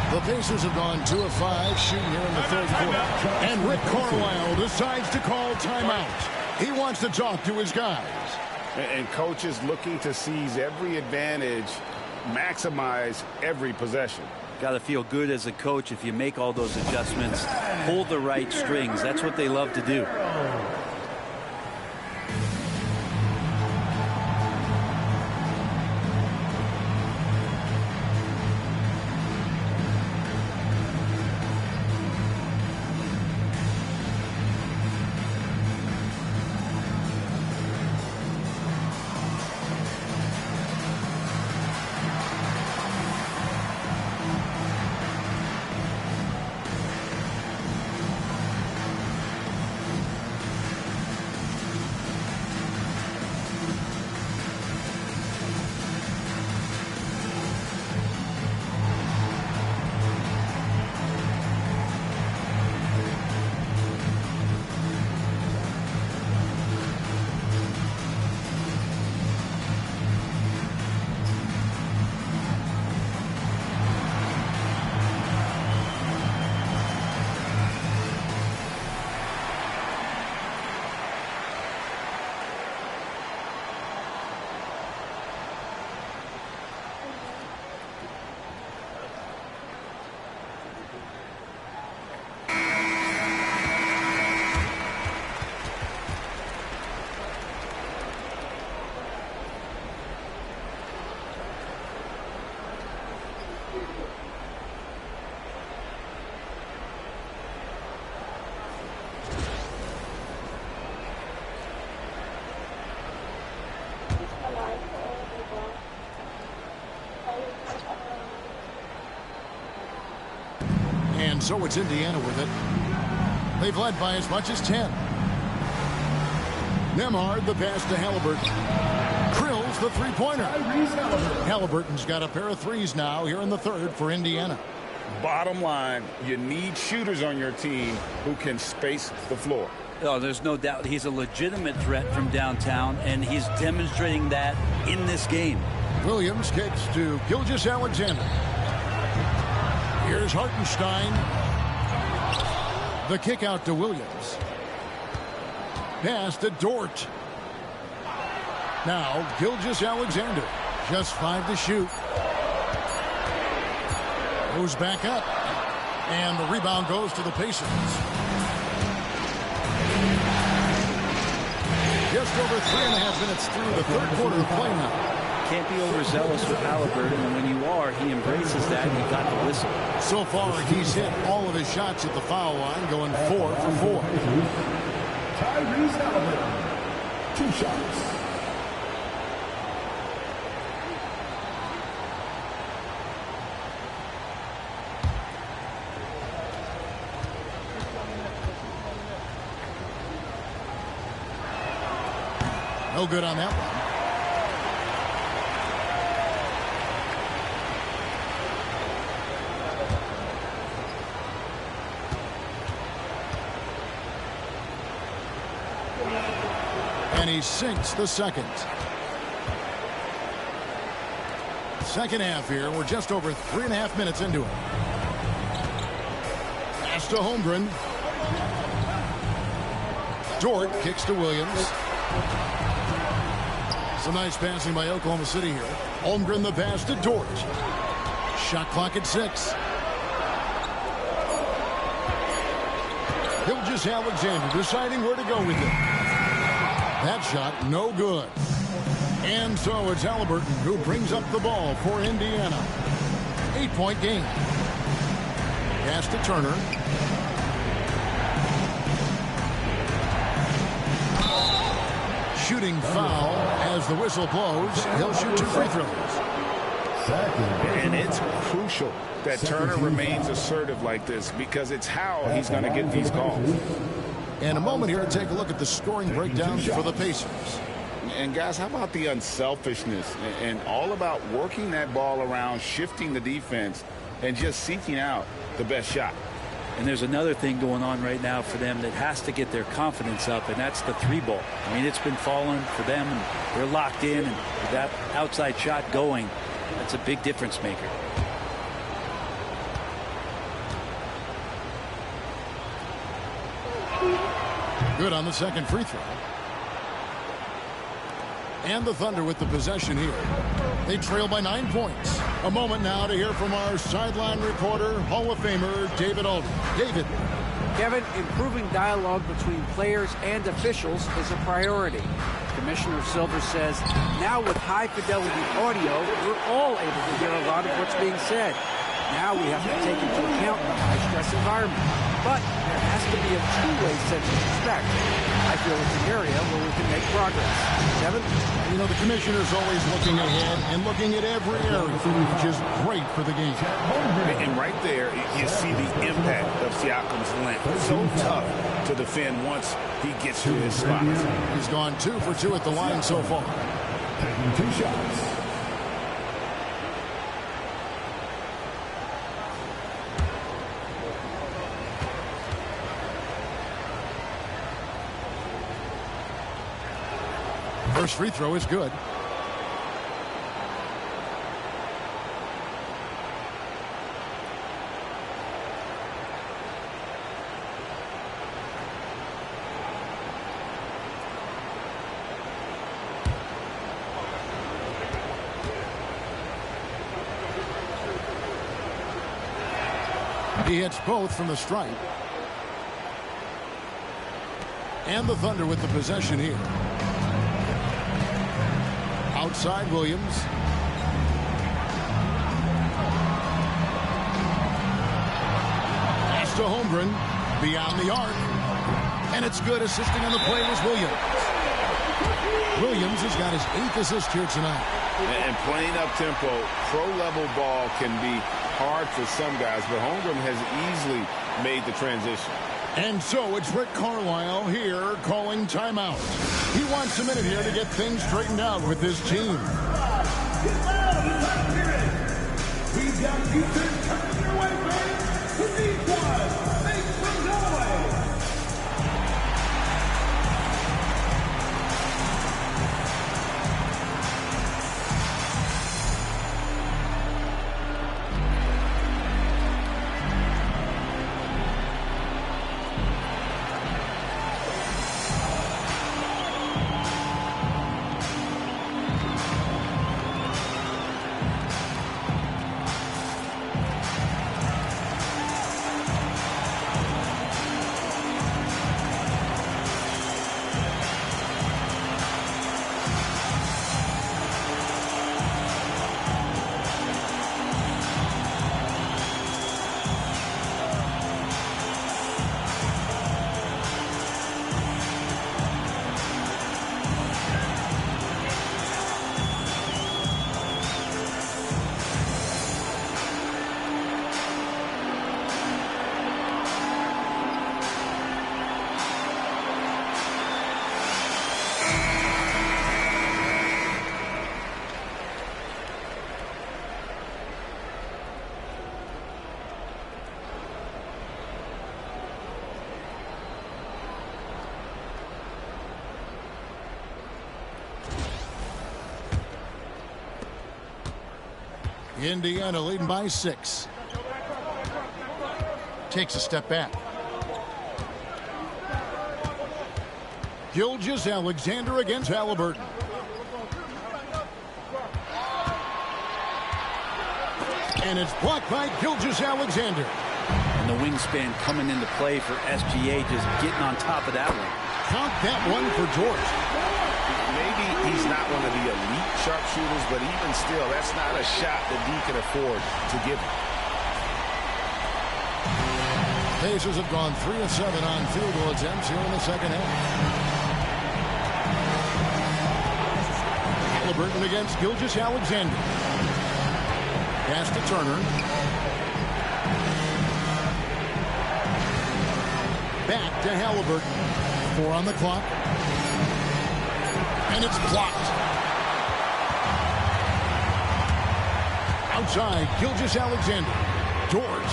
The Pacers have gone 2 of 5 shooting here in the third quarter. And Rick Carlisle decides to call timeout. He wants to talk to his guys. And coach is looking to seize every advantage, maximize every possession. Got to feel good as a coach if you make all those adjustments. Hold the right strings. That's what they love to do. And so it's Indiana with it. They've led by as much as 10. Nembhard, the pass to Halliburton. Krills the three-pointer. Halliburton's got a pair of threes now here in the third for Indiana. Bottom line, you need shooters on your team who can space the floor. Oh, there's no doubt he's a legitimate threat from downtown, and he's demonstrating that in this game. Williams kicks to Gilgeous-Alexander. Here's Hartenstein. The kick out to Williams. Pass to Dort. Now Gilgeous-Alexander. Just 5 to shoot. Goes back up. And the rebound goes to the Pacers. Just over 3.5 minutes through the third quarter of play now. Can't be overzealous with Halliburton, and when you are, he embraces that, and he got the whistle. So far, he's hit all of his shots at the foul line, going 4 for 4. Tyrese Halliburton, 2 shots. No good on that one. And he sinks the second. Second half here. We're just over 3.5 minutes into it. Pass to Holmgren. Dort kicks to Williams. Some nice passing by Oklahoma City here. Holmgren the pass to Dort. Shot clock at 6. Gilgeous-Alexander deciding where to go with it. That shot no good. And so it's Halliburton who brings up the ball for Indiana. 8-point game. Pass to Turner. Shooting foul as the whistle blows. He'll shoot 2 free throws. And it's crucial that Turner remains assertive like this because it's how he's going to get these calls. And a moment here to take a look at the scoring breakdown for the Pacers. And guys, how about the unselfishness and all about working that ball around, shifting the defense, and just seeking out the best shot. And there's another thing going on right now for them that has to get their confidence up, and that's the 3-ball. I mean, it's been falling for them, and they're locked in, and that outside shot going, that's a big difference maker. Good on the second free throw. And the Thunder with the possession here. They trail by 9 points. A moment now to hear from our sideline reporter, Hall of Famer David Aldridge. David. Kevin, improving dialogue between players and officials is a priority. Commissioner Silver says, now with high-fidelity audio, we're all able to hear a lot of what's being said. Now we have to take into account the high-stress environment. But there has to be a two-way sense of respect. I feel it's an area where we can make progress. Kevin? You know, the commissioner's always looking ahead and looking at every area, which is great for the game. And right there, you see the impact of Siakam's length. So tough to defend once he gets to his spot. He's gone 2 for 2 at the line so far. Taking 2 shots. First free throw is good. He hits both from the stripe. And the Thunder with the possession here. Outside Williams. Pass to Holmgren. Beyond the arc. And it's good. Assisting on the play was Williams. Williams has got his 8th assist here tonight. And playing up-tempo, pro-level ball can be hard for some guys, but Holmgren has easily made the transition. And so it's Rick Carlisle here calling timeout. He wants a minute here to get things straightened out with his team. We've got Houston coming your way, fans. Who needs one? Thanks from Norway. Indiana leading by 6. Takes a step back. Gilgeous-Alexander against Halliburton. And it's blocked by Gilgeous-Alexander. And the wingspan coming into play for SGA, just getting on top of that one. Count that one for George. Maybe he's not one of the elite sharpshooters, but even still, that's not a shot that D can afford to give him. Pacers have gone 3 of 7 on field goal attempts here in the second half. Halliburton against Gilgeous-Alexander. Pass to Turner. Back to Halliburton. 4 on the clock. And it's blocked. Outside, Gilgeous-Alexander. George.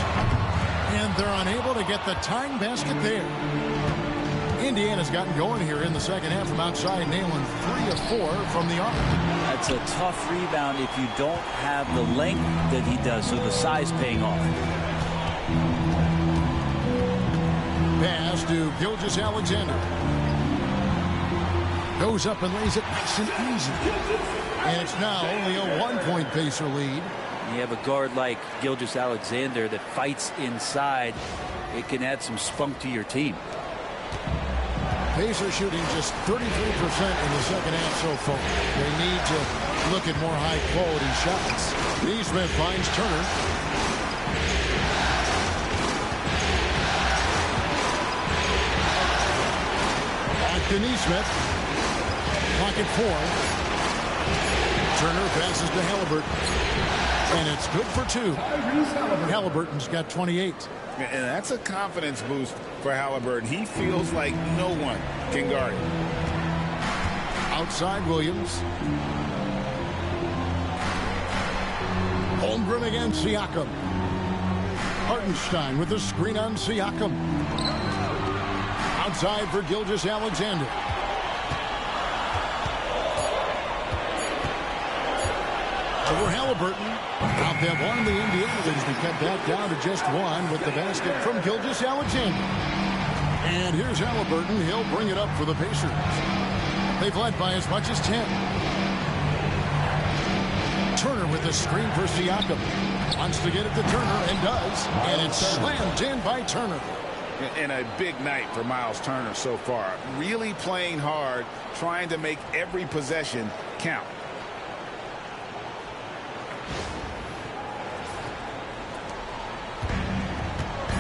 And they're unable to get the tying basket there. Indiana's gotten going here in the second half from outside, nailing 3 of 4 from the arc. That's a tough rebound if you don't have the length that he does, so the size paying off. Pass to Gilgeous-Alexander. Goes up and lays it nice and easy. And it's now only a 1-point Pacer lead. You have a guard like Gilgeous-Alexander that fights inside. It can add some spunk to your team. Pacers shooting just 33% in the second half so far. They need to look at more high-quality shots. Neesmith finds Turner. Back to Neesmith. Clock at 4. Turner passes to Halliburton. And it's good for 2. Halliburton's got 28. And that's a confidence boost for Halliburton. He feels like no one can guard him. Outside Williams. Holmgren against Siakam. Hartenstein with the screen on Siakam. Outside for Gilgeous-Alexander. Over Halliburton. Out that one, the Indians to cut that down to just 1 with the basket from Gilgeous-Alexander. And here's Halliburton. He'll bring it up for the Pacers. They've led by as much as 10. Turner with the screen for Siakam. Wants to get it to Turner and does. And it's slammed in by Turner. And a big night for Miles Turner so far. Really playing hard, trying to make every possession count.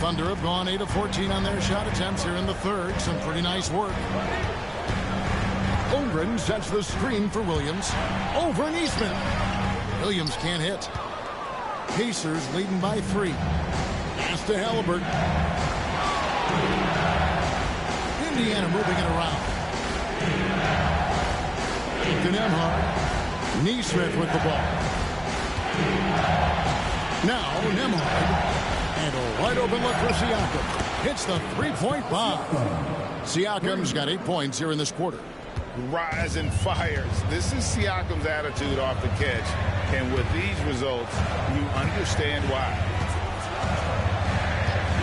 Thunder have gone 8 of 14 on their shot attempts here in the third. Some pretty nice work. Holmgren sets the screen for Williams. Over Neesmith. Williams can't hit. Pacers leading by 3. Pass to Halliburton. Indiana moving it around. To Nembhard. Neesmith with the ball. Now Nembhard. And a wide open look for Siakam. Hits the three-point bomb. Siakam's got 8 points here in this quarter. Rise and fires. This is Siakam's attitude off the catch. And with these results, you understand why.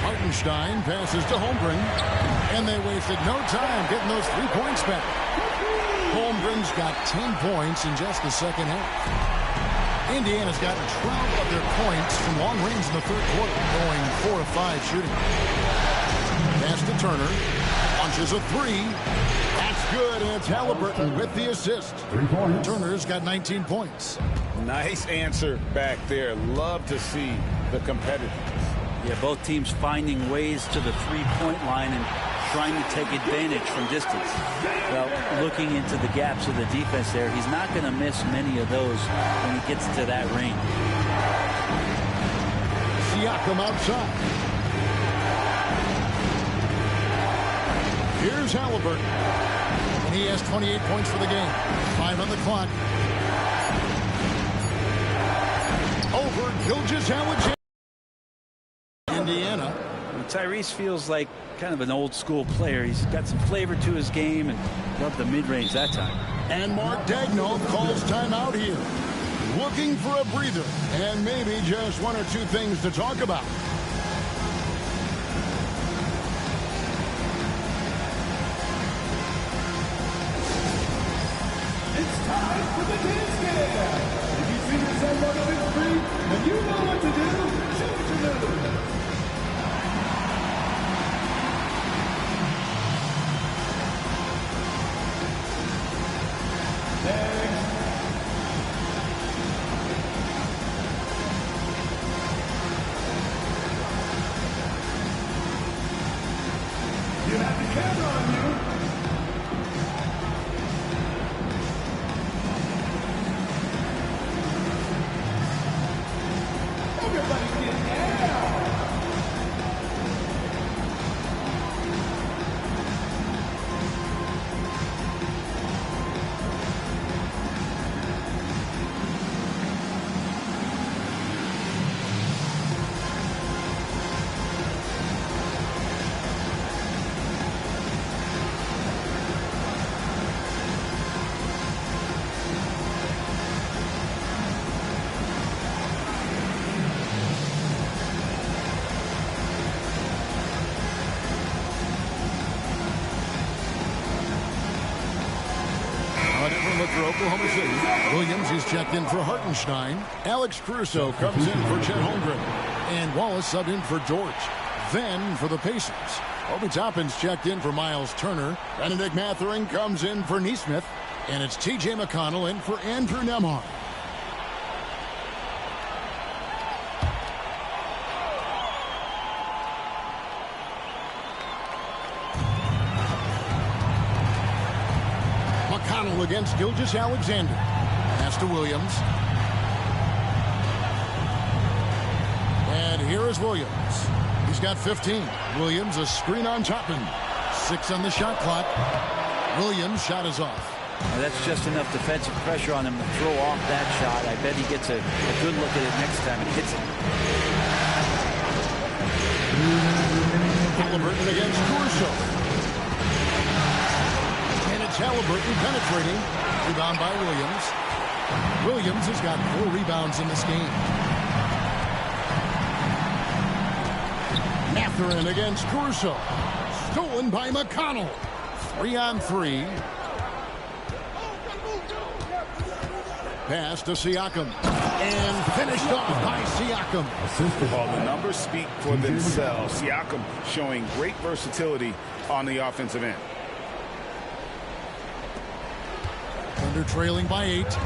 Hartenstein passes to Holmgren. And they wasted no time getting those 3 points back. Holmgren's got 10 points in just the second half. Indiana's gotten 12 of their points from long range in the third quarter, going 4 of 5 shooting. Pass to Turner. Launches a 3. That's good, and it's Halliburton with the assist. 3 points. Turner's got 19 points. Nice answer back there. Love to see the competitiveness. Yeah, both teams finding ways to the three-point line and trying to take advantage from distance. Well, looking into the gaps of the defense there, he's not going to miss many of those when he gets to that range. Siakam outside. Here's Halliburton. And he has 28 points for the game. 5 on the clock. Over Gilgeous-Alexander. Indiana. Tyrese feels like kind of an old school player. He's got some flavor to his game and loved the mid-range that time. And Mark Daigneault calls timeout here. Looking for a breather and maybe just 1 or 2 things to talk about. It's time for the dance game. If you see yourself on the screen and you know what to do, show it to them. You have the camera on you. Everybody get down. For Oklahoma City. Williams is checked in for Hartenstein. Alex Caruso comes in for Chet Holmgren. And Wallace subbed in for George. Then for the Pacers, Obi Toppin's checked in for Miles Turner. Benedict Mathurin comes in for Neesmith. And it's T.J. McConnell in for Andrew Nembhard. McConnell against Gilgeous-Alexander. Pass to Williams. And here is Williams. He's got 15. Williams, a screen on Toppin. 6 on the shot clock. Williams' shot is off. Well, that's just enough defensive pressure on him to throw off that shot. I bet he gets a good look at it next time and hits it. Halliburton against Caruso. Halliburton penetrating. Rebound by Williams. Williams has got 4 rebounds in this game. Mathurin against Caruso. Stolen by McConnell. 3-on-3. Pass to Siakam. And finished off by Siakam. Well, the numbers speak for themselves. Siakam showing great versatility on the offensive end. Thunder trailing by 8.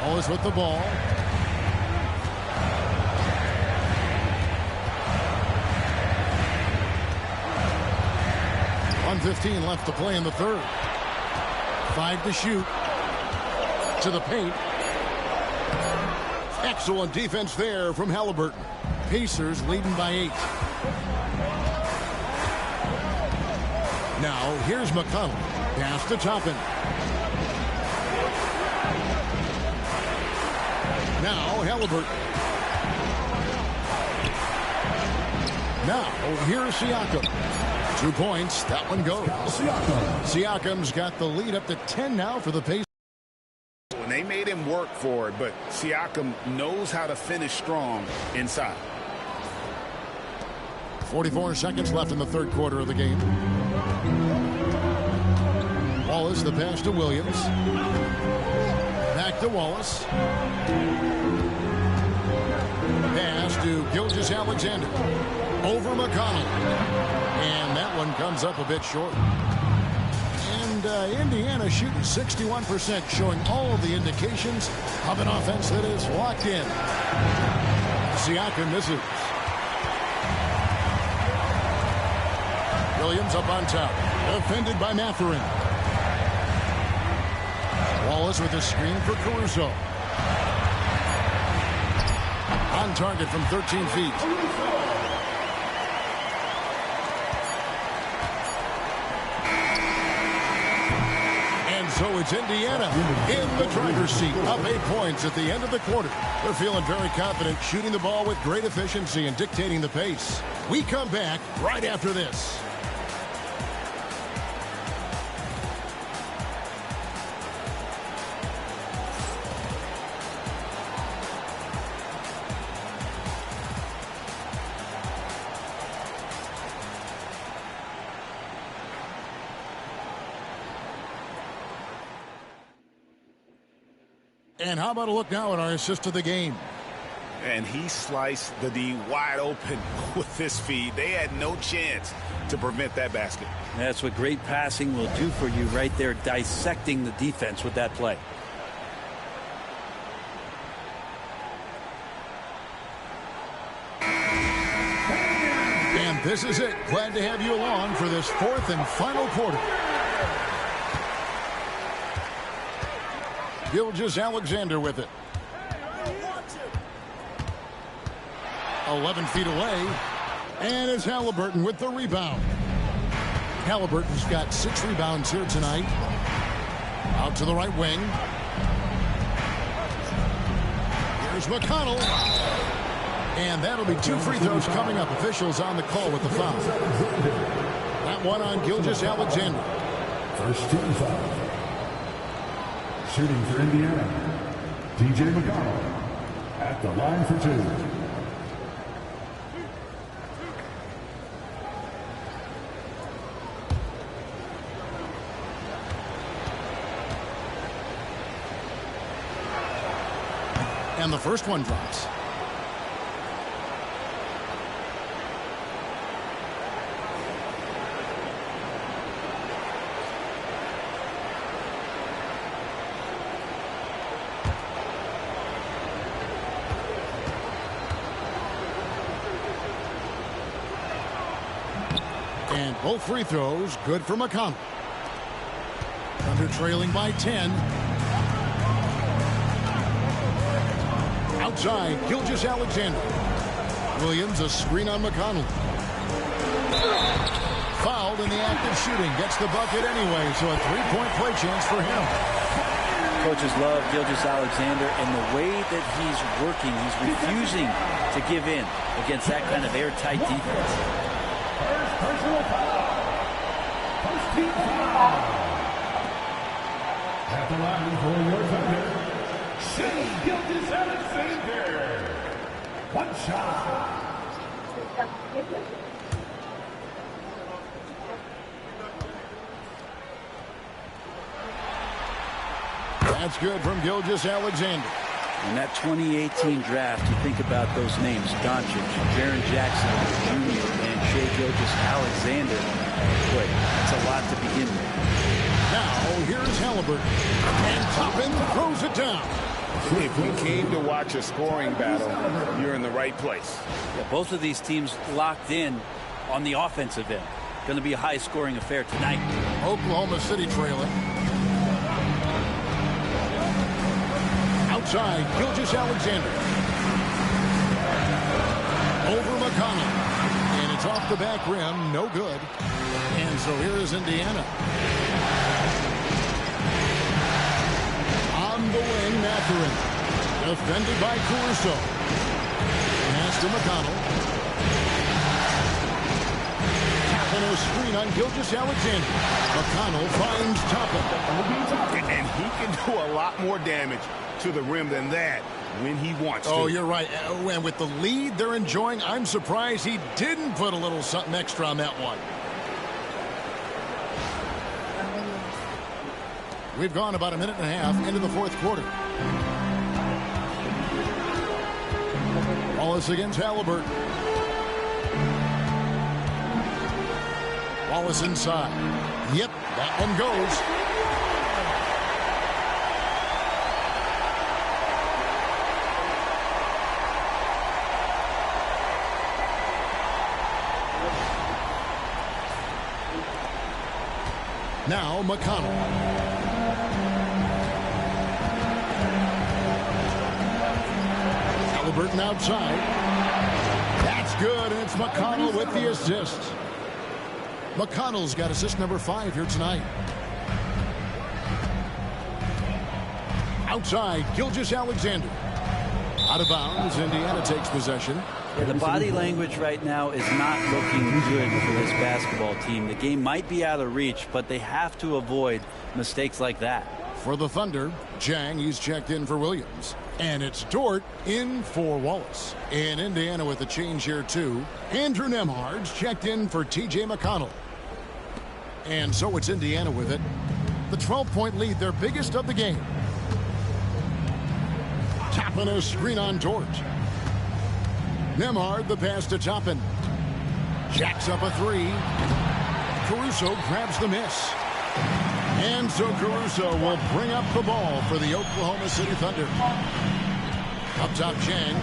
Wallace with the ball. 1:15 left to play in the third. 5 to shoot. To the paint. Excellent defense there from Halliburton. Pacers leading by 8. Now here's McConnell. Pass to Toppin. Now Halliburton. Now here's Siakam. 2 points. That one goes. Siakam's got the lead up to 10 now for the Pacers. And they made him work for it, but Siakam knows how to finish strong inside. 44 seconds left in the third quarter of the game. Wallace, the pass to Williams. Back to Wallace. Pass to Gilgeous-Alexander. Over McConnell. And that one comes up a bit short. And Indiana shooting 61%, showing all of the indications of an offense that is locked in. Siakam misses. Williams up on top. Defended by Mathurin. Wallace with a screen for Caruso. On target from 13 feet. And so it's Indiana in the driver's seat. Up 8 points at the end of the quarter. They're feeling very confident, shooting the ball with great efficiency and dictating the pace. We come back right after this. And how about a look now at our assist of the game? And he sliced the D wide open with this feed. They had no chance to prevent that basket. That's what great passing will do for you right there, dissecting the defense with that play. And this is it. Glad to have you along for this fourth and final quarter. Gilgeous-Alexander with it. 11 feet away. And it's Halliburton with the rebound. Halliburton's got 6 rebounds here tonight. Out to the right wing. Here's McConnell. And that'll be 2 free throws coming up. Officials on the call with the foul. That one on Gilgeous-Alexander. First team foul. Shooting for Indiana, DJ McConnell at the line for 2. And the first one drops. And both free throws good for McConnell. Thunder trailing by 10. Outside, Gilgeous-Alexander. Williams, a screen on McConnell. Fouled in the act of shooting. Gets the bucket anyway, so a 3-point play chance for him. Coaches love Gilgeous-Alexander and the way that he's working. He's refusing to give in against that kind of airtight defense. Personal foul. First team foul. At the line for your Thunder, Shea Gilgeous-Alexander. One shot. That's good from Gilgeous-Alexander. In that 2018 draft, you think about those names: Doncic, Jaren Jackson Jr., and Shea Gilgeous-Alexander. Boy, that's a lot to begin with. Now, here's Halliburton. And Toppin throws it down. If you came to watch a scoring battle, you're in the right place. Yeah, both of these teams locked in on the offensive end. going to be a high-scoring affair tonight. Oklahoma City trailing. Outside, Gilgeous-Alexander. Over McConnell. And it's off the back rim, no good. And so here is Indiana. On the wing, Mathurin. Defended by Caruso. Pass to McConnell. Tapping a screen on Gilgeous-Alexander. McConnell finds Toppin. And he can do a lot more damage to the rim than that when he wants to. Oh, you're right. And with the lead they're enjoying, I'm surprised he didn't put a little something extra on that one. We've gone about a minute and a half into the fourth quarter. Wallace against Halliburton. Wallace inside. Yep, that one goes. Now McConnell. Halliburton outside. That's good, and it's McConnell with the assist. McConnell's got assist number 5 here tonight. Outside, Gilgeous-Alexander. Out of bounds, Indiana takes possession. Yeah, the body language right now is not looking good for this basketball team. The game might be out of reach, but they have to avoid mistakes like that. For the Thunder, Jang, he's checked in for Williams. And it's Dort in for Wallace. And Indiana with a change here, too. Andrew Nembhard's checked in for T.J. McConnell. And so it's Indiana with it. The 12-point lead, their biggest of the game. Toppin a screen on Dort. Nembhard, the pass to Toppin. Jacks up a 3. Caruso grabs the miss. And so Caruso will bring up the ball for the Oklahoma City Thunder. Up top, Jang.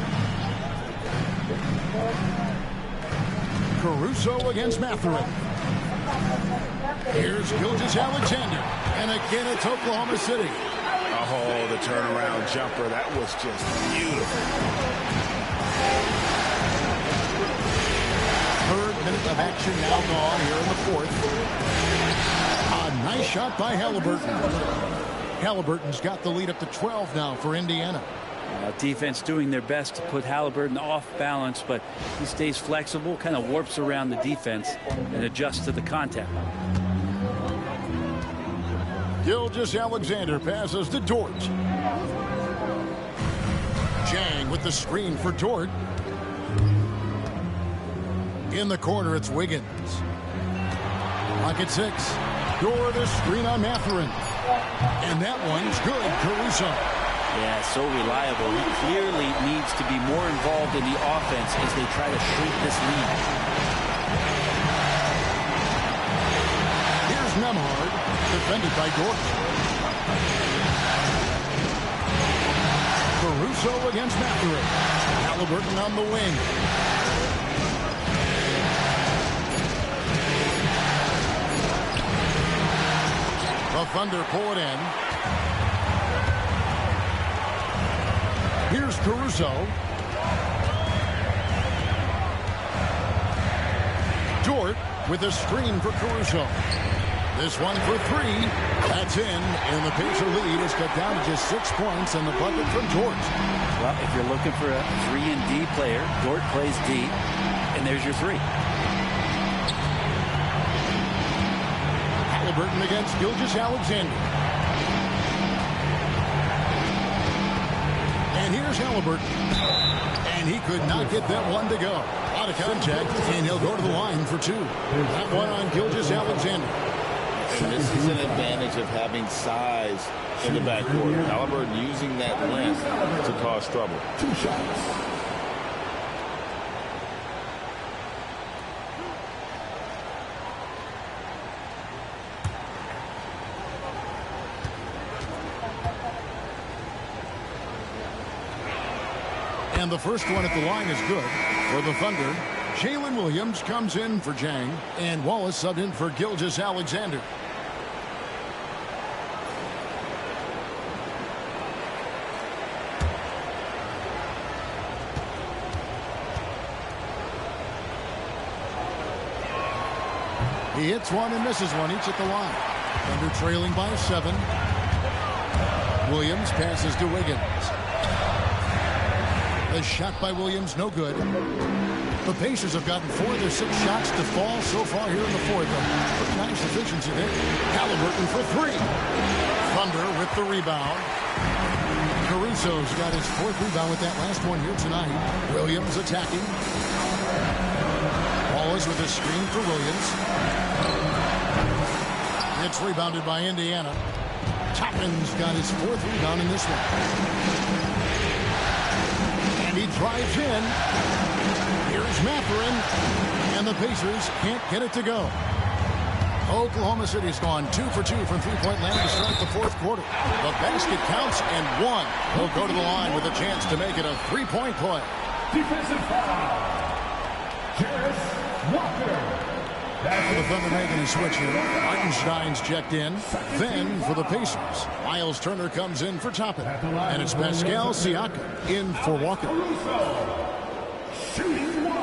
Caruso against Mathurin. Here's Gilgeous-Alexander. And again, it's Oklahoma City. Oh, the turnaround jumper. That was just beautiful. Third minute of action now gone here in the fourth. A nice shot by Halliburton. Halliburton's got the lead up to 12 now for Indiana. Defense doing their best to put Halliburton off balance, but he stays flexible, kind of warps around the defense and adjusts to the contact. Gilgeous-Alexander passes to Dort. Jang with the screen for Dort. In the corner, it's Wiggins. Pocket 6. Dort a screen on Mathurin. And that one's good. Caruso. Yeah, so reliable. He clearly needs to be more involved in the offense as they try to shrink this lead. Here's Nembhard, defended by Dort. Caruso against Mathurin. Halliburton on the wing. The Thunder pull it in. Here's Caruso. Dort with a screen for Caruso. This one for 3. That's in. And the Pacer lead is cut down to just 6 points and the bucket from Dort. Well, if you're looking for a 3-and-D player, Dort plays D, and there's your 3. Halliburton against Gilgeous-Alexander. And here's Halliburton. And he could not get that one to go. Out of contact, and he'll go to the line for 2. That one on Gilgeous-Alexander. And this is an advantage of having size in the backcourt. Halliburton using that length to cause trouble. 2 shots. And the first one at the line is good for the Thunder. Jalen Williams comes in for Jang, and Wallace subbed in for Gilgeous-Alexander. He hits one and misses one, each at the line. Thunder trailing by 7. Williams passes to Wiggins. The shot by Williams, no good. The Pacers have gotten 4 of their 6 shots to fall so far here in the fourth. Pretty nice efficiency there. Halliburton for 3. Thunder with the rebound. Caruso's got his 4th rebound with that last one here tonight. Williams attacking. Wallace with a screen for Williams. It's rebounded by Indiana. Toppin's got his 4th rebound in this one. And he drives in. Here's Mathurin. And the Pacers can't get it to go. Oklahoma City's gone 2 for 2 from three-point land to start the fourth quarter. The basket counts, and one will go to the line with a chance to make it a three-point play. Defensive foul. Walker. For the Thunder making a switch here. Hartenstein's checked in. Then for the Pacers, Miles Turner comes in for Toppin. And it's Pascal Siakam in for Walker. Shooting one.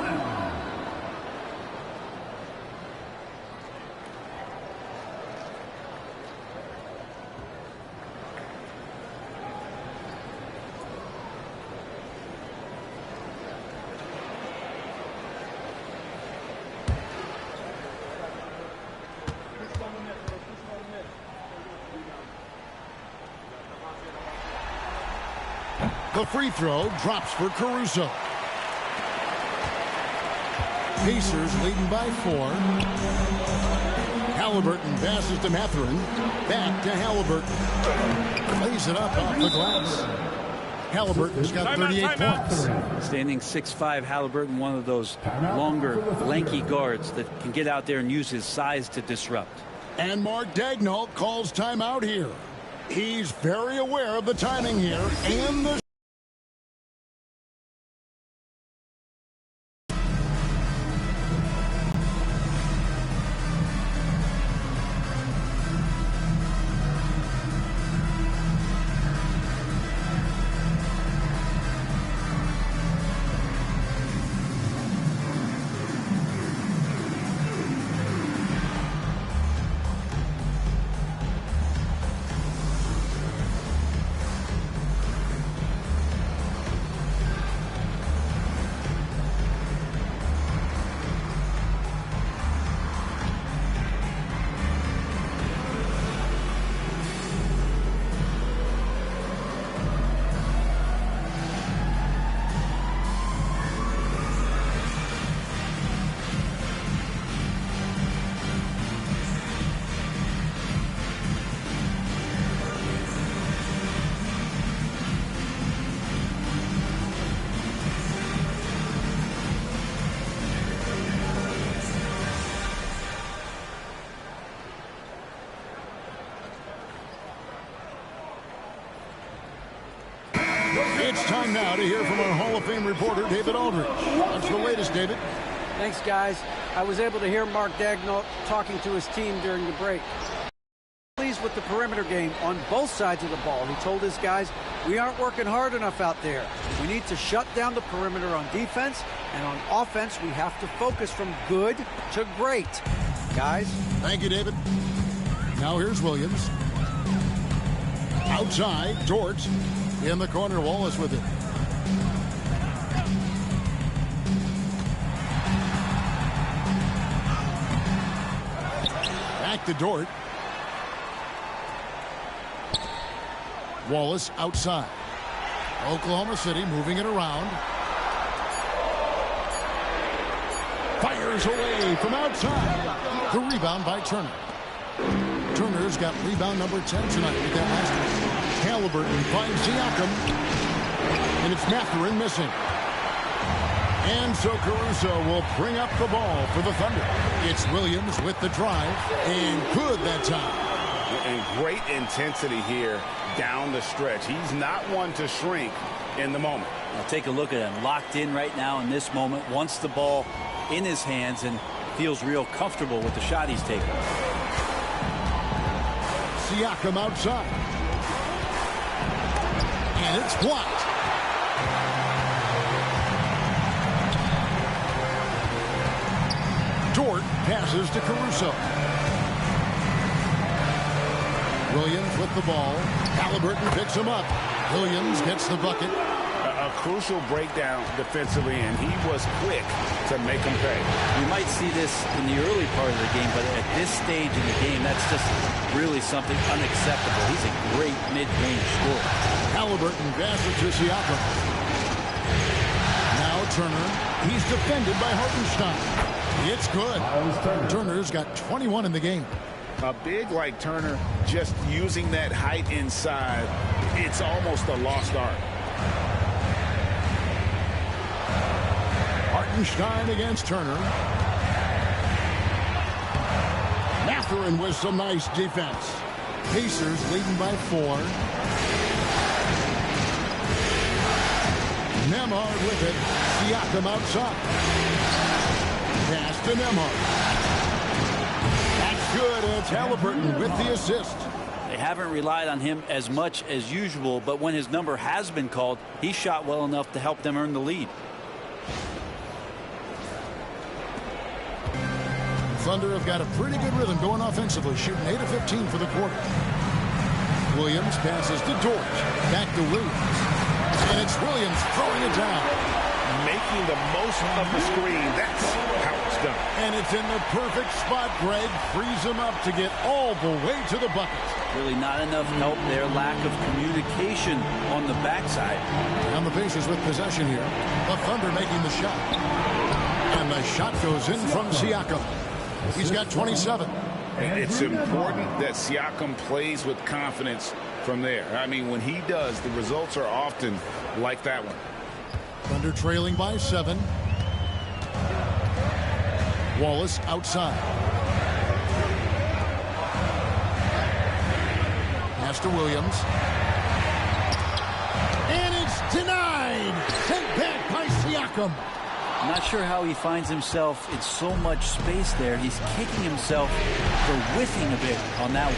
The free throw drops for Caruso. Pacers leading by 4. Halliburton passes to Mathurin. Back to Halliburton. Lays it up off the glass. Halliburton's got 38 points. Standing 6'5", Halliburton, one of those longer, lanky guards that can get out there and use his size to disrupt. And Mark Daigneault calls timeout here. He's very aware of the timing here and the It's time now to hear from our Hall of Fame reporter, David Aldridge. What's the latest, David? Thanks, guys. I was able to hear Mark Daigneault talking to his team during the break. Pleased with the perimeter game on both sides of the ball. He told his guys, we aren't working hard enough out there. We need to shut down the perimeter on defense, and on offense, we have to focus from good to great. Guys? Thank you, David. Now here's Williams. Outside, Dort. In the corner, Wallace with it. Back to Dort. Wallace outside. Oklahoma City moving it around. Fires away from outside. The rebound by Turner. Turner's got rebound number 10 tonight with that last one. Halliburton finds Siakam. And it's Mathurin missing. And so Caruso will bring up the ball for the Thunder. It's Williams with the drive. And good that time. And great intensity here down the stretch. He's not one to shrink in the moment. Now take a look at him. Locked in right now in this moment. Wants the ball in his hands and feels real comfortable with the shot he's taking. Siakam outside. And it's blocked. Dort passes to Caruso. Williams with the ball. Halliburton picks him up. Williams gets the bucket. A crucial breakdown defensively, and he was quick to make him pay. You might see this in the early part of the game, but at this stage in the game, that's just really something unacceptable. He's a great mid-range scorer. Halliburton passes to Siakam. Now Turner. He's defended by Hartenstein. It's good. Turner's got 21 in the game. A big like Turner, just using that height inside, it's almost a lost art. Hartenstein against Turner. Mathurin with some nice defense. Pacers leading by 4. Nembhard with it. Siakam outside. Pass to Nembhard. That's good. It's Halliburton with the assist. They haven't relied on him as much as usual, but when his number has been called, he shot well enough to help them earn the lead. Thunder have got a pretty good rhythm going offensively, shooting 8 of 15 for the quarter. Williams passes to Dort. Back to Williams. And it's Williams throwing it down. Making the most of the screen. That's how it's done. And it's in the perfect spot. Greg frees him up to get all the way to the bucket. Really not enough help there. Lack of communication on the backside. And the Pacers with possession here. The Thunder making the shot. And the shot goes in from Siakam. He's got 27. It's important that Siakam plays with confidence from there. I mean, when he does, the results are often like that one. Thunder trailing by 7. Wallace outside. Pass to Williams. And it's denied. Sent back by Siakam. I'm not sure how he finds himself in so much space there. He's kicking himself for whiffing a bit on that one.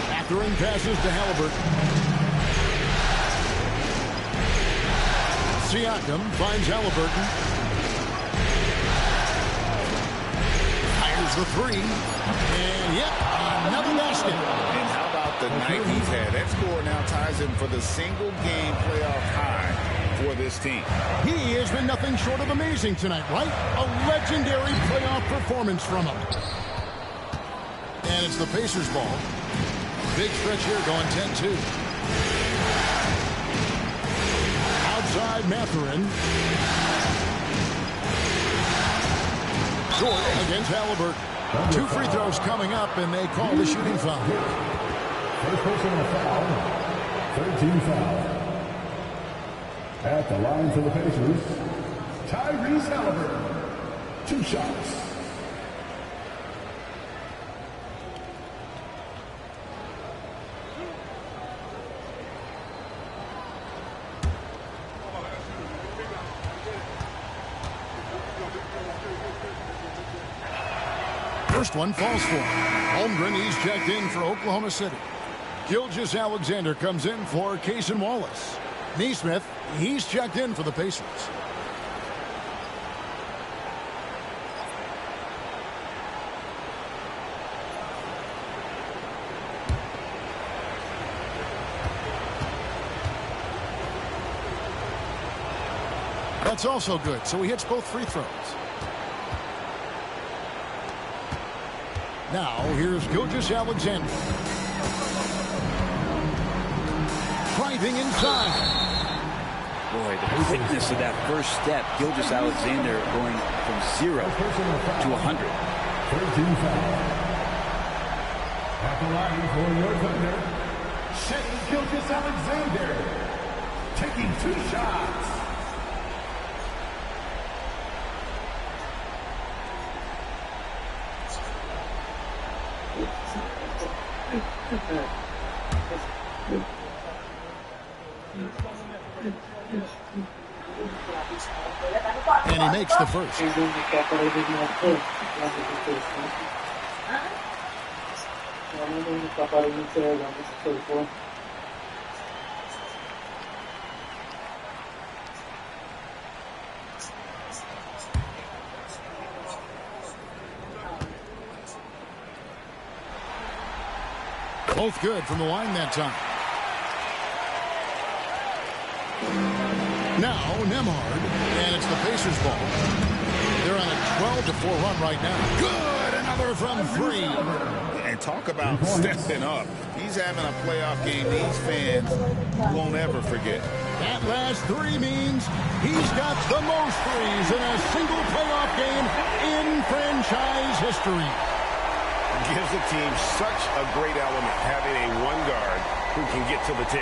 Mathurin passes to Halliburton. Siakam finds Halliburton. Fires the 3. And yep, another basket. And how about the night he's had? That score now ties him for the single game playoff high for this team. He has been nothing short of amazing tonight, right? A legendary playoff performance from him. And it's the Pacers ball. Big stretch here going 10-2. Outside Mathurin. Short against Halliburton. 2 free throws coming up, and they call the shooting foul. First personal foul. 13 foul. At the line for the Pacers, Tyrese Halliburton. 2 shots. First one falls for Holmgren. He's checked in for Oklahoma City. Gilgeous-Alexander comes in for Cason Wallace. Neesmith, he's checked in for the Pacers. That's also good, so he hits both free throws. Now, here's Gilgeous-Alexander. Driving inside. Boy, the quickness of that first step. Gilgeous-Alexander going from 0 to 100. 13 foul. At the line for your Thunder, Shai Gilgeous-Alexander. Taking 2 shots. And he makes the first. Both good from the line that time. Now Nembhard, and it's the Pacers ball. They're on a 12-4 run right now. Good, another from three. And talk about stepping up. He's having a playoff game these fans won't ever forget. That last three means he's got the most threes in a single playoff game in franchise history. Gives the team such a great element having a one guard who can get to the 10.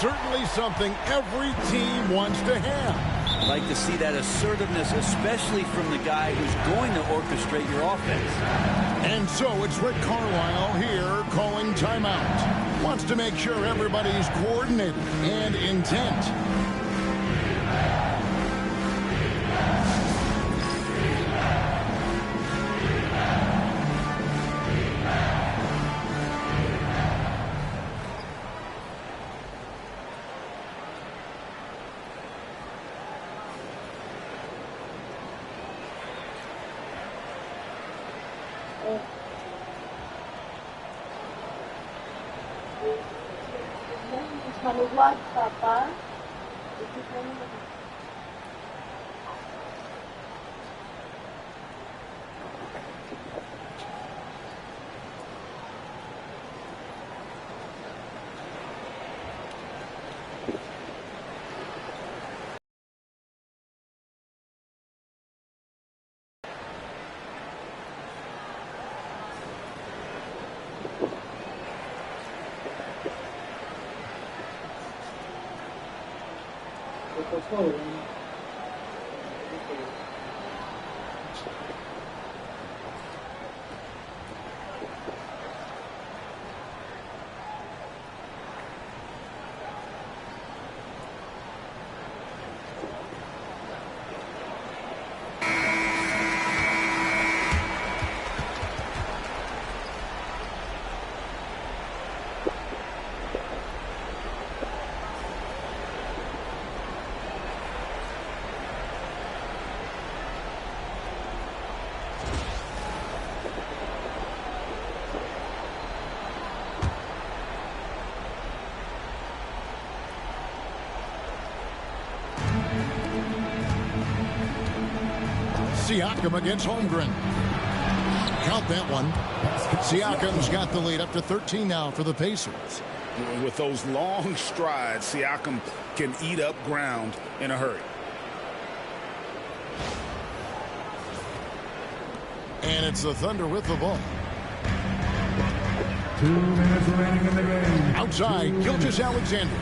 Certainly something every team wants to have. I'd like to see that assertiveness, especially from the guy who's going to orchestrate your offense. And so it's Rick Carlisle here calling timeout. Wants to make sure everybody's coordinated and intent. Papa. Siakam against Holmgren. Count that one. Siakam's got the lead up to 13 now for the Pacers. With those long strides, Siakam can eat up ground in a hurry. And it's the Thunder with the ball. 2 minutes remaining in the game. Outside, Gilgeous-Alexander.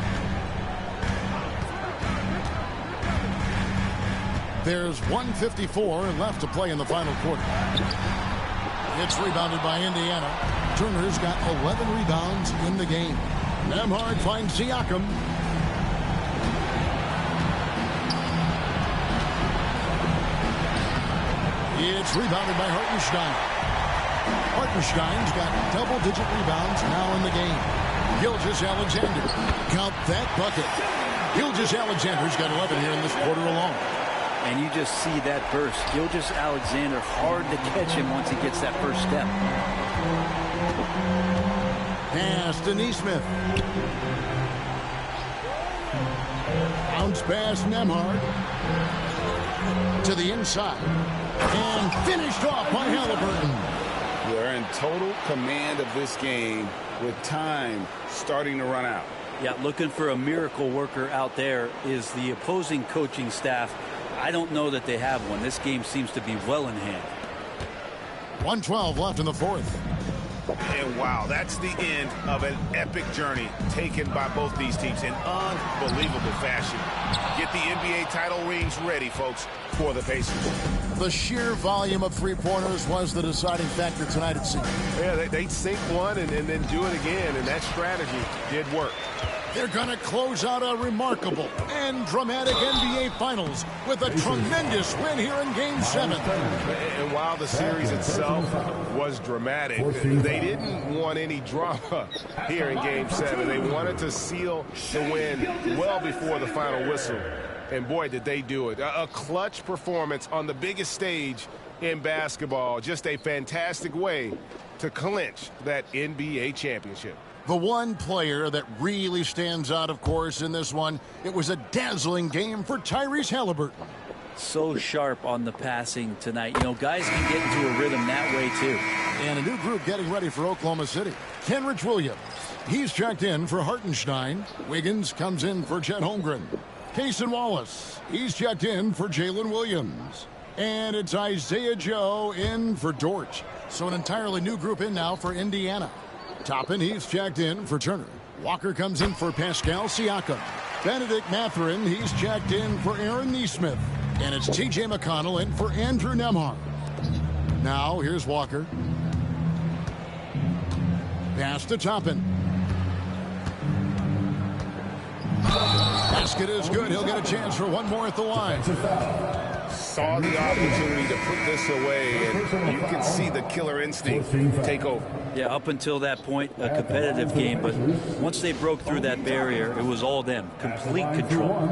There's 1:54 left to play in the final quarter. It's rebounded by Indiana. Turner's got 11 rebounds in the game. Nembhard finds Siakam. It's rebounded by Hartenstein. Hartenstein's got double-digit rebounds now in the game. Gilgeous-Alexander. Count that bucket. Gilgeous-Alexander's got 11 here in this quarter alone. And you just see that burst. Gilgeous-Alexander, hard to catch him once he gets that first step. Pass to Nesmith. Bounce pass Nembhard. To the inside. And finished off by Halliburton. They're in total command of this game with time starting to run out. Yeah, looking for a miracle worker out there is the opposing coaching staff. I don't know that they have one. This game seems to be well in hand. 1:12 left in the fourth. And And wow, that's the end of an epic journey taken by both these teams in unbelievable fashion. Get the NBA title rings ready, folks, for the Pacers. The sheer volume of three-pointers was the deciding factor tonight, it seemed. Yeah, they sink one and then do it again, and that strategy did work. They're going to close out a remarkable and dramatic NBA Finals with a tremendous win here in Game 7. And while the series itself was dramatic, they didn't want any drama here in Game 7. They wanted to seal the win well before the final whistle. And boy, did they do it. A clutch performance on the biggest stage in basketball. Just a fantastic way to clinch that NBA championship. The one player that really stands out, of course, in this one, it was a dazzling game for Tyrese Haliburton. So sharp on the passing tonight. You know, guys can get into a rhythm that way, too. And a new group getting ready for Oklahoma City. Kenrich Williams, he's checked in for Hartenstein. Wiggins comes in for Chet Holmgren. Cason Wallace, he's checked in for Jalen Williams. And it's Isaiah Joe in for Dort. So an entirely new group in now for Indiana. Toppin, he's checked in for Turner. Walker comes in for Pascal Siakam. Benedict Mathurin, he's checked in for Aaron Nesmith. And it's T.J. McConnell in for Andrew Nembhard. Now, here's Walker. Pass to Toppin. Basket is good. He'll get a chance for one more at the line. Saw the opportunity to put this away, and you can see the killer instinct take over. Yeah, up until that point, a competitive game, but once they broke through that barrier, it was all them. Complete control.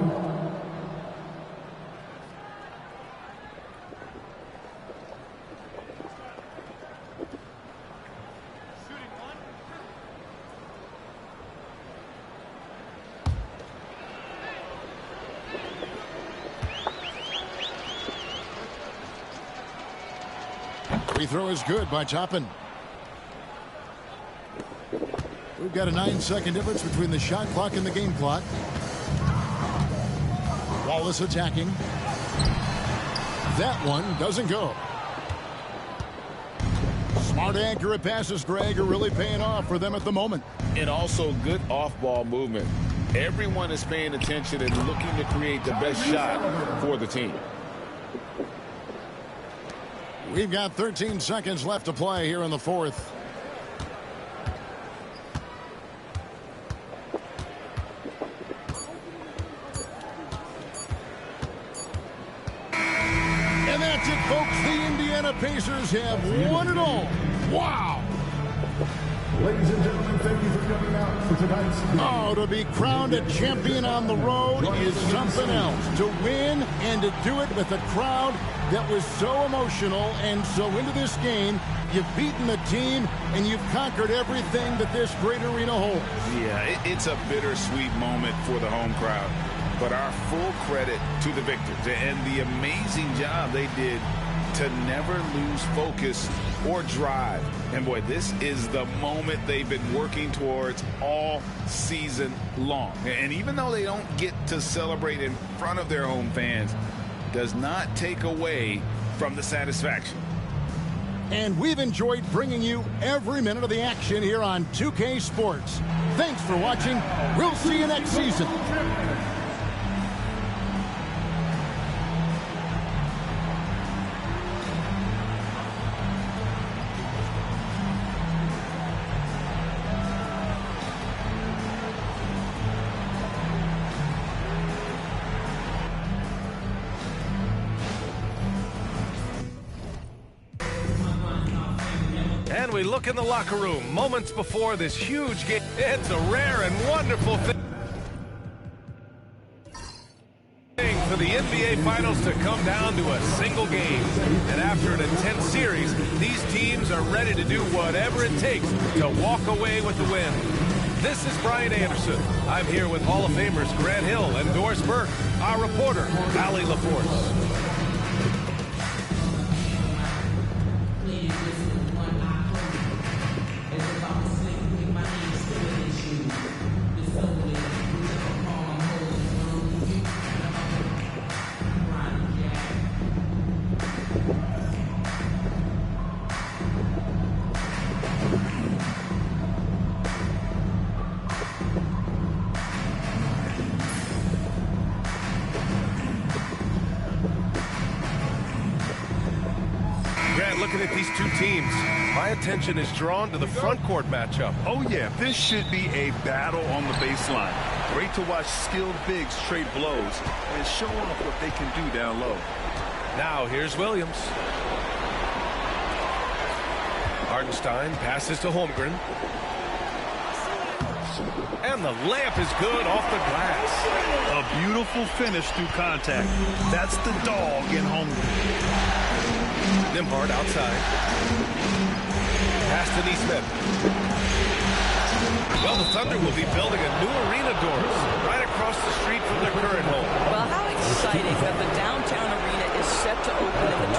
Free throw is good by Toppin. We've got a 9-second difference between the shot clock and the game clock. Wallace attacking. That one doesn't go. Smart, accurate passes, Greg, are really paying off for them at the moment. And also good off-ball movement. Everyone is paying attention and looking to create the best shot for the team. We've got 13 seconds left to play here in the fourth. And that's it, folks. The Indiana Pacers have won it all. Wow. Ladies and gentlemen, thank you for coming out for tonight's game. Oh, to be crowned a champion on the road is something else. To win and to do it with a crowd that was so emotional and so into this game, you've beaten the team and you've conquered everything that this great arena holds. Yeah, it's a bittersweet moment for the home crowd. But our full credit to the victors and the amazing job they did to never lose focus or drive. And boy, this is the moment they've been working towards all season long. And even though they don't get to celebrate in front of their home fans, does not take away from the satisfaction. And we've enjoyed bringing you every minute of the action here on 2K Sports. Thanks for watching. We'll see you next season. And we look in the locker room moments before this huge game. It's a rare and wonderful thing for the NBA Finals to come down to a single game. And after an intense series, these teams are ready to do whatever it takes to walk away with the win. This is Brian Anderson. I'm here with Hall of Famers Grant Hill and Doris Burke, our reporter, Allie LaForce. these two teams, my attention is drawn to the front court matchup. Oh, yeah, this should be a battle on the baseline. Great to watch skilled bigs trade blows and show off what they can do down low. Now here's Williams. Hartenstein passes to Holmgren. And the layup is good off the glass. A beautiful finish through contact. That's the dog in Holmgren. Nembhard outside. Pass to Nesmith. Well, the Thunder will be building a new arena doors right across the street from their current home. Well, how exciting that the downtown arena is set to open in the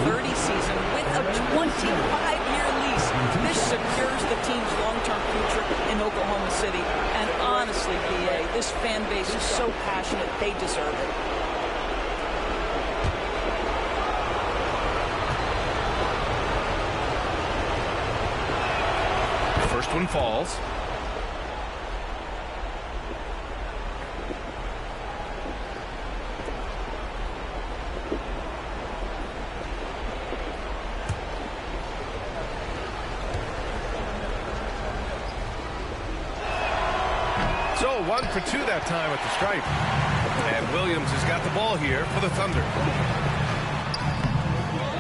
29-30 season with a 25-year lease. This secures the team's long-term future in Oklahoma City. And honestly, BA, this fan base is so passionate, they deserve it. First one falls. So 1 for 2 that time at the stripe. And Williams has got the ball here for the Thunder.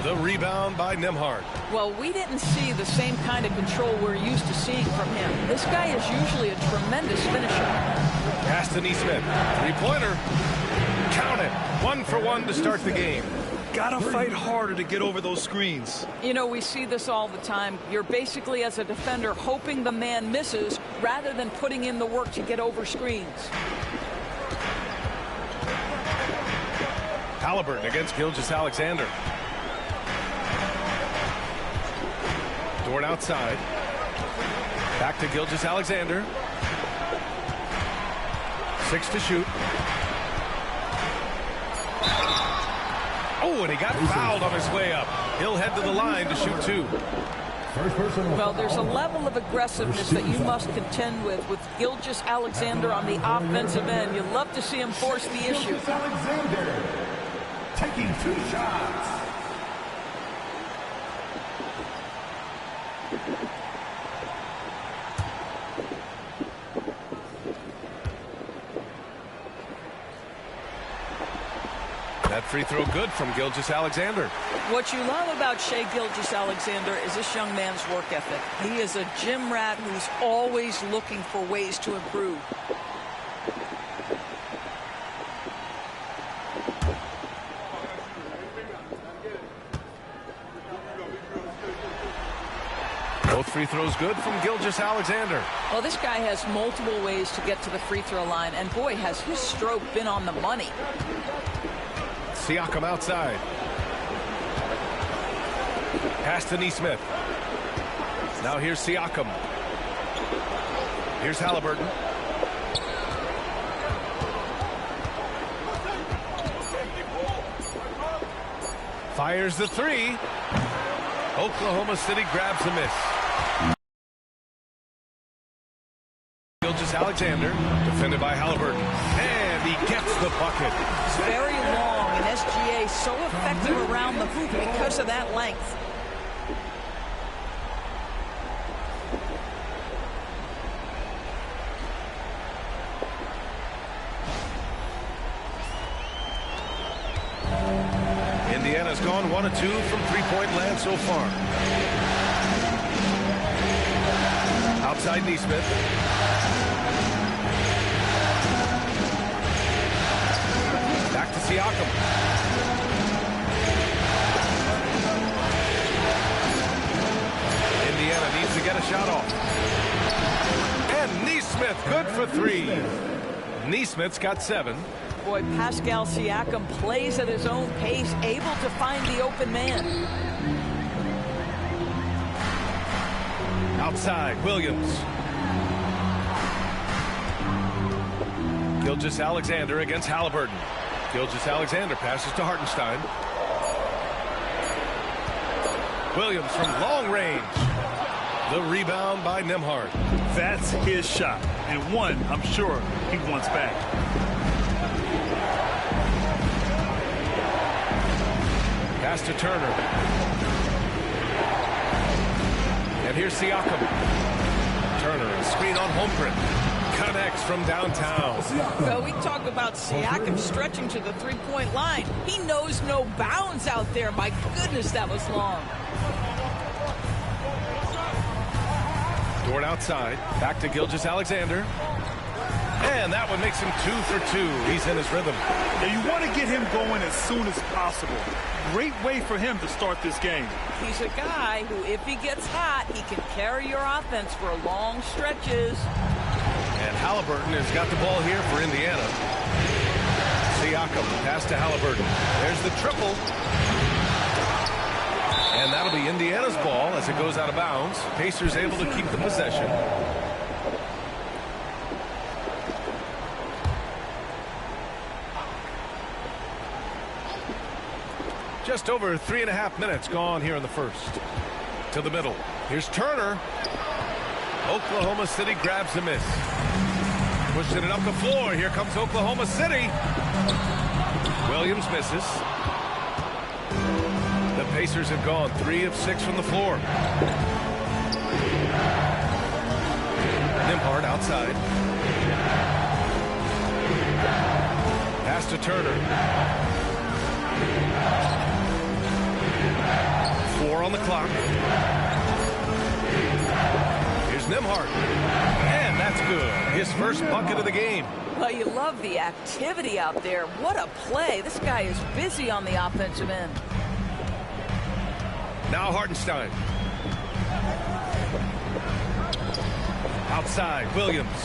The rebound by Nembhard. Well, we didn't see the same kind of control we're used to seeing from him. This guy is usually a tremendous finisher. Pass to Nesmith. Three-pointer. Count it. 1 for 1 to start the game. Gotta fight harder to get over those screens. You know, we see this all the time. You're basically, as a defender, hoping the man misses rather than putting in the work to get over screens. Halliburton against Gilgeous-Alexander. Dort outside. Back to Gilgeous-Alexander. 6 to shoot. Oh, and he got fouled on his way up. He'll head to the line to shoot 2. Well, there's a level of aggressiveness that you must contend with Gilgeous-Alexander on the offensive end. You love to see him force the issue. Alexander taking 2 shots. That free throw good from Gilgeous-Alexander. What you love about Shai Gilgeous-Alexander is this young man's work ethic. He is a gym rat who's always looking for ways to improve. Both free throws good from Gilgeous-Alexander. Well, this guy has multiple ways to get to the free throw line, and boy, has his stroke been on the money. Siakam outside. Pass to Nesmith. Now here's Siakam. Here's Halliburton. Fires the 3. Oklahoma City grabs the miss. Gilgeous-Alexander, defended by Halliburton. And he gets the bucket. It's very long, and SGA so effective around the hoop because of that length. Indiana's gone 1 of 2 from three-point land so far. Outside Nesmith. Back to Siakam. Indiana needs to get a shot off. And Nesmith, good for 3. Nesmith's got 7. Boy, Pascal Siakam plays at his own pace, able to find the open man. Outside, Williams. Gilgeous-Alexander against Halliburton. Gilgeous-Alexander passes to Hartenstein. Williams from long range. The rebound by Nembhard. That's his shot, and one I'm sure he wants back. Pass to Turner. And here's Siakam. Turner, a screen on Holmgren. Connects from downtown. Well, we talk about Siakam stretching to the three-point line. He knows no bounds out there. My goodness, that was long. Dort outside. Back to Gilgeous-Alexander. And that one makes him 2 for 2. He's in his rhythm. Now you want to get him going as soon as possible. Great way for him to start this game. He's a guy who, if he gets hot, he can carry your offense for long stretches. And Halliburton has got the ball here for Indiana. Siakam, pass to Halliburton. There's the triple. And that'll be Indiana's ball as it goes out of bounds. Pacers able to keep the possession. Just over 3.5 minutes gone here in the first. To the middle. Here's Turner. Oklahoma City grabs the miss. Pushing it up the floor. Here comes Oklahoma City. Williams misses. The Pacers have gone 3 of 6 from the floor. Nembhard outside. Pass to Turner. 4 on the clock. Here's Nembhard. And that's good. His first bucket of the game. Well, you love the activity out there. What a play. This guy is busy on the offensive end. Now Hartenstein. Outside, Williams.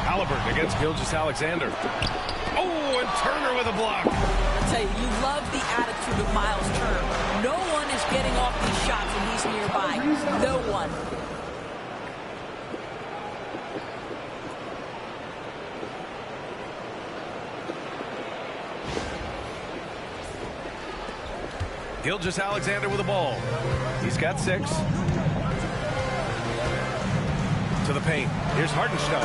Halliburton against Gilgeous-Alexander. Oh, and Turner with a block. I'll tell you, you love the attitude of Miles Turner. No one is getting off these shots when he's nearby. No one. Gilgeous-Alexander with the ball. He's got 6. To the paint. Here's Hartenstein.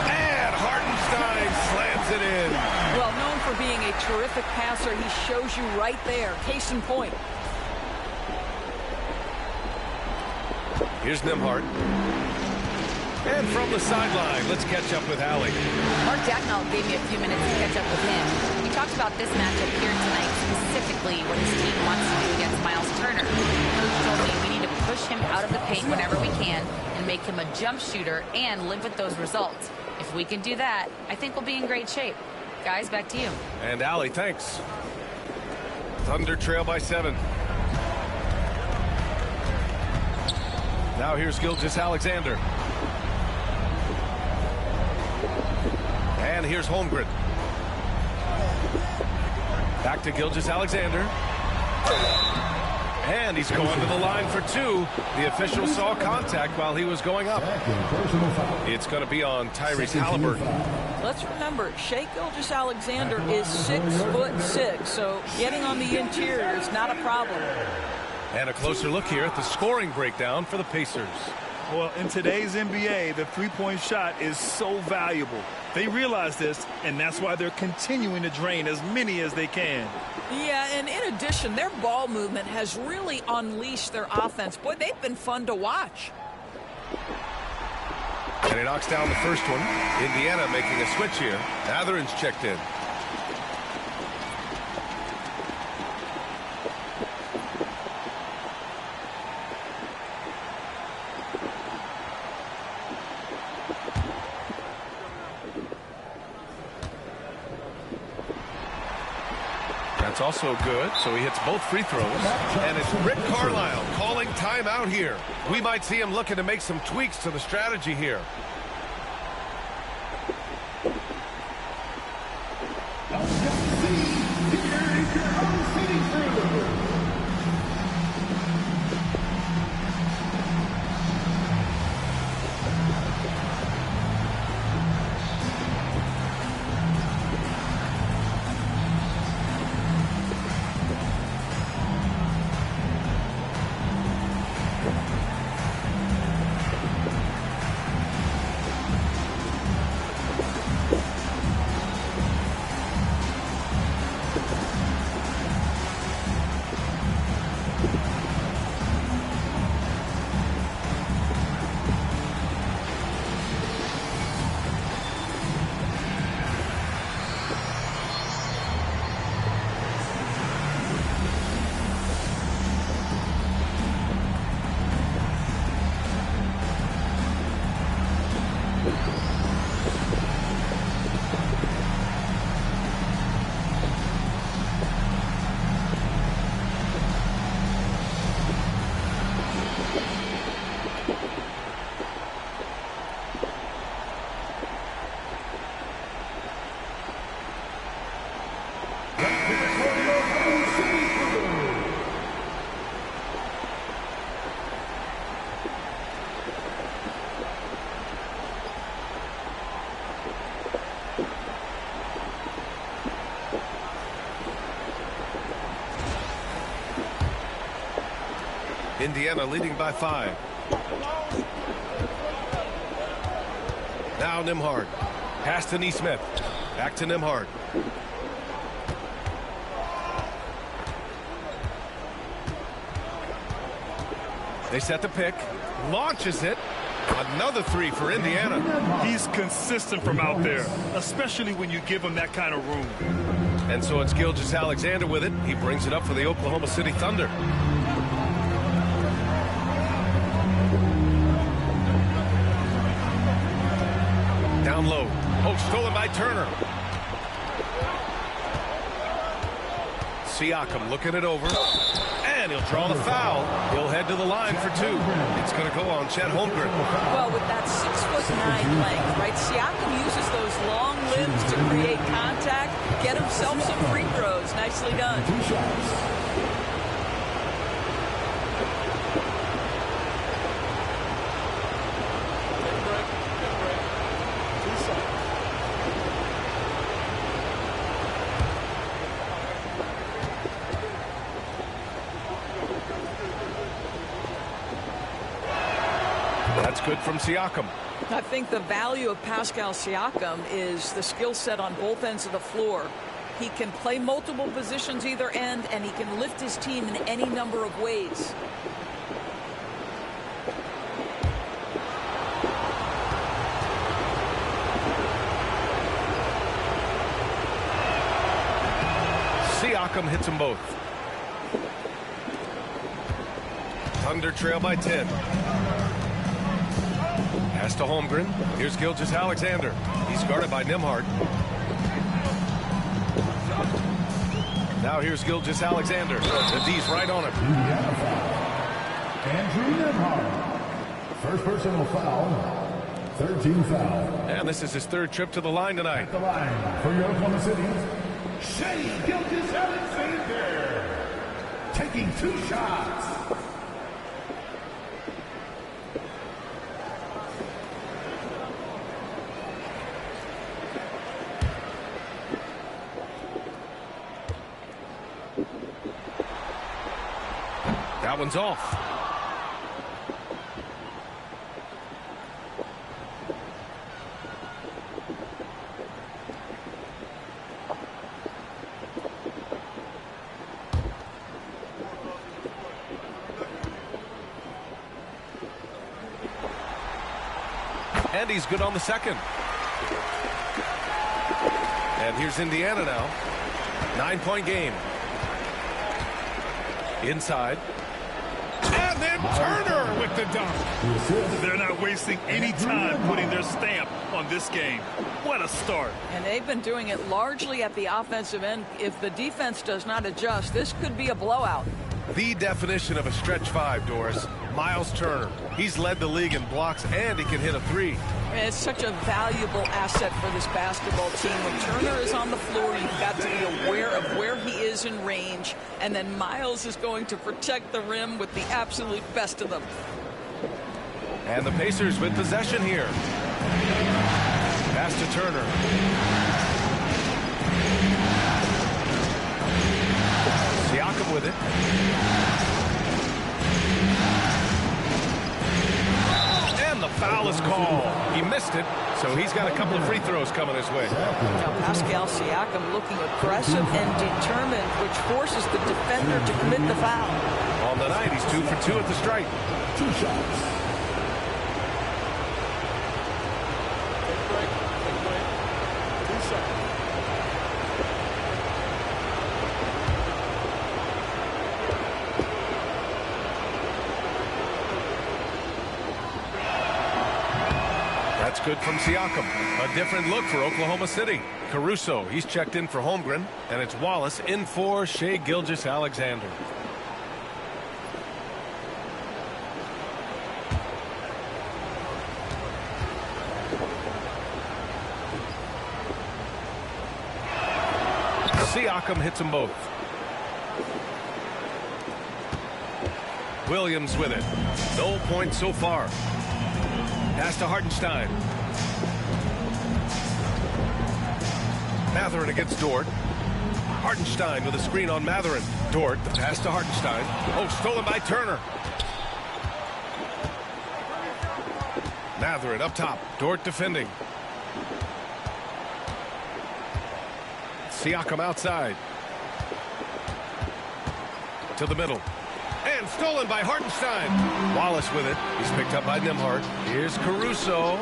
And Hartenstein slams it in. Well, known for being a terrific passer, he shows you right there. Case in point. Here's Nembhard. And from the sideline, let's catch up with Allie. Mark Dagnall gave me a few minutes to catch up with him. We talked about this matchup here tonight, specifically what his team wants to do against Miles Turner. Coach told me we need to push him out of the paint whenever we can and make him a jump shooter and live with those results. If we can do that, I think we'll be in great shape. Guys, back to you. And Allie, thanks. Thunder trail by 7. Now here's Gilgeous-Alexander. And here's Holmgren. Back to Gilgeous-Alexander. And he's going to the line for 2. The official saw contact while he was going up. It's going to be on Tyrese Halliburton. Let's remember, Shai Gilgeous-Alexander is 6'6", so getting on the interior is not a problem. And a closer look here at the scoring breakdown for the Pacers. Well, in today's NBA, the three-point shot is so valuable. They realize this, and that's why they're continuing to drain as many as they can. Yeah, and in addition, their ball movement has really unleashed their offense. Boy, they've been fun to watch. And he knocks down the first one. Indiana making a switch here. Atherin's checked in. That's also good, so he hits both free throws. And it's Rick Carlisle calling timeout here. We might see him looking to make some tweaks to the strategy here. Indiana leading by 5. Now Nembhard. Pass to Neesmith. Back to Nembhard. They set the pick. Launches it. Another 3 for Indiana. He's consistent from out there, especially when you give him that kind of room. And so it's Gilgeous-Alexander with it. He brings it up for the Oklahoma City Thunder. Down low. Oh, stolen by Turner. Siakam looking it over. And he'll draw the foul. He'll head to the line for 2. It's going to go on Chet Holmgren. Well, with that 6'9" length, right? Siakam uses those long limbs to create contact, get himself some free throws. Nicely done. 2 shots. That's good from Siakam. I think the value of Pascal Siakam is the skill set on both ends of the floor. He can play multiple positions either end, and he can lift his team in any number of ways. Siakam hits them both. Thunder trail by 10. Pass to Holmgren. Here's Gilgeous-Alexander. He's guarded by Nembhard. Now here's Gilgeous-Alexander. The D's right on him. Andrew Nembhard. First personal foul. 13 foul. And this is his 3rd trip to the line tonight. At the line for your Oklahoma City, Shai Gilgeous-Alexander. Taking 2 shots. That one's off. And he's good on the second. And here's Indiana now. 9-point game. Inside. And then Turner with the dunk. They're not wasting any time putting their stamp on this game. What a start. And they've been doing it largely at the offensive end. If the defense does not adjust, this could be a blowout. The definition of a stretch 5, Doris. Miles Turner. He's led the league in blocks, and he can hit a 3. And it's such a valuable asset for this basketball team. When Turner is on the floor, you've got to be aware of where he is in range. And then Miles is going to protect the rim with the absolute best of them. And the Pacers with possession here. Pass to Turner. Siakam with it. And the foul is called. He missed it, so he's got a couple of free throws coming his way. Now Pascal Siakam looking aggressive and determined, which forces the defender to commit the foul. On the night, he's 2 for 2 at the stripe. 2 shots. That's good from Siakam. A different look for Oklahoma City. Caruso, he's checked in for Holmgren, and it's Wallace in for Shai Gilgeous-Alexander. Siakam hits them both. Williams with it. No points so far. Pass to Hartenstein. Mathurin against Dort. Hartenstein with a screen on Mathurin. Dort, the pass to Hartenstein. Oh, stolen by Turner. Matherin up top. Dort defending. Siakam outside. To the middle. And stolen by Hartenstein. Wallace with it. He's picked up by Nembhard. Here's Caruso.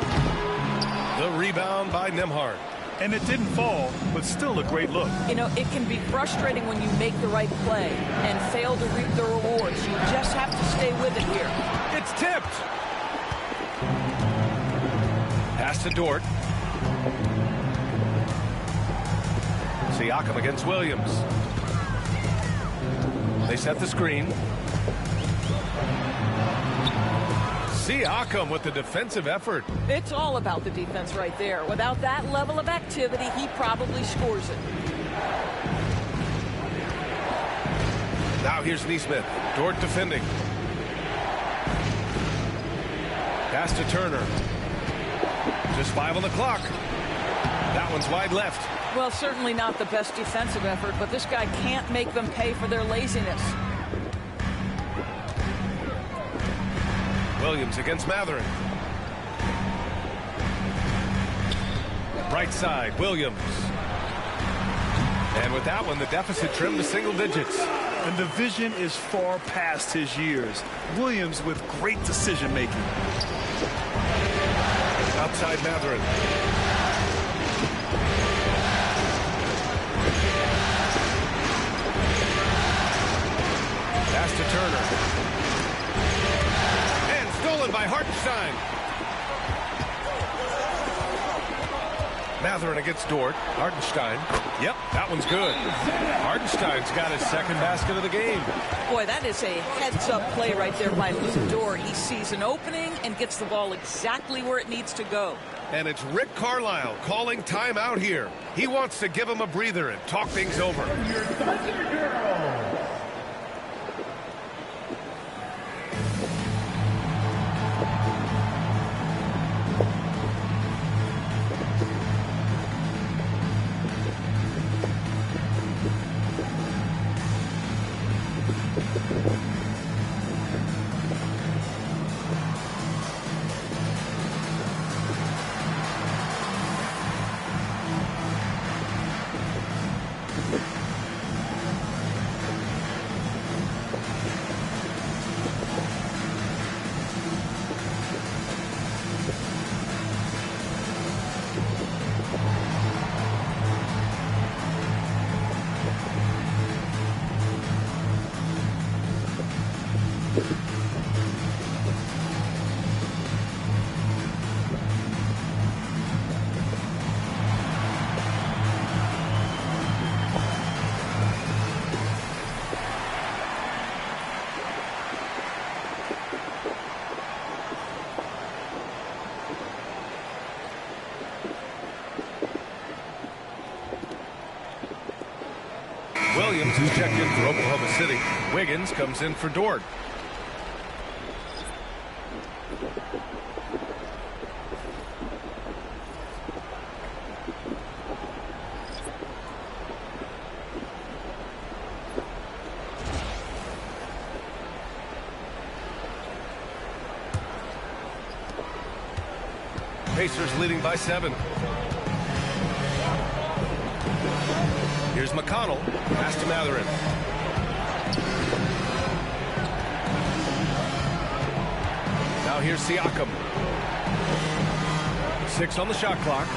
The rebound by Nembhard. And it didn't fall, but still a great look. You know, it can be frustrating when you make the right play and fail to reap the rewards. You just have to stay with it here. It's tipped. Pass to Dort. Siakam against Williams. They set the screen. Siakam with the defensive effort. It's all about the defense right there. Without that level of activity, he probably scores it. Now here's Neesmith. Dort defending. Pass to Turner. Just 5 on the clock. That one's wide left. Well, certainly not the best defensive effort, but this guy can't make them pay for their laziness. Williams against Matherin. Right side, Williams. And with that one, the deficit trimmed to single digits. And the vision is far past his years. Williams with great decision-making. Outside Matherin. Pass to Turner. Stolen by Hartenstein. Matherin against Dort. Hartenstein. Yep, that one's good. Hartenstein's got his second basket of the game. Boy, that is a heads-up play right there by Luke Dort. He sees an opening and gets the ball exactly where it needs to go. And it's Rick Carlisle calling timeout here. He wants to give him a breather and talk things over. Williams is checked in for Oklahoma City. Wiggins comes in for Dort. Pacers leading by 7. Here's McConnell. Pass to Matherin. Now here's Siakam. 6 on the shot clock.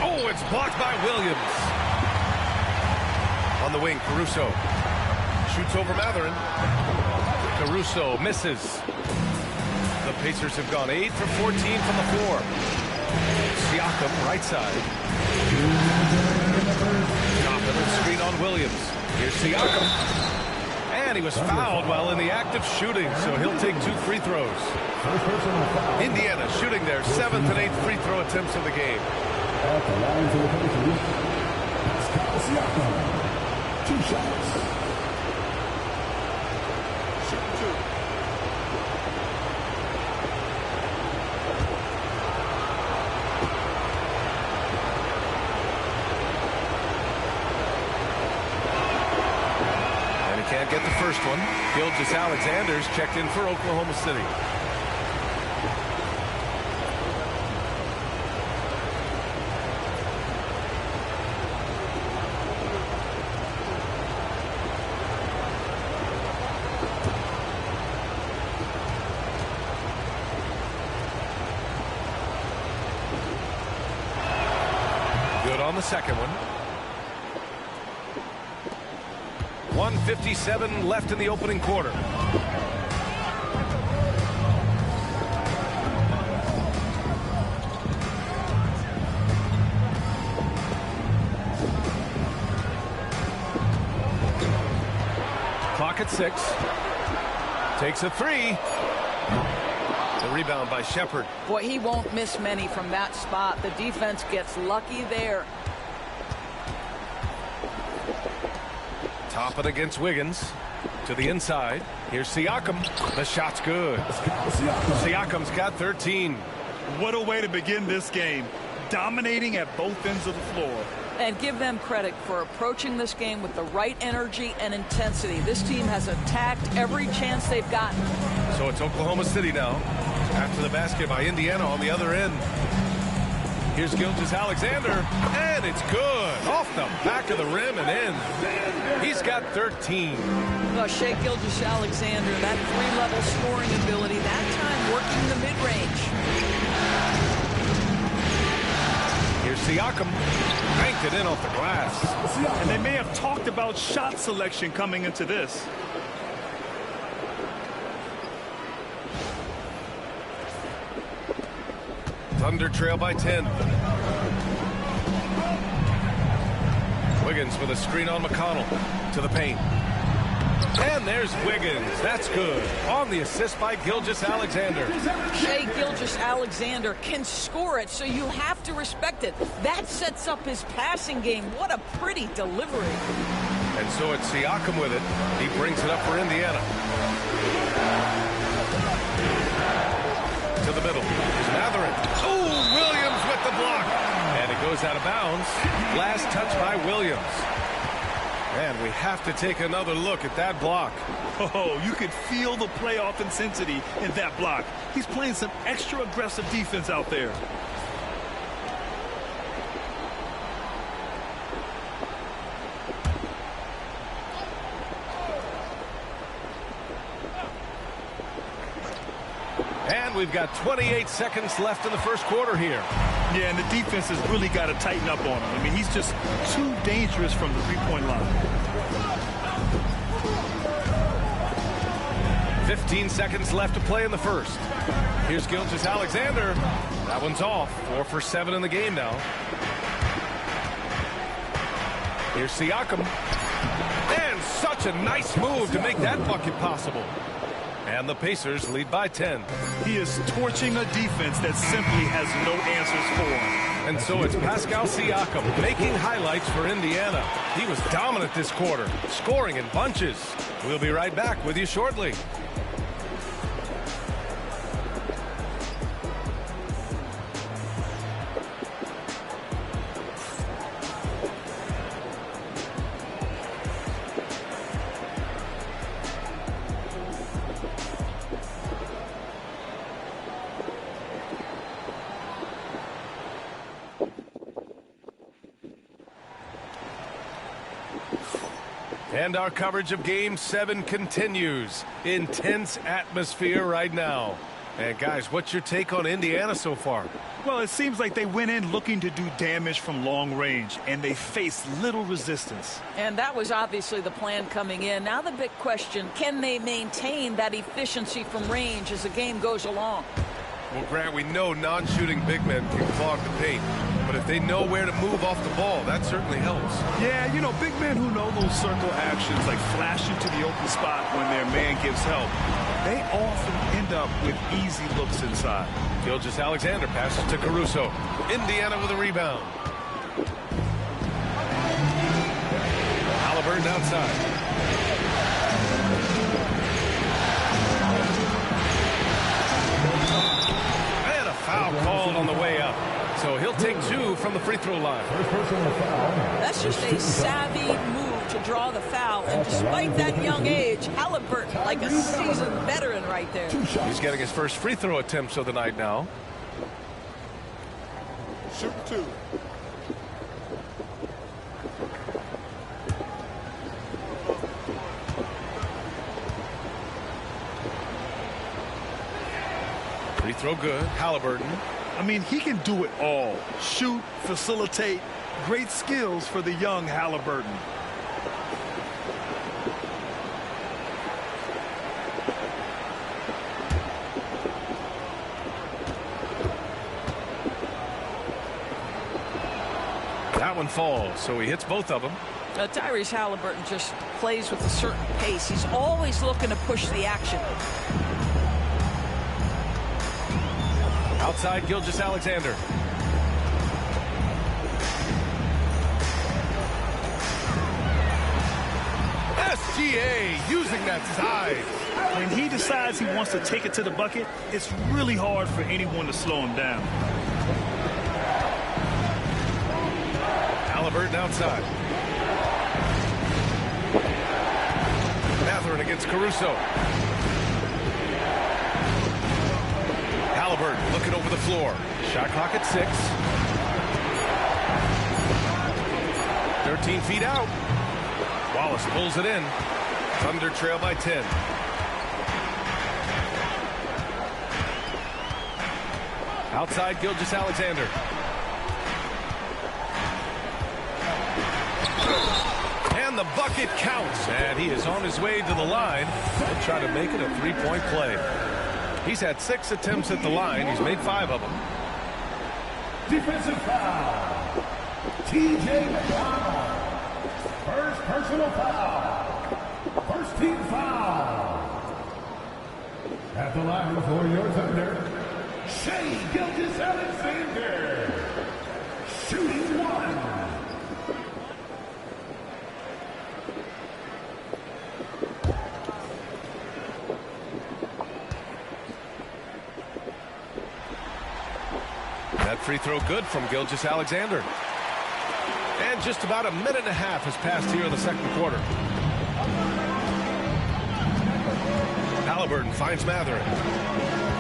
Oh, it's blocked by Williams. On the wing, Caruso. Shoots over Matherin. Caruso misses. The Pacers have gone 8 for 14 from the floor. Siakam, right side. Top of the screen on Williams. Here's Siakam. And he was fouled while in the act of shooting, so he'll take 2 free throws. Indiana shooting their 7th and 8th free throw attempts of the game. At the line for the Pacers, Pascal Siakam. 2 shots. Shoot 2. Can't get the first one. Gilgeous-Alexander's checked in for Oklahoma City. on the second one. 1:57 left in the opening quarter. Clock at 6. Takes a 3. The rebound by Shepard. Boy, he won't miss many from that spot. The defense gets lucky there. Top it against Wiggins. To the inside. Here's Siakam. The shot's good. Siakam's got 13. What a way to begin this game. Dominating at both ends of the floor. And give them credit for approaching this game with the right energy and intensity. This team has attacked every chance they've gotten. So it's Oklahoma City now. After the basket by Indiana on the other end. Here's Gilgeous-Alexander, and it's good. Off the back of the rim and in. He's got 13. Well, Shai Gilgeous-Alexander, that three-level scoring ability, that time working the mid-range. Here's Siakam. Banked it in off the glass. And they may have talked about shot selection coming into this. Thunder trail by 10. Wiggins with a screen on McConnell. To the paint. And there's Wiggins. That's good. On the assist by Gilgeous-Alexander. Shai Gilgeous-Alexander can score it, so you have to respect it. That sets up his passing game. What a pretty delivery. And so it's Siakam with it. He brings it up for Indiana. To the middle. Here's Mathurin. Oh, Williams with the block. And it goes out of bounds. Last touch by Williams. And we have to take another look at that block. Oh, you could feel the playoff intensity in that block. He's playing some extra aggressive defense out there. And we've got 28 seconds left in the first quarter here. Yeah, and the defense has really got to tighten up on him. I mean, he's just too dangerous from the three-point line. 15 seconds left to play in the first. Here's Gilgeous-Alexander. That one's off. 4 for 7 in the game now. Here's Siakam. And such a nice move to make that bucket possible. And the Pacers lead by 10. He is torching a defense that simply has no answers for him. And so it's Pascal Siakam making highlights for Indiana. He was dominant this quarter, scoring in bunches. We'll be right back with you shortly. And our coverage of Game 7 continues. Intense atmosphere right now. And guys, what's your take on Indiana so far? Well, it seems like they went in looking to do damage from long range, and they faced little resistance. And that was obviously the plan coming in. Now the big question, can they maintain that efficiency from range as the game goes along? Well, Grant, we know non-shooting big men can clog the paint. But if they know where to move off the ball, that certainly helps. Yeah, you know, big men who know those circle actions, like flashing to the open spot when their man gives help, they often end up with easy looks inside. Gilgeous-Alexander passes to Caruso. Indiana with a rebound. Halliburton outside. And a foul called on the way up. So he'll take 2 from the free throw line. That's just a savvy move to draw the foul. And despite that young age, Halliburton, like a seasoned veteran right there. He's getting his first free throw attempts of the night now. Shoot 2. Free throw good. Halliburton. I mean, he can do it all. Shoot, facilitate, Great skills for the young Halliburton. That one falls, so he hits both of them. Tyrese Halliburton just plays with a certain pace. He's always looking to push the action. Outside Gilgeous-Alexander. SGA using that size. When he decides he wants to take it to the bucket, it's really hard for anyone to slow him down. Halliburton outside. Mathurin against Caruso. Halliburton looking over the floor. Shot clock at 6. 13 feet out. Wallace pulls it in. Thunder trail by 10. Outside Gilgeous-Alexander. And the bucket counts. And he is on his way to the line. He'll try to make it a three-point play. He's had 6 attempts at the line. He's made 5 of them. Defensive foul. T.J. McConnell. First personal foul. First team foul. At the line for your Thunder, Shai Gilgeous-Alexander. Shooting 1. That free throw good from Gilgeous-Alexander. And just about a minute and a half has passed here in the second quarter. Halliburton finds Mathurin.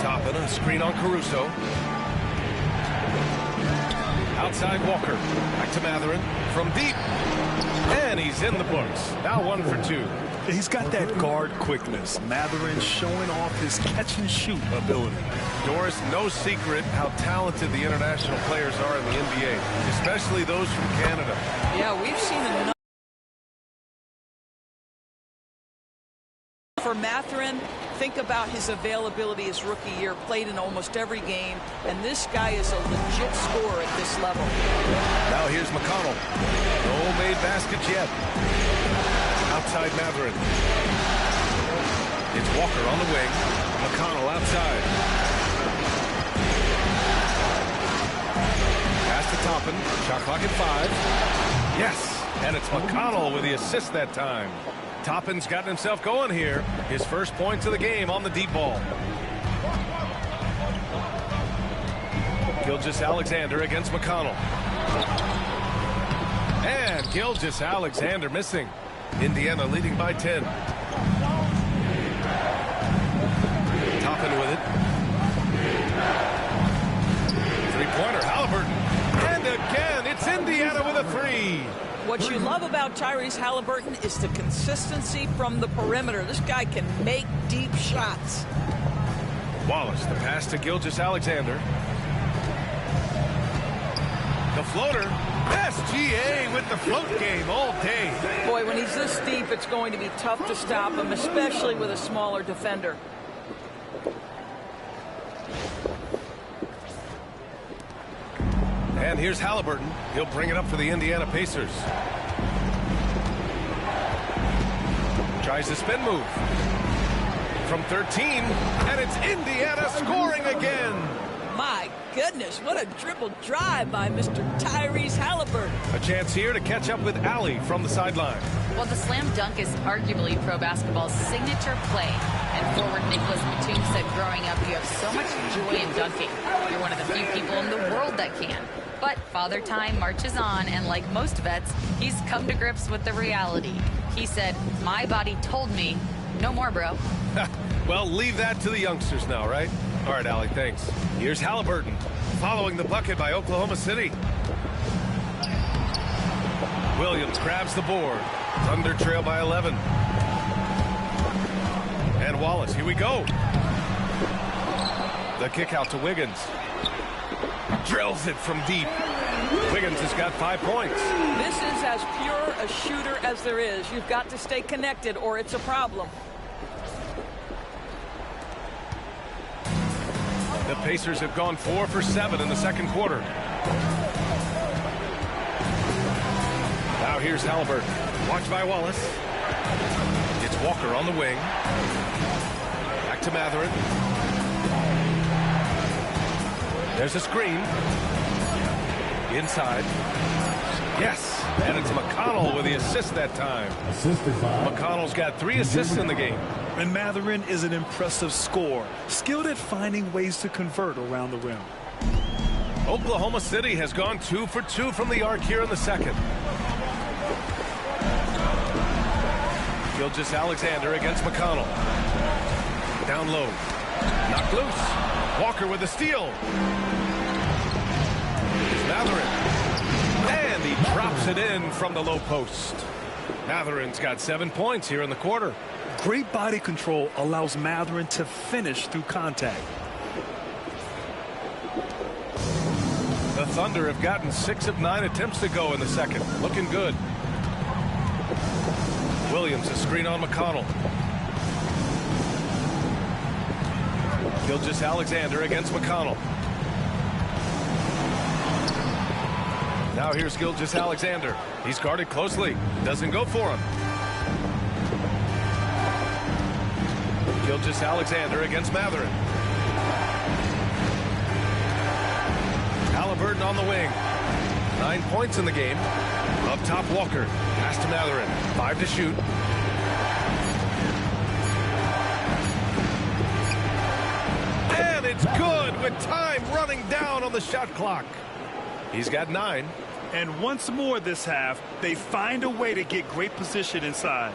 Toppin, a screen on Caruso. Outside Walker. Back to Mathurin from deep. And he's in the books. Now 1 for 2. He's got that guard quickness. Mathurin showing off his catch-and-shoot ability. Doris, no secret how talented the international players are in the NBA, especially those from Canada. Yeah, we've seen enough. For Mathurin, think about his availability his rookie year. Played in almost every game, and this guy is a legit scorer at this level. Now here's McConnell. No made baskets yet. Outside Mathurin. It's Walker on the wing. McConnell outside. Pass to Toppin. Shot clock at 5. Yes, and it's McConnell with the assist that time. Toppin's gotten himself going here. His first points of the game on the deep ball. Gilgeous-Alexander against McConnell. And Gilgeous-Alexander missing. Indiana leading by 10. Toppin with it. Three-pointer, Halliburton. And again, it's Indiana with a 3. What you love about Tyrese Halliburton is the consistency from the perimeter. This guy can make deep shots. Wallace, the pass to Gilgeous-Alexander. The floater. SGA with the float game all day. Boy, when he's this deep, it's going to be tough to stop him, especially with a smaller defender. And here's Halliburton. He'll bring it up for the Indiana Pacers. Tries the spin move. From 13, and it's Indiana scoring again. My goodness, what a dribble drive by Mr. Tyrese Halliburton. A chance here to catch up with Allie from the sideline. Well, the slam dunk is arguably pro basketball's signature play. And forward Nicholas Batum said growing up, you have so much joy in dunking. You're one of the few people in the world that can. But Father Time marches on, and like most vets, he's come to grips with the reality. He said, my body told me, no more, bro. Well, leave that to the youngsters now, right? All right, Allie, thanks. Here's Halliburton following the bucket by Oklahoma City. Williams grabs the board. Thunder trail by 11. And Wallace, here we go. The kick out to Wiggins. Drills it from deep. Wiggins has got 5 points. This is as pure a shooter as there is. You've got to stay connected or it's a problem. The Pacers have gone 4 for 7 in the second quarter. Now here's Halliburton. Watched by Wallace. It's Walker on the wing. Back to Matherin. There's a screen. Inside. Yes. And it's McConnell with the assist that time. McConnell's got 3 assists in the game. And Matherin is an impressive scorer, skilled at finding ways to convert around the rim. Oklahoma City has gone 2 for 2 from the arc here in the second. Gilgeous-Alexander against McConnell. Down low. Knocked loose. Walker with the steal. Here's Matherin. And he drops it in from the low post. Matherin's got 7 points here in the quarter. Great body control allows Matherin to finish through contact. The Thunder have gotten 6 of 9 attempts to go in the second. Looking good. Williams, a screen on McConnell. Gilgeous-Alexander against McConnell. Now here's Gilgeous-Alexander. He's guarded closely. Doesn't go for him. Gilgeous-Alexander against Matherin. Halliburton on the wing. 9 points in the game. Up top, Walker. Pass to Matherin. 5 to shoot. And it's good with time running down on the shot clock. He's got 9. And once more this half, they find a way to get great position inside.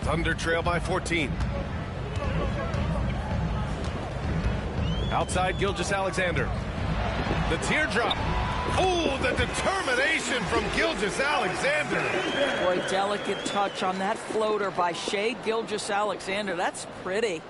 Thunder trail by 14. Outside, Gilgeous-Alexander. The teardrop. Oh, the determination from Gilgeous-Alexander. Boy, delicate touch on that floater by Shai Gilgeous-Alexander. That's pretty.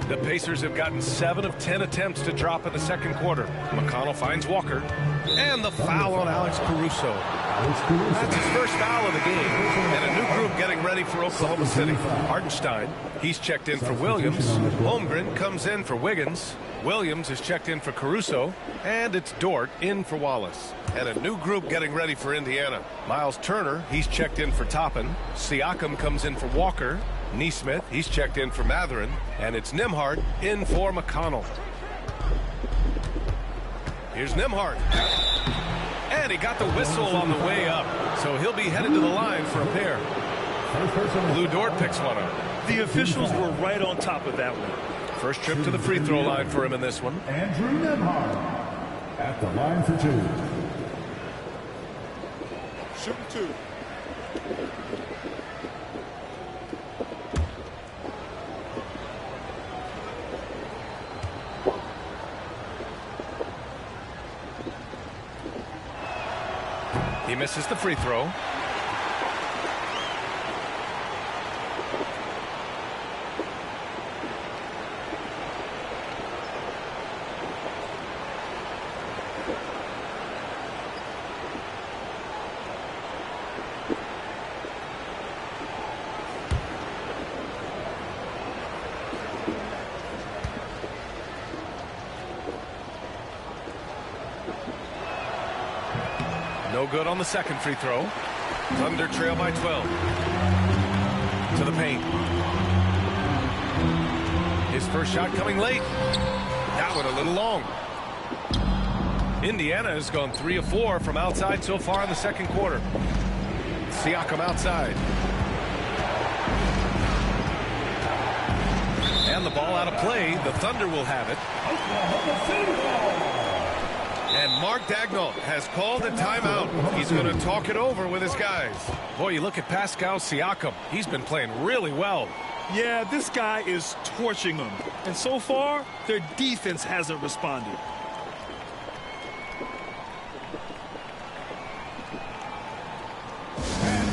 The Pacers have gotten 7 of 10 attempts to drop in the second quarter. McConnell finds Walker. And the foul on Alex Caruso. That's his first foul of the game. And a new group getting ready for Oklahoma City. Hartenstein, he's checked in for Williams. Holmgren comes in for Wiggins. Williams is checked in for Caruso. And it's Dort in for Wallace. And a new group getting ready for Indiana. Miles Turner, he's checked in for Toppin. Siakam comes in for Walker. Neesmith, he's checked in for Matherin. And it's Nembhard in for McConnell. Here's Nembhard. And he got the whistle on the way up. So he'll be headed to the line for a pair. Lou Dort picks one up. The officials were right on top of that one. First trip to the free throw line for him in this one. Andrew Nembhard at the line for 2. Shooting 2. He misses the free throw. No good on the second free throw. Thunder trail by 12. To the paint. His first shot coming late. That one a little long. Indiana has gone 3 of 4 from outside so far in the second quarter. Siakam outside. And the ball out of play. The Thunder will have it. And Mark Daigneault has called a timeout. He's going to talk it over with his guys. Boy, you look at Pascal Siakam. He's been playing really well. Yeah, this guy is torching them. And so far, their defense hasn't responded. And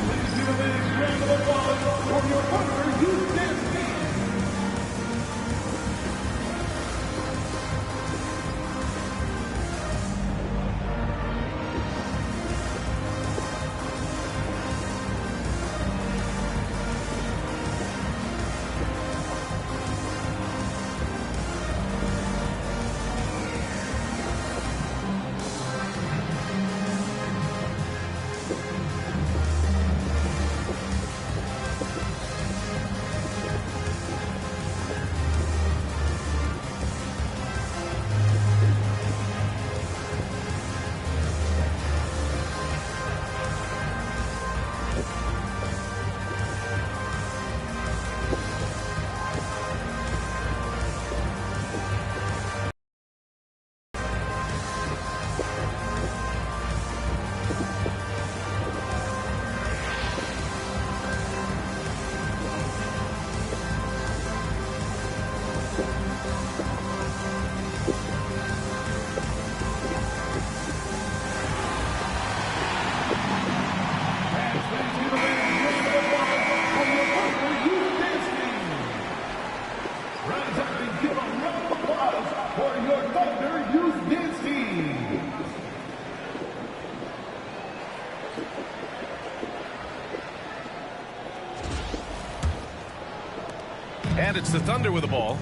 And it's the Thunder with the ball.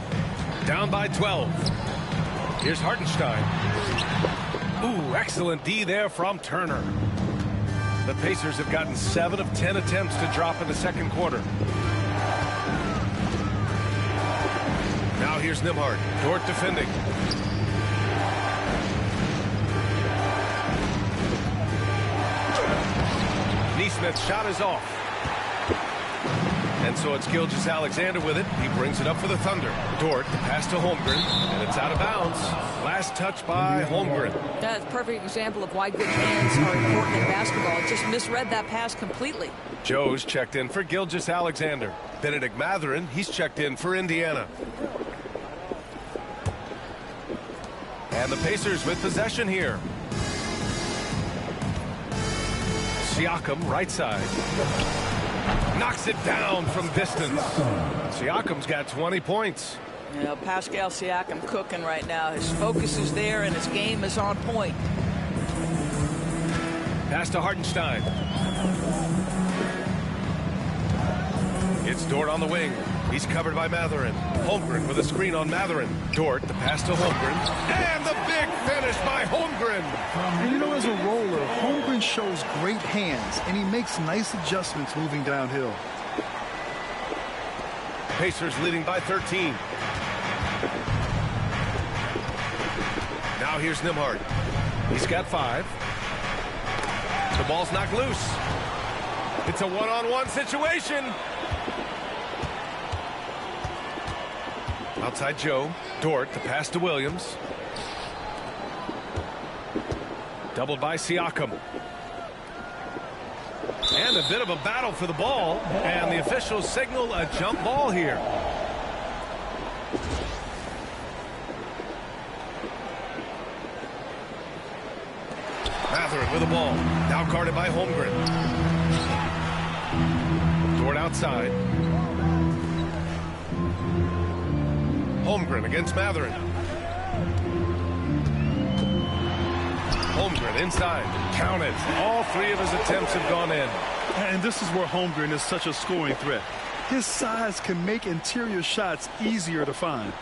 Down by 12. Here's Hartenstein. Ooh, excellent D there from Turner. The Pacers have gotten 7 of 10 attempts to drop in the second quarter. Now here's Nembhard. Dort defending. Neesmith's shot is off. And so it's Gilgeous-Alexander with it. He brings it up for the Thunder. Dort, the pass to Holmgren, and it's out of bounds. Last touch by Holmgren. That's a perfect example of why good hands are important in basketball. It just misread that pass completely. Joe's checked in for Gilgeous-Alexander. Benedict Mathurin, he's checked in for Indiana. And the Pacers with possession here. Siakam, right side. Knocks it down from distance. Siakam's got 20 points. You know, Pascal Siakam cooking right now. His focus is there and his game is on point. Pass to Hartenstein. It's Dort on the wing. He's covered by Mathurin. Holmgren with a screen on Mathurin. Dort, the pass to Holmgren. And the big finish by Holmgren. And you know, as a roller, Holmgren shows great hands, and he makes nice adjustments moving downhill. Pacers leading by 13. Now here's Nembhard. He's got 5. The ball's knocked loose. It's a one-on-one situation. Outside Joe. Dort, the pass to Williams. Doubled by Siakam. And a bit of a battle for the ball. And the officials signal a jump ball here. Mathurin with the ball. Now guarded by Holmgren. Dort outside. Holmgren against Mathurin. Holmgren inside. Count it. All 3 of his attempts have gone in. And this is where Holmgren is such a scoring threat. His size can make interior shots easier to find.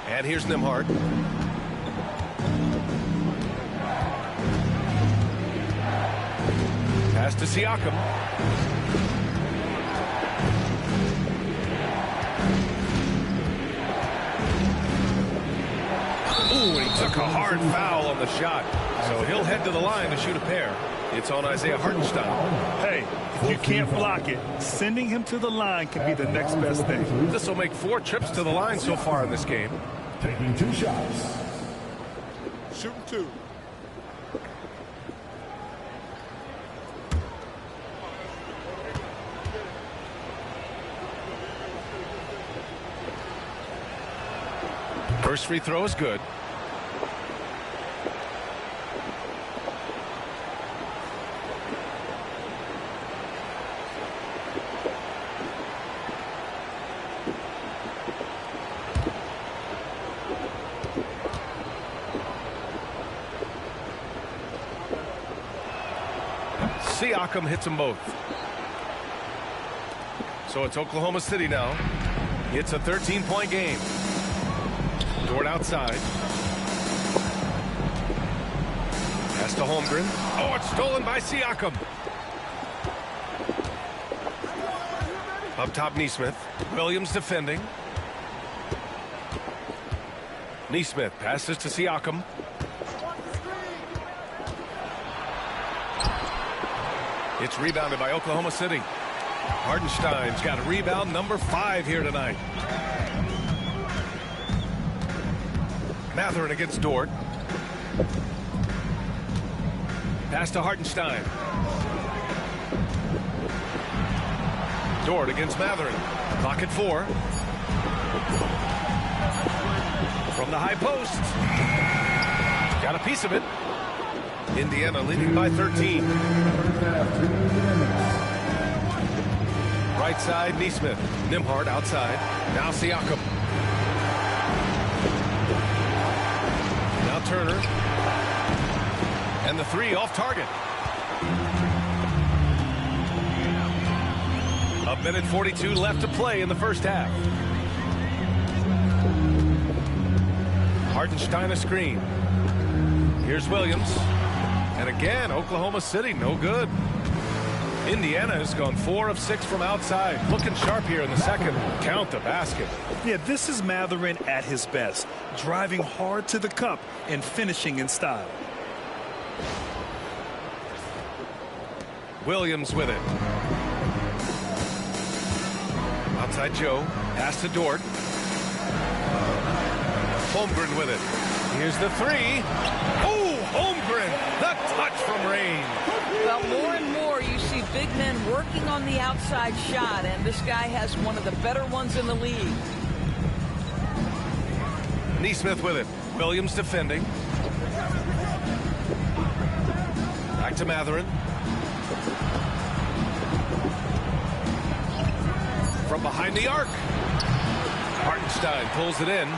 And here's Nembhard. Pass to Siakam. Ooh, and he took a hard foul on the shot. So he'll head to the line to shoot a pair. It's on Isaiah Hartenstein. Hey, if you can't block it, sending him to the line can be the next best thing. This will make 4 trips to the line so far in this game. Taking 2 shots. Shooting 2. First free throw is good. Siakam hits them both. So it's Oklahoma City now. It's a 13-point game. Dort outside. Pass to Holmgren. Oh, it's stolen by Siakam. Up top, Neesmith. Williams defending. Neesmith passes to Siakam. It's rebounded by Oklahoma City. Hartenstein's got a rebound number 5 here tonight. Mathurin against Dort. Pass to Hartenstein. Dort against Mathurin. Clock at 4. From the high post. Got a piece of it. Indiana leading by 13. Right side, Neesmith. Nembhard outside. Now Siakam. Now Turner. And the 3 off target. A minute 42 left to play in the first half. Hartenstein a screen. Here's Williams. And again, Oklahoma City, no good. Indiana has gone 4 of 6 from outside. Looking sharp here in the second. Count the basket. Yeah, this is Mathurin at his best. Driving hard to the cup and finishing in style. Williams with it. Outside Joe. Pass to Dort. Holmgren with it. Here's the 3. Oh, Holmgren. The touch from Rain. Well, more and more you see big men working on the outside shot, and this guy has one of the better ones in the league. Neesmith with it. Williams defending. Back to Mathurin. From behind the arc. Hartenstein pulls it in.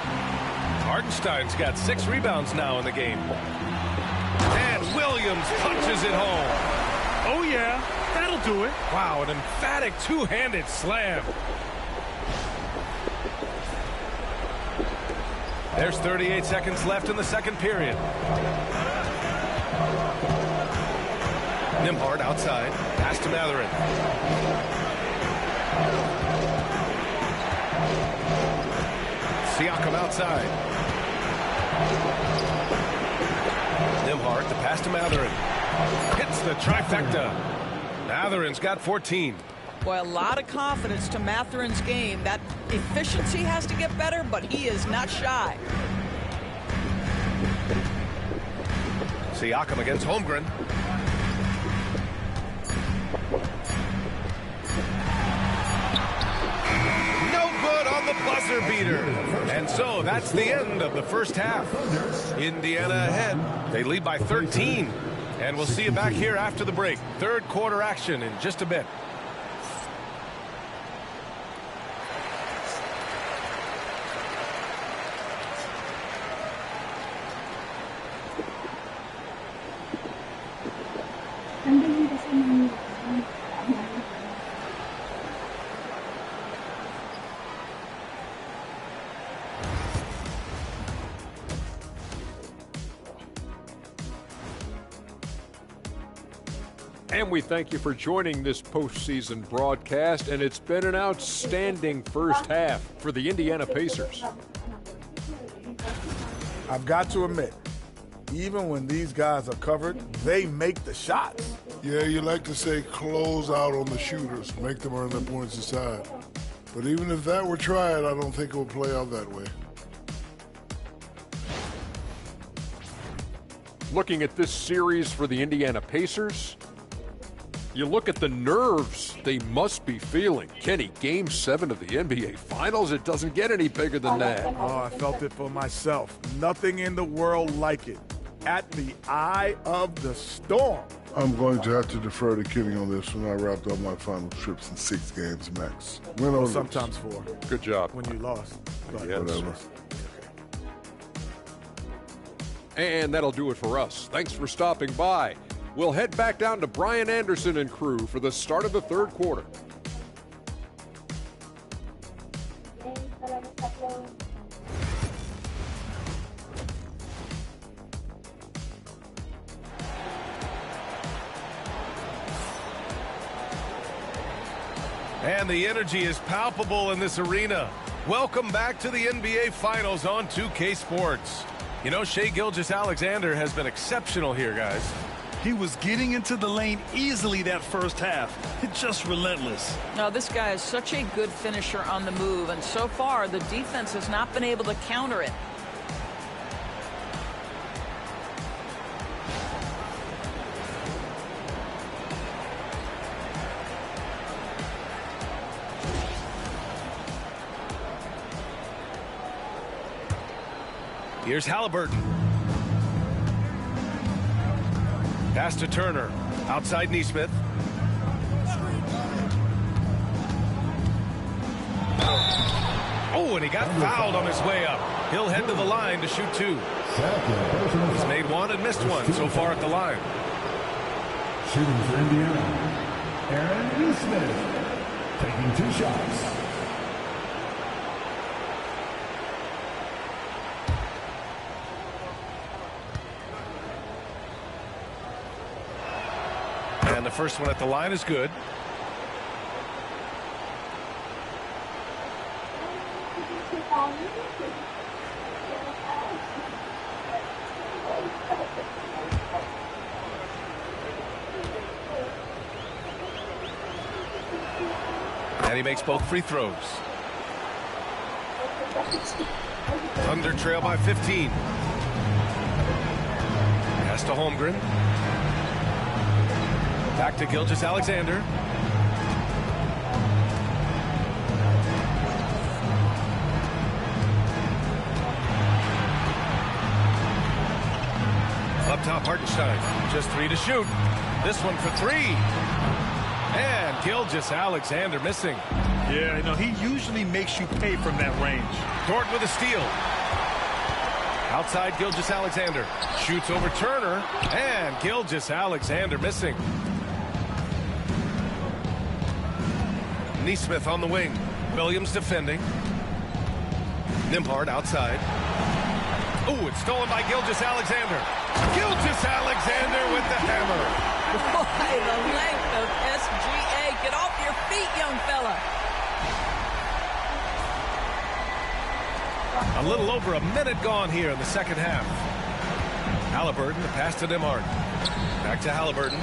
Hartenstein's got 6 rebounds now in the game. And Williams punches it home. Oh, yeah, that'll do it. Wow, an emphatic two-handed slam. There's 38 seconds left in the second period. Nembhard outside. Pass to Mathurin. Siakam outside. Nembhard, the pass to Mathurin. Hits the trifecta. Mathurin's got 14. Boy, a lot of confidence to Mathurin's game. That efficiency has to get better, but he is not shy. Siakam against Holmgren. No good on the buzzer beater. And so that's the end of the first half. Indiana ahead. They lead by 13. And we'll see you back here after the break. Third quarter action in just a bit. And we thank you for joining this postseason broadcast, and it's been an outstanding first half for the Indiana Pacers. I've got to admit, even when these guys are covered, they make the shots. Yeah, you like to say close out on the shooters, make them earn their points aside. But even if that were tried, I don't think it will play out that way. Looking at this series for the Indiana Pacers, you look at the nerves they must be feeling. Kenny, Game 7 of the NBA Finals, it doesn't get any bigger than that. Oh, I felt it for myself. Nothing in the world like it. At the eye of the storm. I'm going to have to defer to Kenny on this when I wrapped up my final trips in 6 games max. Win or lose. Sometimes 4. Good job. When you lost. But yes. Whatever. And that'll do it for us. Thanks for stopping by. We'll head back down to Brian Anderson and crew for the start of the third quarter. And the energy is palpable in this arena. Welcome back to the NBA Finals on 2K Sports. You know, Shai Gilgeous-Alexander has been exceptional here, guys. He was getting into the lane easily that first half. Just relentless. No, this guy is such a good finisher on the move, and so far the defense has not been able to counter it. Here's Halliburton. Pass to Turner. Outside Neesmith. Oh, and he got fouled on his way up. He'll head to the line to shoot 2. He's made 1 and missed 1 so far at the line. Shooting for Indiana, Aaron Neesmith. taking 2 shots. And the first one at the line is good. And he makes both free throws. Thunder trail by 15. Pass to Holmgren. Back to Gilgeous-Alexander. Up top, Hartenstein. Just 3 to shoot. This one for 3. And Gilgeous-Alexander missing. Yeah, he usually makes you pay from that range. Dort with a steal. Outside Gilgeous-Alexander. Shoots over Turner. And Gilgeous-Alexander missing. Neesmith on the wing. Williams defending. Nembhard outside. Oh, it's stolen by Gilgeous-Alexander. Gilgeous-Alexander with the hammer. Boy, the length of SGA. Get off your feet, young fella. A little over a minute gone here in the second half. Halliburton, the pass to Nembhard. Back to Halliburton.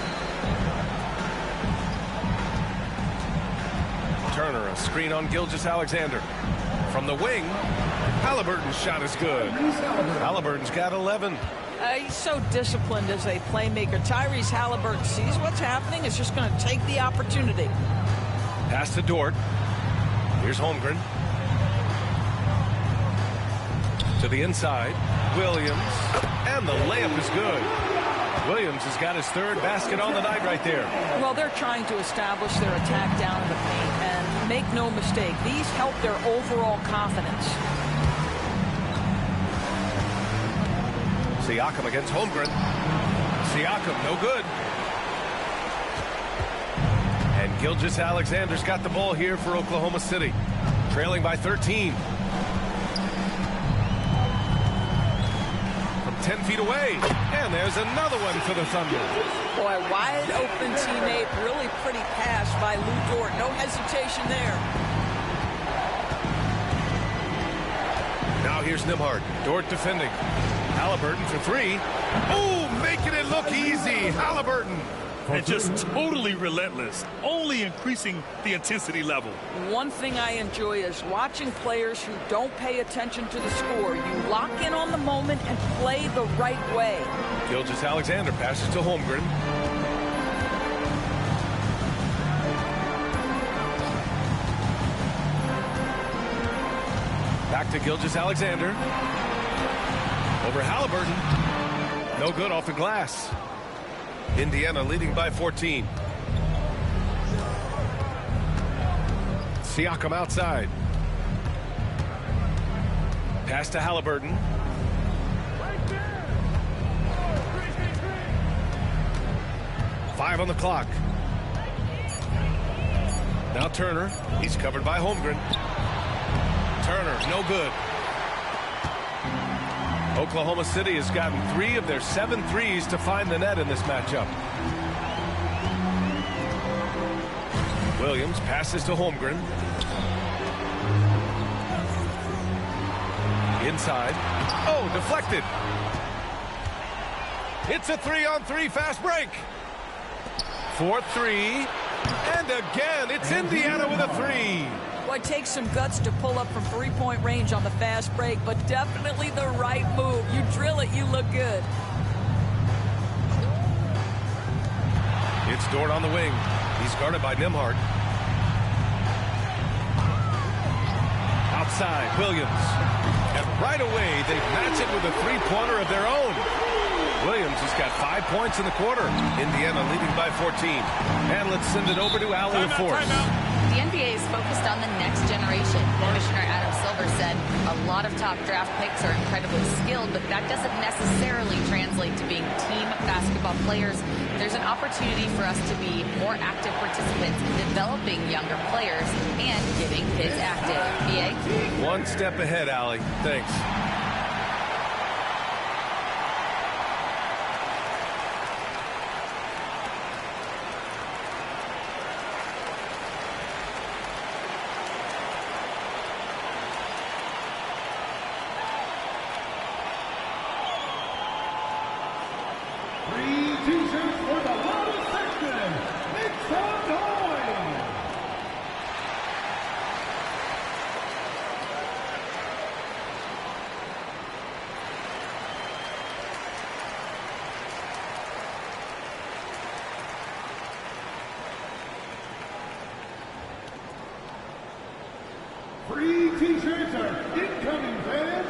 Turner, a screen on Gilgeous-Alexander. From the wing, Halliburton's shot is good. Halliburton's got 11. He's so disciplined as a playmaker. Tyrese Halliburton sees what's happening. Is just going to take the opportunity. Pass to Dort. Here's Holmgren. To the inside. Williams. And the layup is good. Williams has got his 3rd basket on the night right there. Well, they're trying to establish their attack down in the paint. And make no mistake, these help their overall confidence. Siakam against Holmgren. Siakam, no good. And Gilgeous-Alexander's got the ball here for Oklahoma City. Trailing by 13. From 10 feet away. And there's another one for the Thunder. Boy, wide open teammate. Really pretty pass by Lou Dort. No hesitation there. Now here's Nembhard. Dort defending. Halliburton for 3. Oh, making it look easy. Halliburton. And just totally relentless, only increasing the intensity level. One thing I enjoy is watching players who don't pay attention to the score. You lock in on the moment and play the right way. Gilgeous-Alexander passes to Holmgren. Back to Gilgeous-Alexander. Over Halliburton. No good off the glass. Indiana leading by 14. Siakam outside. Pass to Halliburton. Five on the clock. Now Turner. He's covered by Holmgren. Turner, no good. Oklahoma City has gotten 3 of their 7 threes to find the net in this matchup. Williams passes to Holmgren. Inside. Oh, deflected. It's a 3-on-3 fast break. 4-3. And again, it's Indiana with a 3. Well, it takes some guts to pull up from 3-point range on the fast break, but definitely the right move. You drill it, you look good. It's Dort on the wing. He's guarded by Nembhard. Outside, Williams. And right away, they match it with a 3-pointer of their own. Williams has got 5 points in the quarter. Indiana leading by 14. And let's send it over to Al LaForce. The NBA is focused on the next generation. Commissioner Adam Silver said a lot of top draft picks are incredibly skilled, but that doesn't necessarily translate to being team basketball players. There's an opportunity for us to be more active participants in developing younger players and getting kids active. BA? One step ahead, Allie. Thanks. Free t-shirts for the loudest section. Make some noise. Free t-shirts are incoming, fans.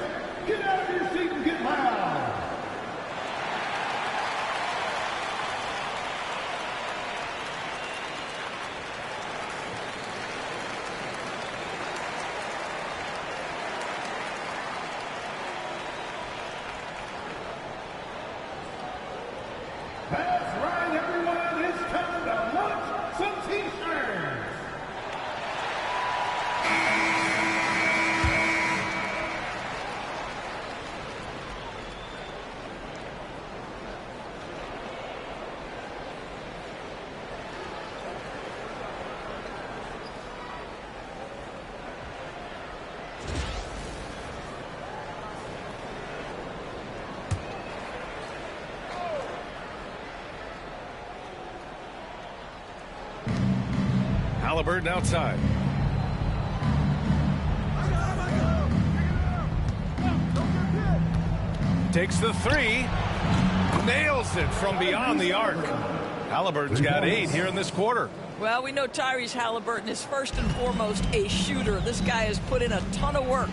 Get out of your seat and get loud. That's right, everyone. It's time to launch some t-shirts. Halliburton outside. Takes the three. Nails it from beyond the arc. Halliburton's got 8 here in this quarter. Well, we know Tyrese Halliburton is first and foremost a shooter. This guy has put in a ton of work.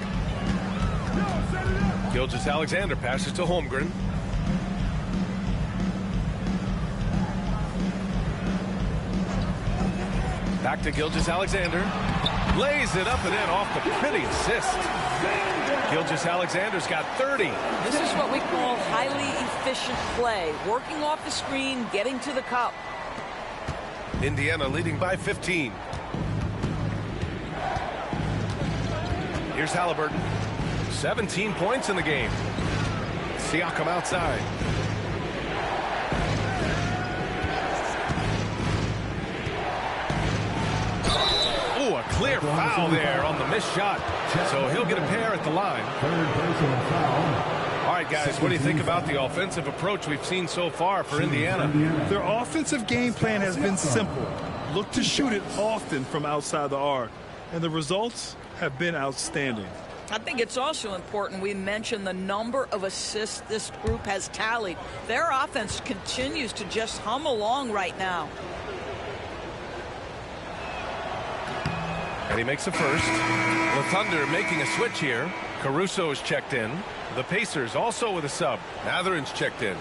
Gilgeous-Alexander passes to Holmgren. Back to Gilgeous-Alexander. Lays it up and in off the pretty assist. Gilgeous-Alexander's got 30. This is what we call highly efficient play. Working off the screen, getting to the cup. Indiana leading by 15. Here's Halliburton. 17 points in the game. Siakam outside. Oh, a clear foul there on the missed shot. So he'll get a pair at the line. All right, guys, what do you think about the offensive approach we've seen so far for Indiana? Their offensive game plan has been simple. Look to shoot it often from outside the arc. And the results have been outstanding. I think it's also important we mention the number of assists this group has tallied. Their offense continues to just hum along right now. And he makes the first. The Thunder making a switch here. Caruso is checked in. The Pacers also with a sub. Mathurin's checked in.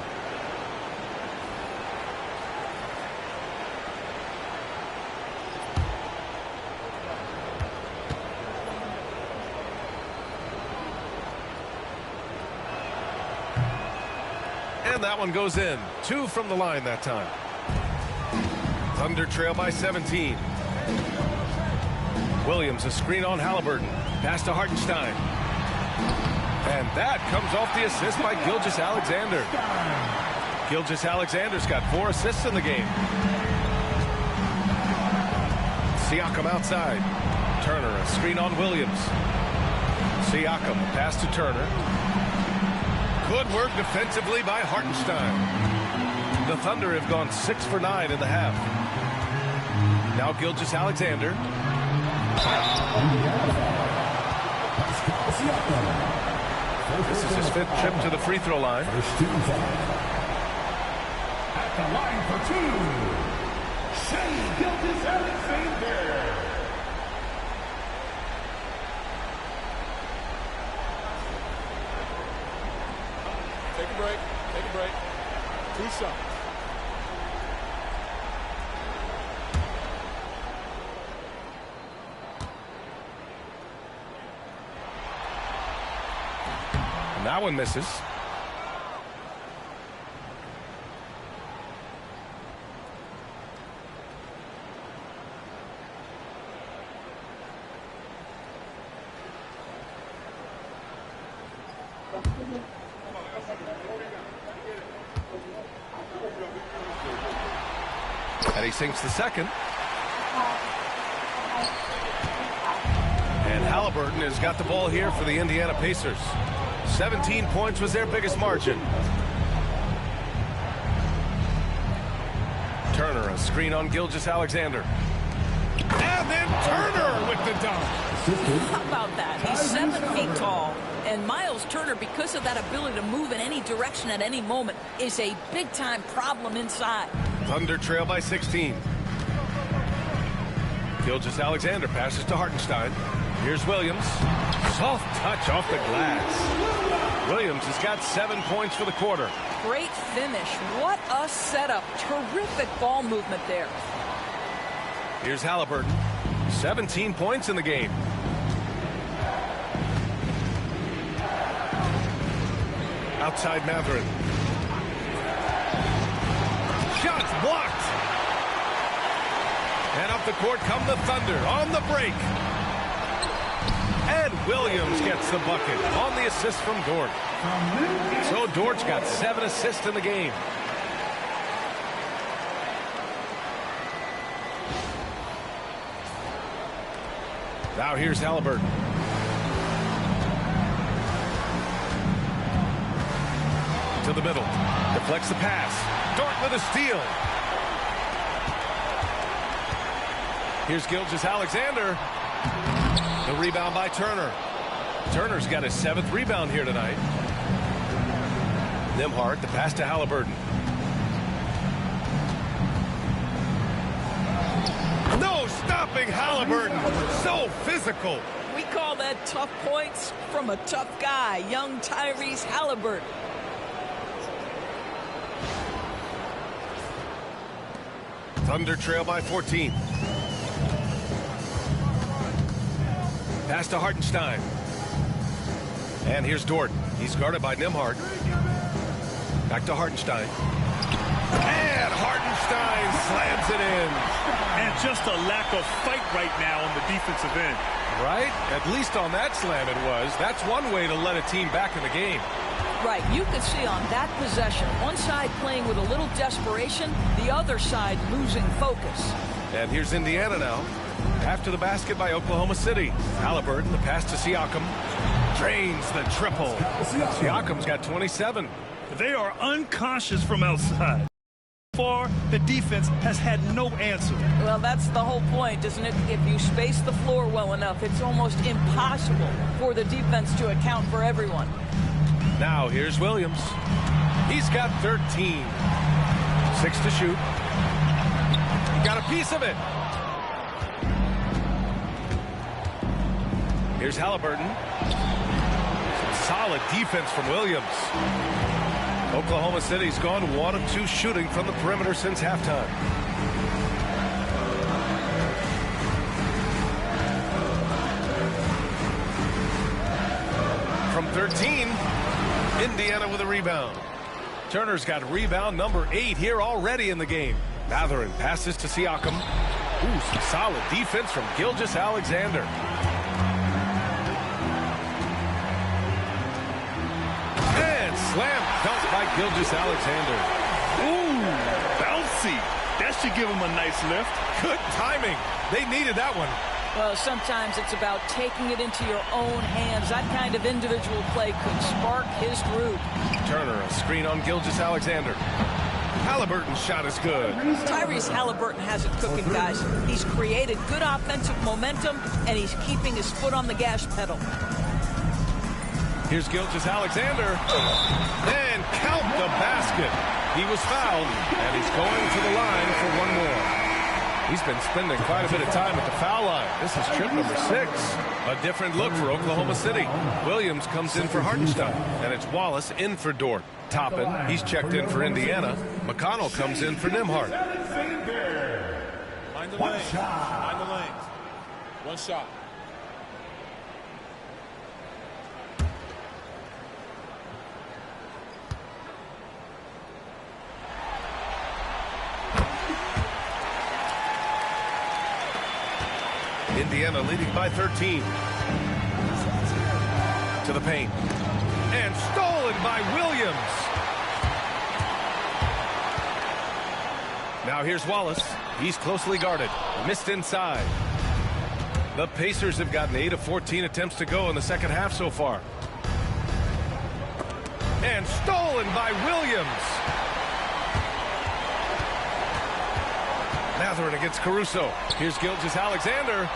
And that one goes in. 2 from the line that time. Thunder trail by 17. Williams, a screen on Halliburton. Pass to Hartenstein. And that comes off the assist by Gilgeous-Alexander. Gilgeous-Alexander's got 4 assists in the game. Siakam outside. Turner, a screen on Williams. Siakam, pass to Turner. Good work defensively by Hartenstein. The Thunder have gone 6 for 9 in the half. Now Gilgeous-Alexander. This is his 5th trip to the free throw line. At the line for 2, Shai Gilgeous-Alexander. Take a break. Take a break. 2 shots. That one misses. And he sinks the second. And Halliburton has got the ball here for the Indiana Pacers. 17 points was their biggest margin. Turner, a screen on Gilgeous-Alexander. And then Turner with the dunk. How about that? He's 7 feet tall. And Miles Turner, because of that ability to move in any direction at any moment, is a big-time problem inside. Thunder trail by 16. Gilgeous-Alexander passes to Hartenstein. Here's Williams. Soft touch off the glass. Williams has got 7 points for the quarter. Great finish. What a setup. Terrific ball movement there. Here's Halliburton. 17 points in the game. Outside Matherin. Shots blocked. And up the court come the Thunder on the break. And Williams gets the bucket on the assist from Dort. So Dort's got 7 assists in the game. Now here's Halliburton. To the middle. Deflects the pass. Dort with a steal. Here's Gilgeous-Alexander. The rebound by Turner. Turner's got his 7th rebound here tonight. Nembhard, the pass to Halliburton. No stopping Halliburton. So physical. We call that tough points from a tough guy, young Tyrese Halliburton. Thunder trail by 14. Pass to Hartenstein. And here's Dort. He's guarded by Nembhard. Back to Hartenstein. And Hartenstein slams it in. And just a lack of fight right now on the defensive end. Right? At least on that slam it was. That's one way to let a team back in the game. Right, you can see on that possession, one side playing with a little desperation, the other side losing focus. And here's Indiana now. After the basket by Oklahoma City. Halliburton, the pass to Siakam. Drains the triple. Siakam's got 27. They are unconscious from outside. So far, the defense has had no answer. Well, that's the whole point, isn't it? If you space the floor well enough, it's almost impossible for the defense to account for everyone. Now here's Williams. He's got 13. 6 to shoot. Got a piece of it. Here's Halliburton. Some solid defense from Williams. Oklahoma City's gone 1 of 2 shooting from the perimeter since halftime. From 13, Indiana with a rebound. Turner's got rebound number 8 here already in the game. Matherin passes to Siakam. Ooh, some solid defense from Gilgeous-Alexander. And slam dunk by Gilgeous-Alexander. Ooh, bouncy. That should give him a nice lift. Good timing. They needed that one. Well, sometimes it's about taking it into your own hands. That kind of individual play could spark his groove. Turner, a screen on Gilgeous-Alexander. Halliburton's shot is good. Tyrese Halliburton has it cooking, guys. He's created good offensive momentum, and he's keeping his foot on the gas pedal. Here's Gilgeous-Alexander. And count the basket. He was fouled, and he's going to the line for one more. He's been spending quite a bit of time at the foul line. This is trip number 6. A different look for Oklahoma City. Williams comes in for Hartenstein, and it's Wallace in for Dort. Toppin, he's checked in for Indiana. McConnell comes in for Nembhard. Find the lane. Find the lane. One shot. Indiana leading by 13. To the paint. And stolen by Williams. Now here's Wallace. He's closely guarded. Missed inside. The Pacers have gotten 8 of 14 attempts to go in the second half so far. And stolen by Williams. Mathurin against Caruso. Here's Gilgeous-Alexander.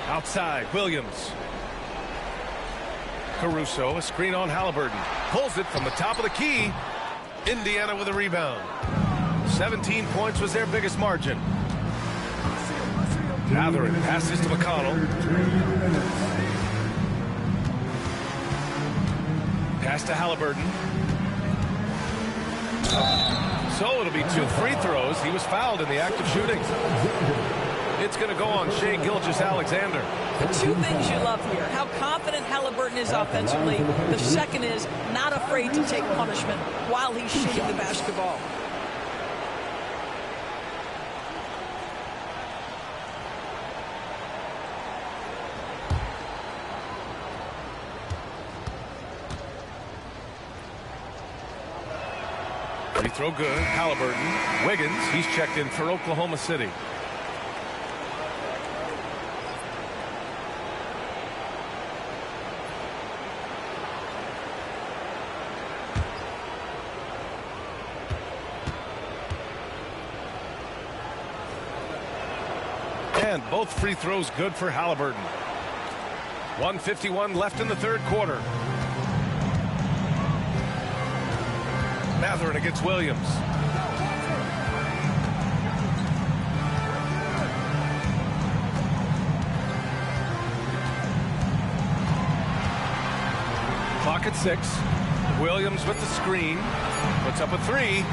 Outside, Williams. Caruso, a screen on Halliburton. Pulls it from the top of the key. Indiana with a rebound. 17 points was their biggest margin. Mathurin passes to McConnell. Pass to Halliburton. So it'll be 2 free throws. He was fouled in the act of shooting. It's going to go on Shai Gilgeous-Alexander. The 2 things you love here, how confident Halliburton is offensively. The second is not afraid to take punishment while he's shooting the basketball. Free throw good. Halliburton. Wiggins, he's checked in for Oklahoma City. And both free throws good for Halliburton. 1:51 left in the third quarter. Mathurin against Williams. Clock at 6. Williams with the screen. Puts up a 3.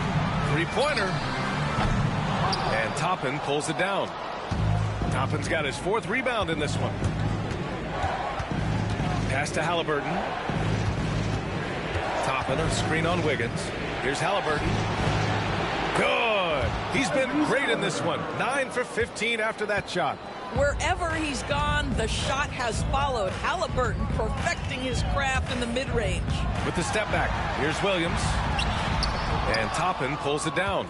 Three-pointer. And Toppin pulls it down. Toppin's got his 4th rebound in this one. Pass to Halliburton. Toppin, a screen on Wiggins. Here's Halliburton. Good. He's been great in this one. 9 for 15 after that shot. Wherever he's gone, the shot has followed. Halliburton perfecting his craft in the mid-range. With the step back, here's Williams. And Toppin pulls it down.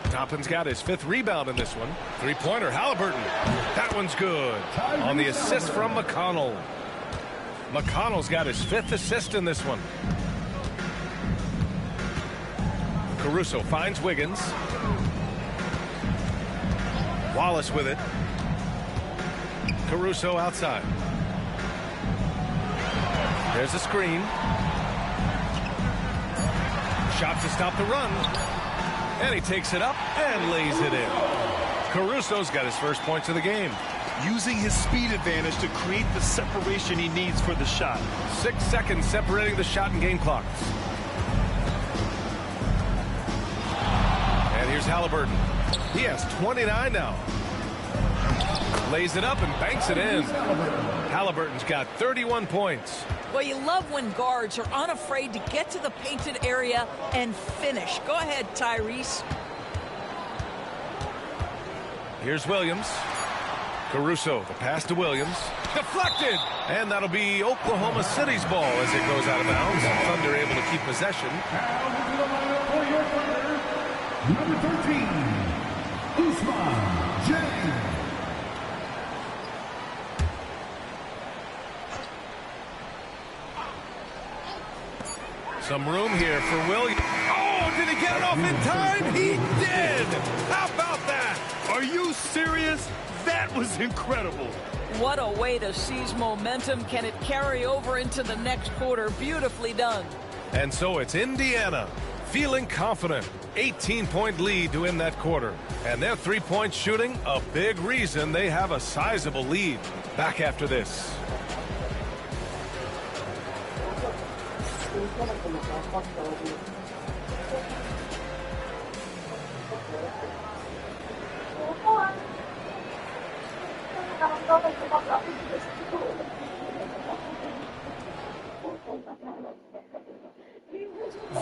Toppin's got his 5th rebound in this one. Three-pointer, Halliburton. That one's good. On the assist from McConnell. McConnell's got his 5th assist in this one. Caruso finds Wiggins. Wallace with it. Caruso outside. There's a screen. Shot to stop the run. And he takes it up and lays it in. Caruso's got his first points of the game. Using his speed advantage to create the separation he needs for the shot. 6 seconds separating the shot and game clocks. And here's Halliburton. He has 29 now. Lays it up and banks it in. Halliburton's got 31 points. Well, you love when guards are unafraid to get to the painted area and finish. Go ahead, Tyrese. Here's Williams. Caruso, the pass to Williams. Deflected! And that'll be Oklahoma City's ball as it goes out of bounds. Thunder able to keep possession. Number 13, Usman James. Some room here for Williams. Oh, did he get it off in time? He did! How about that? Are you serious? That was incredible. What a way to seize momentum. Can it carry over into the next quarter? Beautifully done. And so it's Indiana feeling confident. 18-point lead to win that quarter. And their three-point shooting, a big reason they have a sizable lead. Back after this.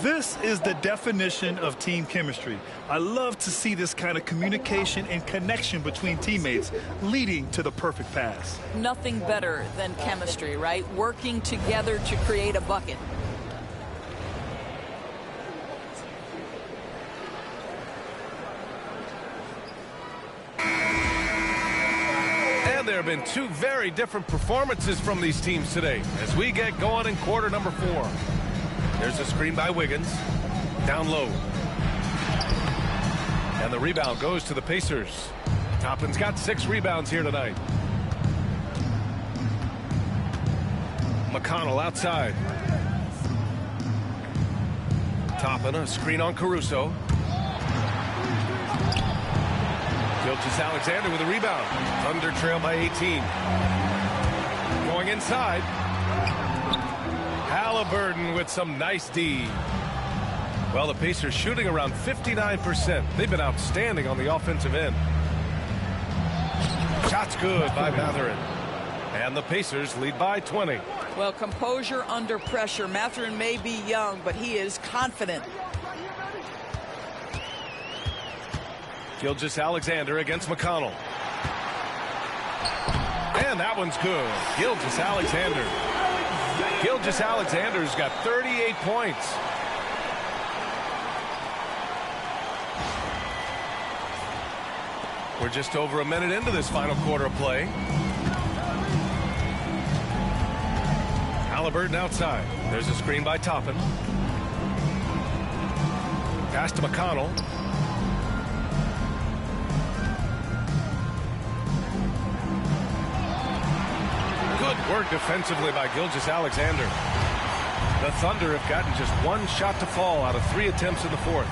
This is the definition of team chemistry. I love to see this kind of communication and connection between teammates leading to the perfect pass. Nothing better than chemistry, right? Working together to create a bucket. And there have been two very different performances from these teams today as we get going in quarter number 4. There's a screen by Wiggins. Down low. And the rebound goes to the Pacers. Toppin's got 6 rebounds here tonight. McConnell outside. Toppin, a screen on Caruso. Gilgeous-Alexander with a rebound. Thunder trail by 18. Going inside. Halliburton with some nice D. Well, the Pacers shooting around 59%. They've been outstanding on the offensive end. Shots good by Mathurin. And the Pacers lead by 20. Well, composure under pressure. Mathurin may be young, but he is confident. Gilgeous-Alexander against McConnell. And that one's good. Gilgeous-Alexander. Gilgeous-Alexander's got 38 points. We're just over a minute into this final quarter of play. Halliburton outside. There's a screen by Toppin. Pass to McConnell. Good work defensively by Gilgeous-Alexander. The Thunder have gotten just 1 shot to fall out of 3 attempts in the 4th.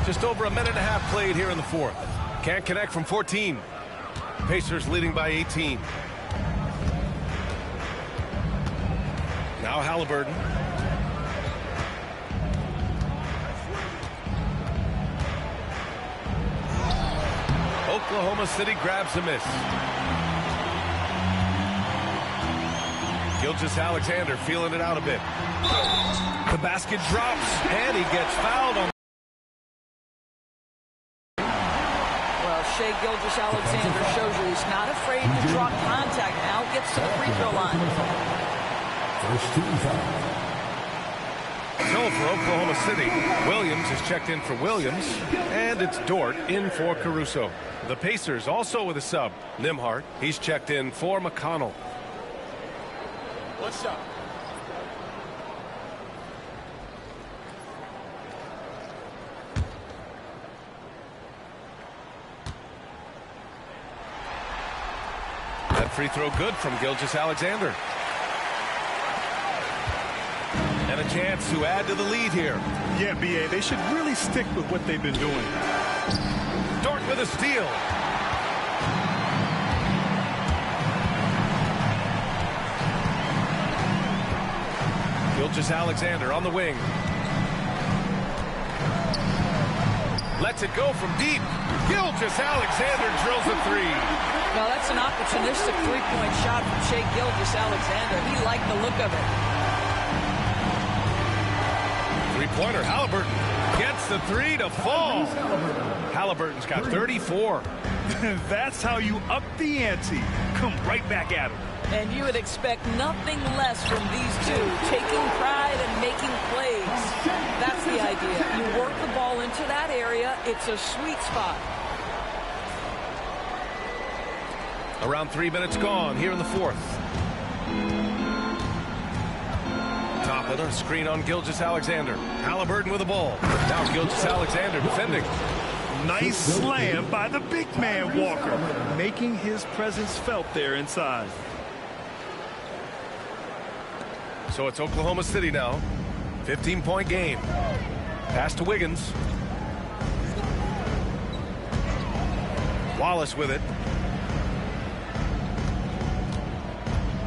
Just over a minute and a half played here in the 4th. Can't connect from 14. Pacers leading by 18. Now Halliburton. Oklahoma City grabs a miss. Gilgeous-Alexander feeling it out a bit. The basket drops, and he gets fouled on. Well, Shai Gilgeous-Alexander shows you he's not afraid to draw contact. Now gets to the free throw line. First team foul. So for Oklahoma City, Williams is checked in for Williams, and it's Dort in for Caruso. The Pacers also with a sub. Nimhart, he's checked in for McConnell. What's up? That free throw good from Gilgeous-Alexander. And a chance to add to the lead here. Yeah, B.A., they should really stick with what they've been doing. Dort with a steal. Gilgeous-Alexander on the wing. Lets it go from deep. Gilgeous-Alexander drills a 3. Well, that's an opportunistic three-point shot from Shai Gilgeous-Alexander. He liked the look of it. Three-pointer, Halliburton gets the 3 to fall. Halliburton's got 34. That's how you up the ante. Come right back at him. And you would expect nothing less from these two, taking pride and making plays. That's the idea. You work the ball into that area. It's a sweet spot. Around 3 minutes gone here in the 4th. Top of the screen on Gilgeous-Alexander. Halliburton with the ball. Now Gilgeous-Alexander defending. Nice slam by the big man Walker, making his presence felt there inside. So it's Oklahoma City now. 15-point game. Pass to Wiggins. Wallace with it.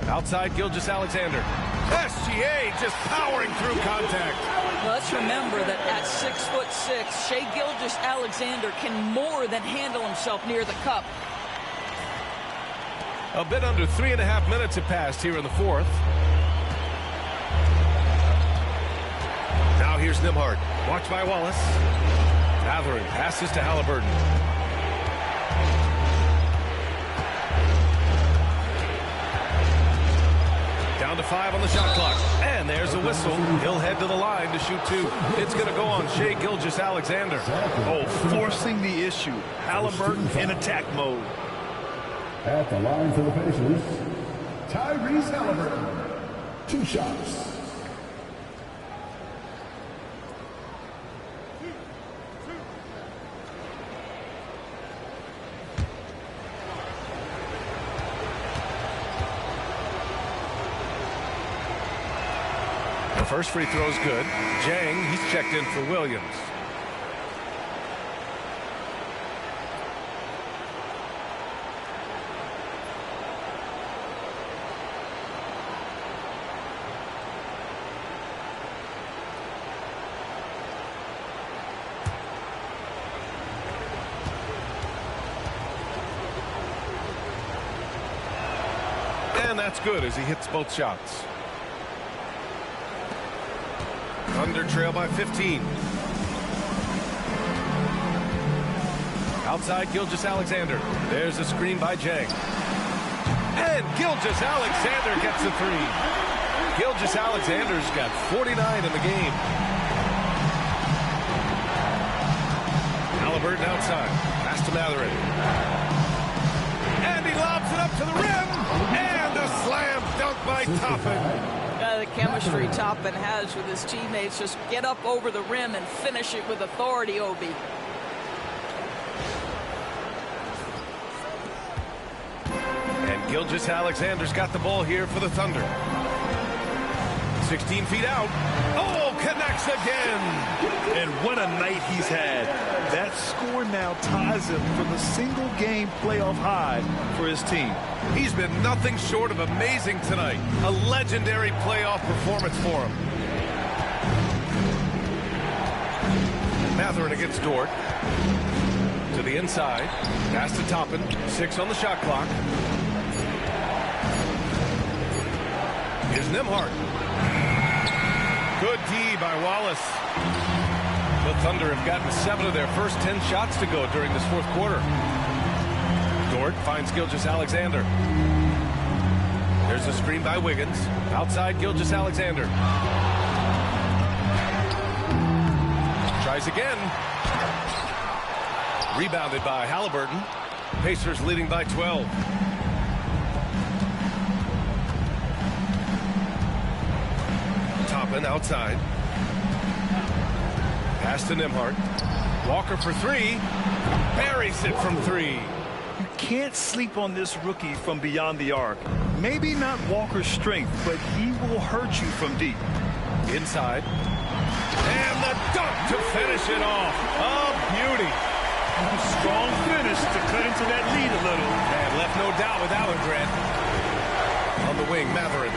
Outside Gilgeous-Alexander. SGA just powering through contact. Well, let's remember that at 6'6", Shai Gilgeous-Alexander can more than handle himself near the cup. A bit under 3.5 minutes have passed here in the 4th. here's Nembhard. Watched by Wallace. Mathurin passes to Halliburton. Down to 5 on the shot clock. And there's a whistle. He'll head to the line to shoot 2. It's going to go on Shai Gilgeous-Alexander. Oh, forcing the issue. Halliburton in attack mode. At the line for the Pacers, Tyrese Halliburton. 2 shots. The first free throw's good. Jang, he's checked in for Williams. And that's good as he hits both shots. Thunder trail by 15. Outside Gilgeous-Alexander. There's a screen by Jang. And Gilgeous-Alexander gets a 3. Gilgeous-Alexander's got 49 in the game. Halliburton outside. Pass to Mathurin. And he lobs it up to the rim. And a slam dunk by Toppin. The chemistry Toppin has with his teammates. Just get up over the rim and finish it with authority, Obi. And Gilgeous-Alexander's got the ball here for the Thunder. 16 feet out. Oh, connects again. And what a night he's had. That score now ties him for the single-game playoff high for his team. He's been nothing short of amazing tonight. A legendary playoff performance for him. Mathurin against Dort. To the inside. Pass to Toppin. 6 on the shot clock. Here's Nembhard. Good D by Wallace. The Thunder have gotten 7 of their first 10 shots to go during this fourth quarter. Dort finds Gilgeous-Alexander. There's a screen by Wiggins. Outside Gilgeous-Alexander. Tries again. Rebounded by Halliburton. Pacers leading by 12. Toppin outside. Pass to Nembhard. Walker for 3. Buries it from 3. You can't sleep on this rookie from beyond the arc. Maybe not Walker's strength, but he will hurt you from deep. Inside. And the dunk to finish it off. A beauty. Strong finish to cut into that lead a little. And left no doubt with Allen Grant. On the wing, Mathurin.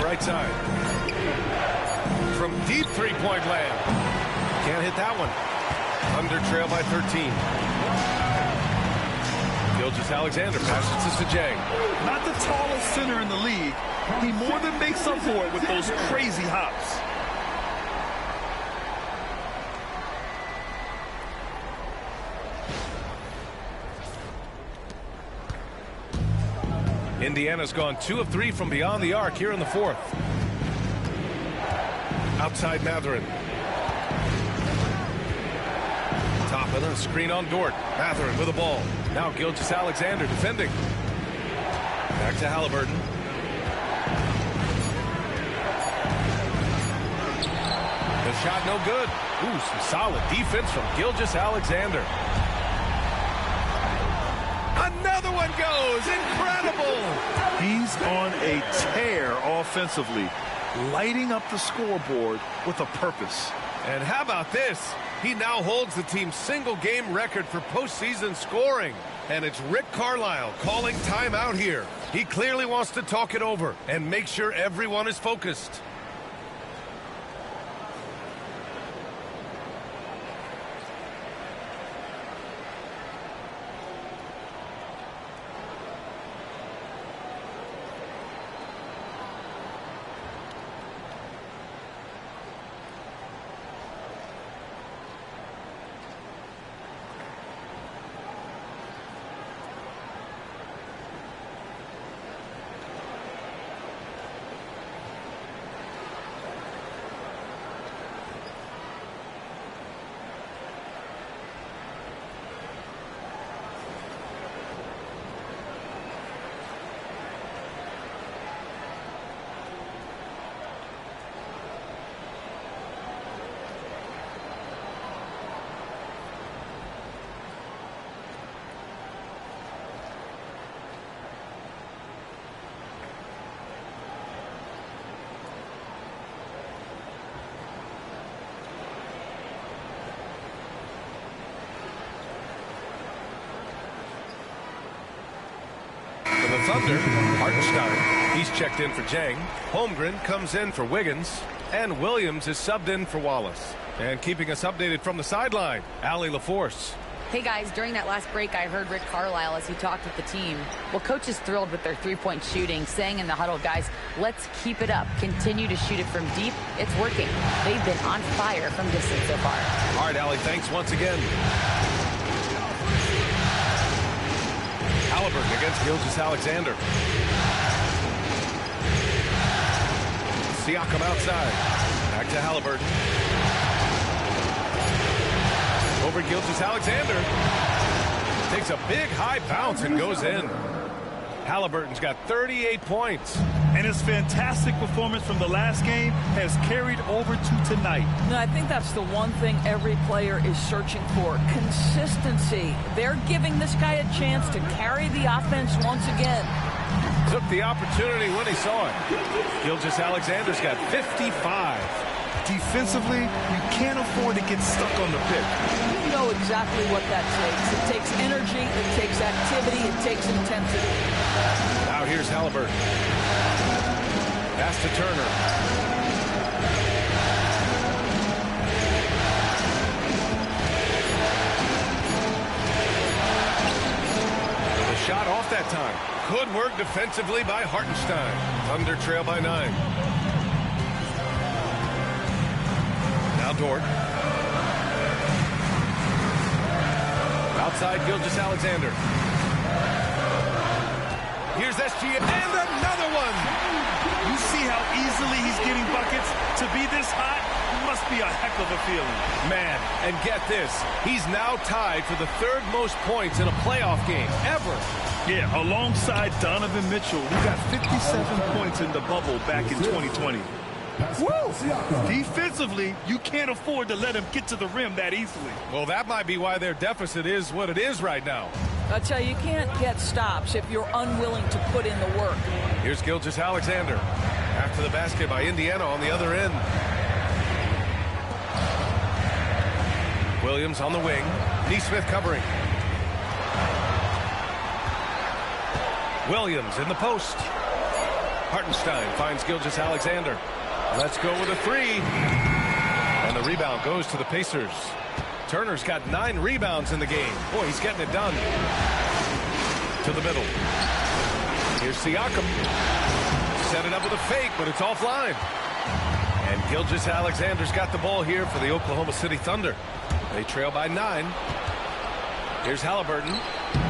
Right side. From deep three-point land. Can't hit that one. Under trail by 13. Gilgeous-Alexander passes this to Jang. Not the tallest center in the league. He more than makes up for it with those crazy hops. Indiana's gone 2 of 3 from beyond the arc here in the fourth. Outside Mathurin. Toppin, a screen on Dort. Mathurin with the ball. Now Gilgeous-Alexander defending. Back to Halliburton. The shot no good. Ooh, some solid defense from Gilgeous-Alexander. Another one goes. Incredible. He's on a tear offensively, lighting up the scoreboard with a purpose. And how about this? He now holds the team's single-game record for postseason scoring. And it's Rick Carlisle calling timeout here. He clearly wants to talk it over and make sure everyone is focused. the Thunder, Hartenstein. He's checked in for Jang. Holmgren comes in for Wiggins. And Williams is subbed in for Wallace. And keeping us updated from the sideline, Allie LaForce. Hey guys, during that last break, I heard Rick Carlisle as he talked with the team. Well, coach is thrilled with their three-point shooting, saying in the huddle, guys, let's keep it up. Continue to shoot it from deep. It's working. They've been on fire from distance so far. All right, Allie, thanks once again. Halliburton against Gilgeous-Alexander. Siakam outside. Back to Halliburton. Over Gilgeous-Alexander. Takes a big high bounce and goes in. Halliburton's got 38 points. And his fantastic performance from the last game has carried over to tonight. No, I think that's the one thing every player is searching for. Consistency. They're giving this guy a chance to carry the offense once again. Took the opportunity when he saw it. Gilgeous-Alexander's got 55. Defensively, you can't afford to get stuck on the pick. You know exactly what that takes. It takes energy, it takes activity, it takes intensity. Now here's Halliburton. Pass to Turner. The shot off that time. Good work defensively by Hartenstein. Thunder trail by 9. Now Dort. Outside Gilgeous-Alexander. Here's SGA and another one. You see how easily he's getting buckets? To be this hot must be a heck of a feeling. Man, and get this. He's now tied for the third most points in a playoff game ever. Yeah, alongside Donovan Mitchell, who got 57 points in the bubble back in 2020. Woo! Defensively, you can't afford to let him get to the rim that easily. Well, that might be why their deficit is what it is right now. I tell you, you can't get stops if you're unwilling to put in the work. Here's Gilgeous-Alexander. After the basket by Indiana on the other end. Williams on the wing. Neesmith covering. Williams in the post. Hartenstein finds Gilgeous-Alexander. Let's go with a three. And the rebound goes to the Pacers. Turner's got 9 rebounds in the game. Boy, he's getting it done. To the middle. Here's Siakam. Set it up with a fake, but it's offline. And Gilgeous-Alexander's got the ball here for the Oklahoma City Thunder. They trail by 9. Here's Halliburton.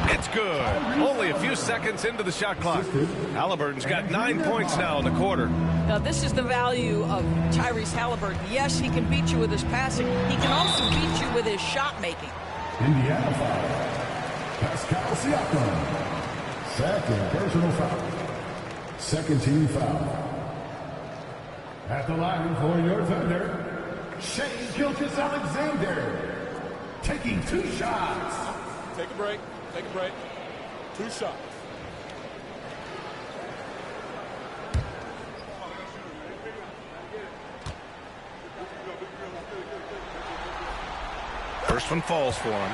It's good. Only a few seconds into the shot clock. Halliburton's got 9 points now in the quarter. Now, this is the value of Tyrese Halliburton. Yes, he can beat you with his passing. He can also beat you with his shot making. Indiana foul. Pascal Siakam. Second personal foul. Second team foul. At the line for your Thunder, Shai Gilgeous-Alexander. Taking 2 shots. Take a break. Take a break. 2 shots. First one falls for him.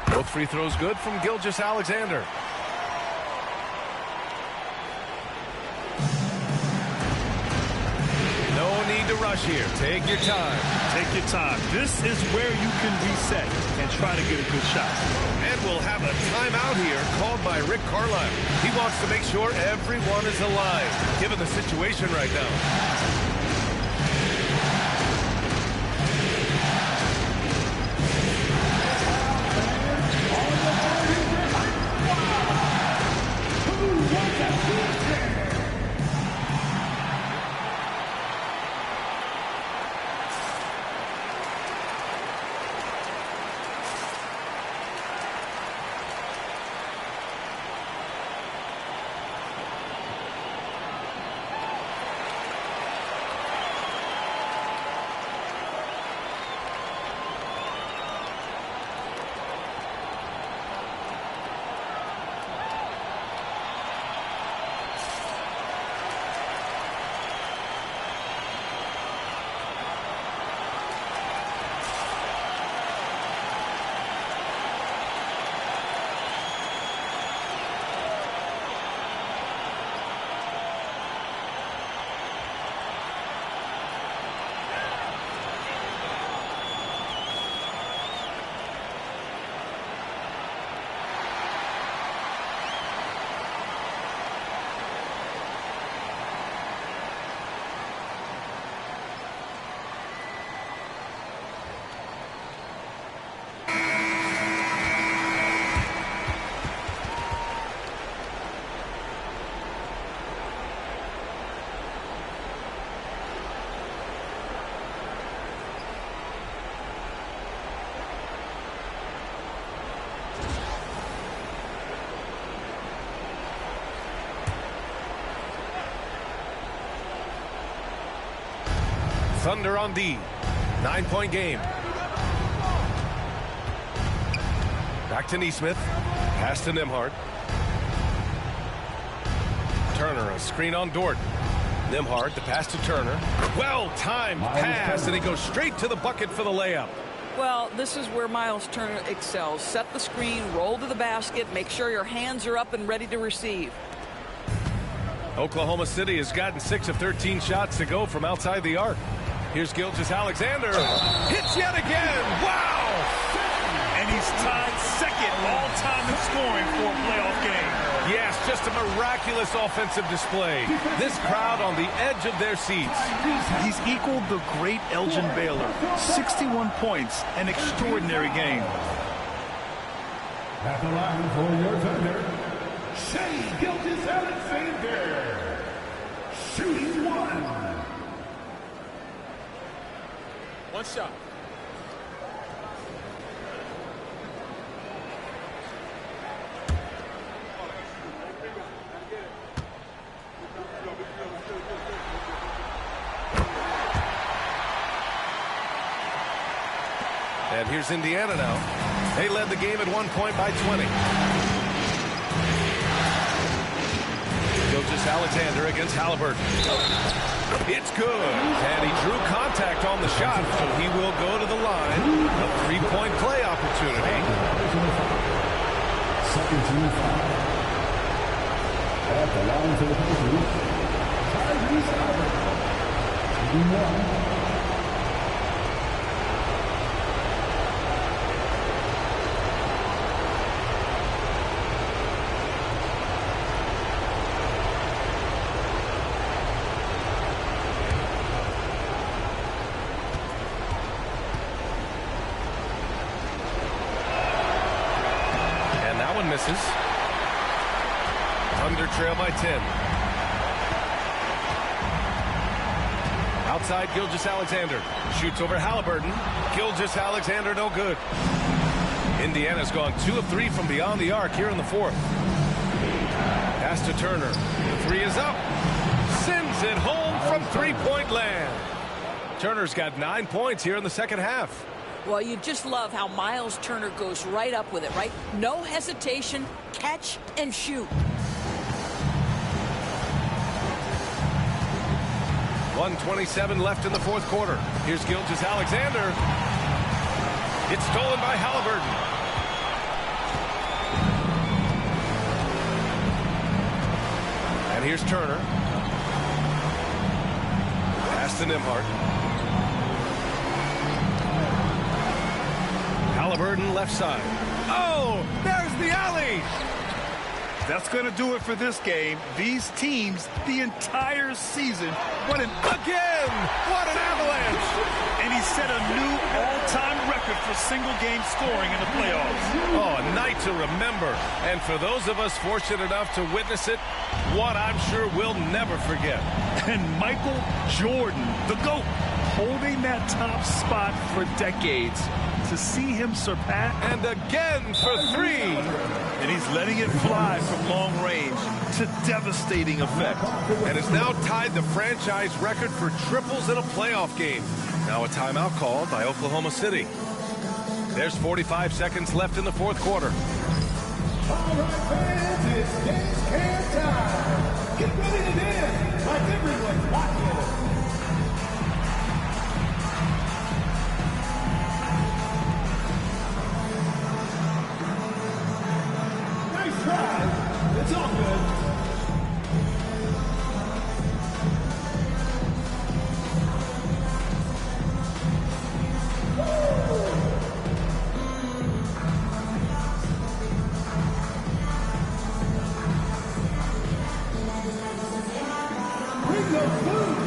Both free throws good from Gilgeous-Alexander. No need to rush here. Take your time. Take your time. This is where you can reset and try to get a good shot. And we'll have a timeout here called by Rick Carlisle. He wants to make sure everyone is alive, given the situation right now. Thunder on D. 9-point game. Back to Neesmith. Pass to Nembhard. Turner, a screen on Dort. Nembhard, the pass to Turner. Well-timed pass, and he goes straight to the bucket for the layup. Well, this is where Miles Turner excels. Set the screen, roll to the basket, make sure your hands are up and ready to receive. Oklahoma City has gotten 6 of 13 shots to go from outside the arc. Here's Gilgeous-Alexander. Hits yet again. Wow! And he's tied second all-time in scoring for a playoff game. Yes, just a miraculous offensive display. This crowd on the edge of their seats. He's equaled the great Elgin Baylor. 61 points, an extraordinary game. At the line for your Thunder, Shai Gilgeous-Alexander, shooting one. One shot. And here's Indiana now. They led the game at 1 point by 20. Gilgeous-Alexander against Halliburton. It's good. And he drew contact on the shot, so he will go to the line. A three-point play opportunity. Second team foul. At the line for the Pacers, Tyrese Halliburton. Shooting one. Misses. Thunder trail by 10. Outside Gilgeous-Alexander. Shoots over Halliburton. Gilgeous-Alexander no good. Indiana's gone 2 of 3 from beyond the arc here in the fourth. Pass to Turner. The three is up. Sends it home from three-point land. Turner's got 9 points here in the second half. Well, you just love how Miles Turner goes right up with it, right? No hesitation, catch and shoot. 1:27 left in the fourth quarter. Here's Gilgeous-Alexander. It's stolen by Halliburton. And here's Turner. Pass to Nembhard. Halliburton left side. Oh, there's the alley. That's going to do it for this game. These teams, the entire season, what an avalanche. And he set a new all-time record for single-game scoring in the playoffs. Oh, a night to remember. And for those of us fortunate enough to witness it, one I'm sure we'll never forget. And Michael Jordan, the GOAT, holding that top spot for decades. To see him surpass. And again for three. And he's letting it fly from long range to devastating effect. And has now tied the franchise record for triples in a playoff game. Now a timeout called by Oklahoma City. There's 45 seconds left in the fourth quarter. All right, fans, it's dance can time. Get ready to dance like everyone's watching. It's all good. Bring the food.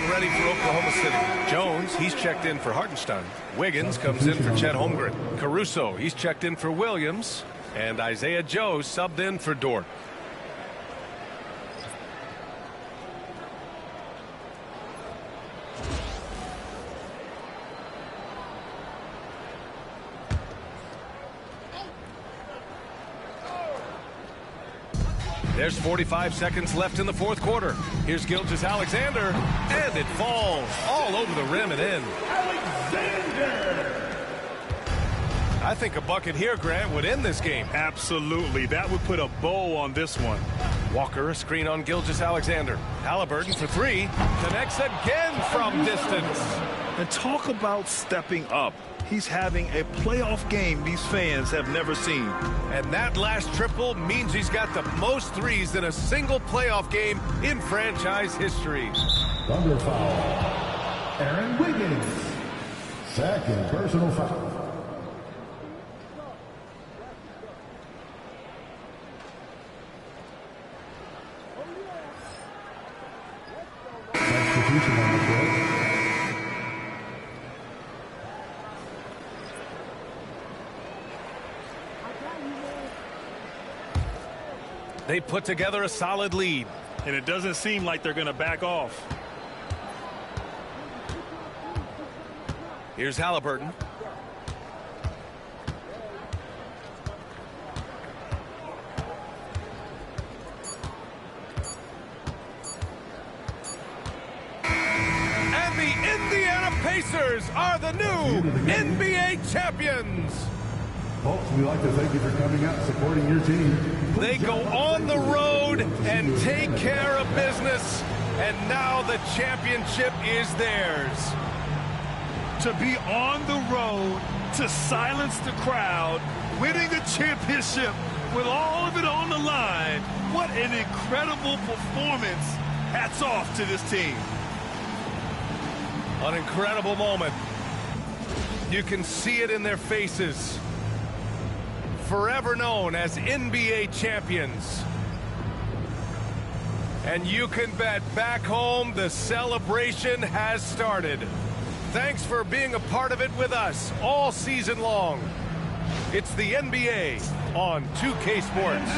getting ready for Oklahoma City. Jones, he's checked in for Hartenstein. Wiggins comes in for Chet Holmgren. Caruso, he's checked in for Williams. And Isaiah Joe subbed in for Dort. There's 45 seconds left in the fourth quarter. Here's Gilgeous-Alexander, and it falls all over the rim and in. I think a bucket here, Grant, would end this game. Absolutely. That would put a bow on this one. Walker, a screen on Gilgeous-Alexander. Halliburton for three. Connects again from distance. And talk about stepping up. He's having a playoff game these fans have never seen. And that last triple means he's got the most threes in a single playoff game in franchise history. Thunder foul. Aaron Wiggins. Second personal foul. Substitution on the court. They put together a solid lead. And it doesn't seem like they're going to back off. Here's Halliburton. And the Indiana Pacers are the new NBA champions. Folks, we'd like to thank you for coming out and supporting your team. They go on the road and take care of business, and now the championship is theirs. To be on the road, to silence the crowd, winning a championship with all of it on the line. What an incredible performance. Hats off to this team. An incredible moment. You can see it in their faces. Forever known as NBA champions. And you can bet back home the celebration has started. Thanks for being a part of it with us all season long. It's the NBA on 2K Sports.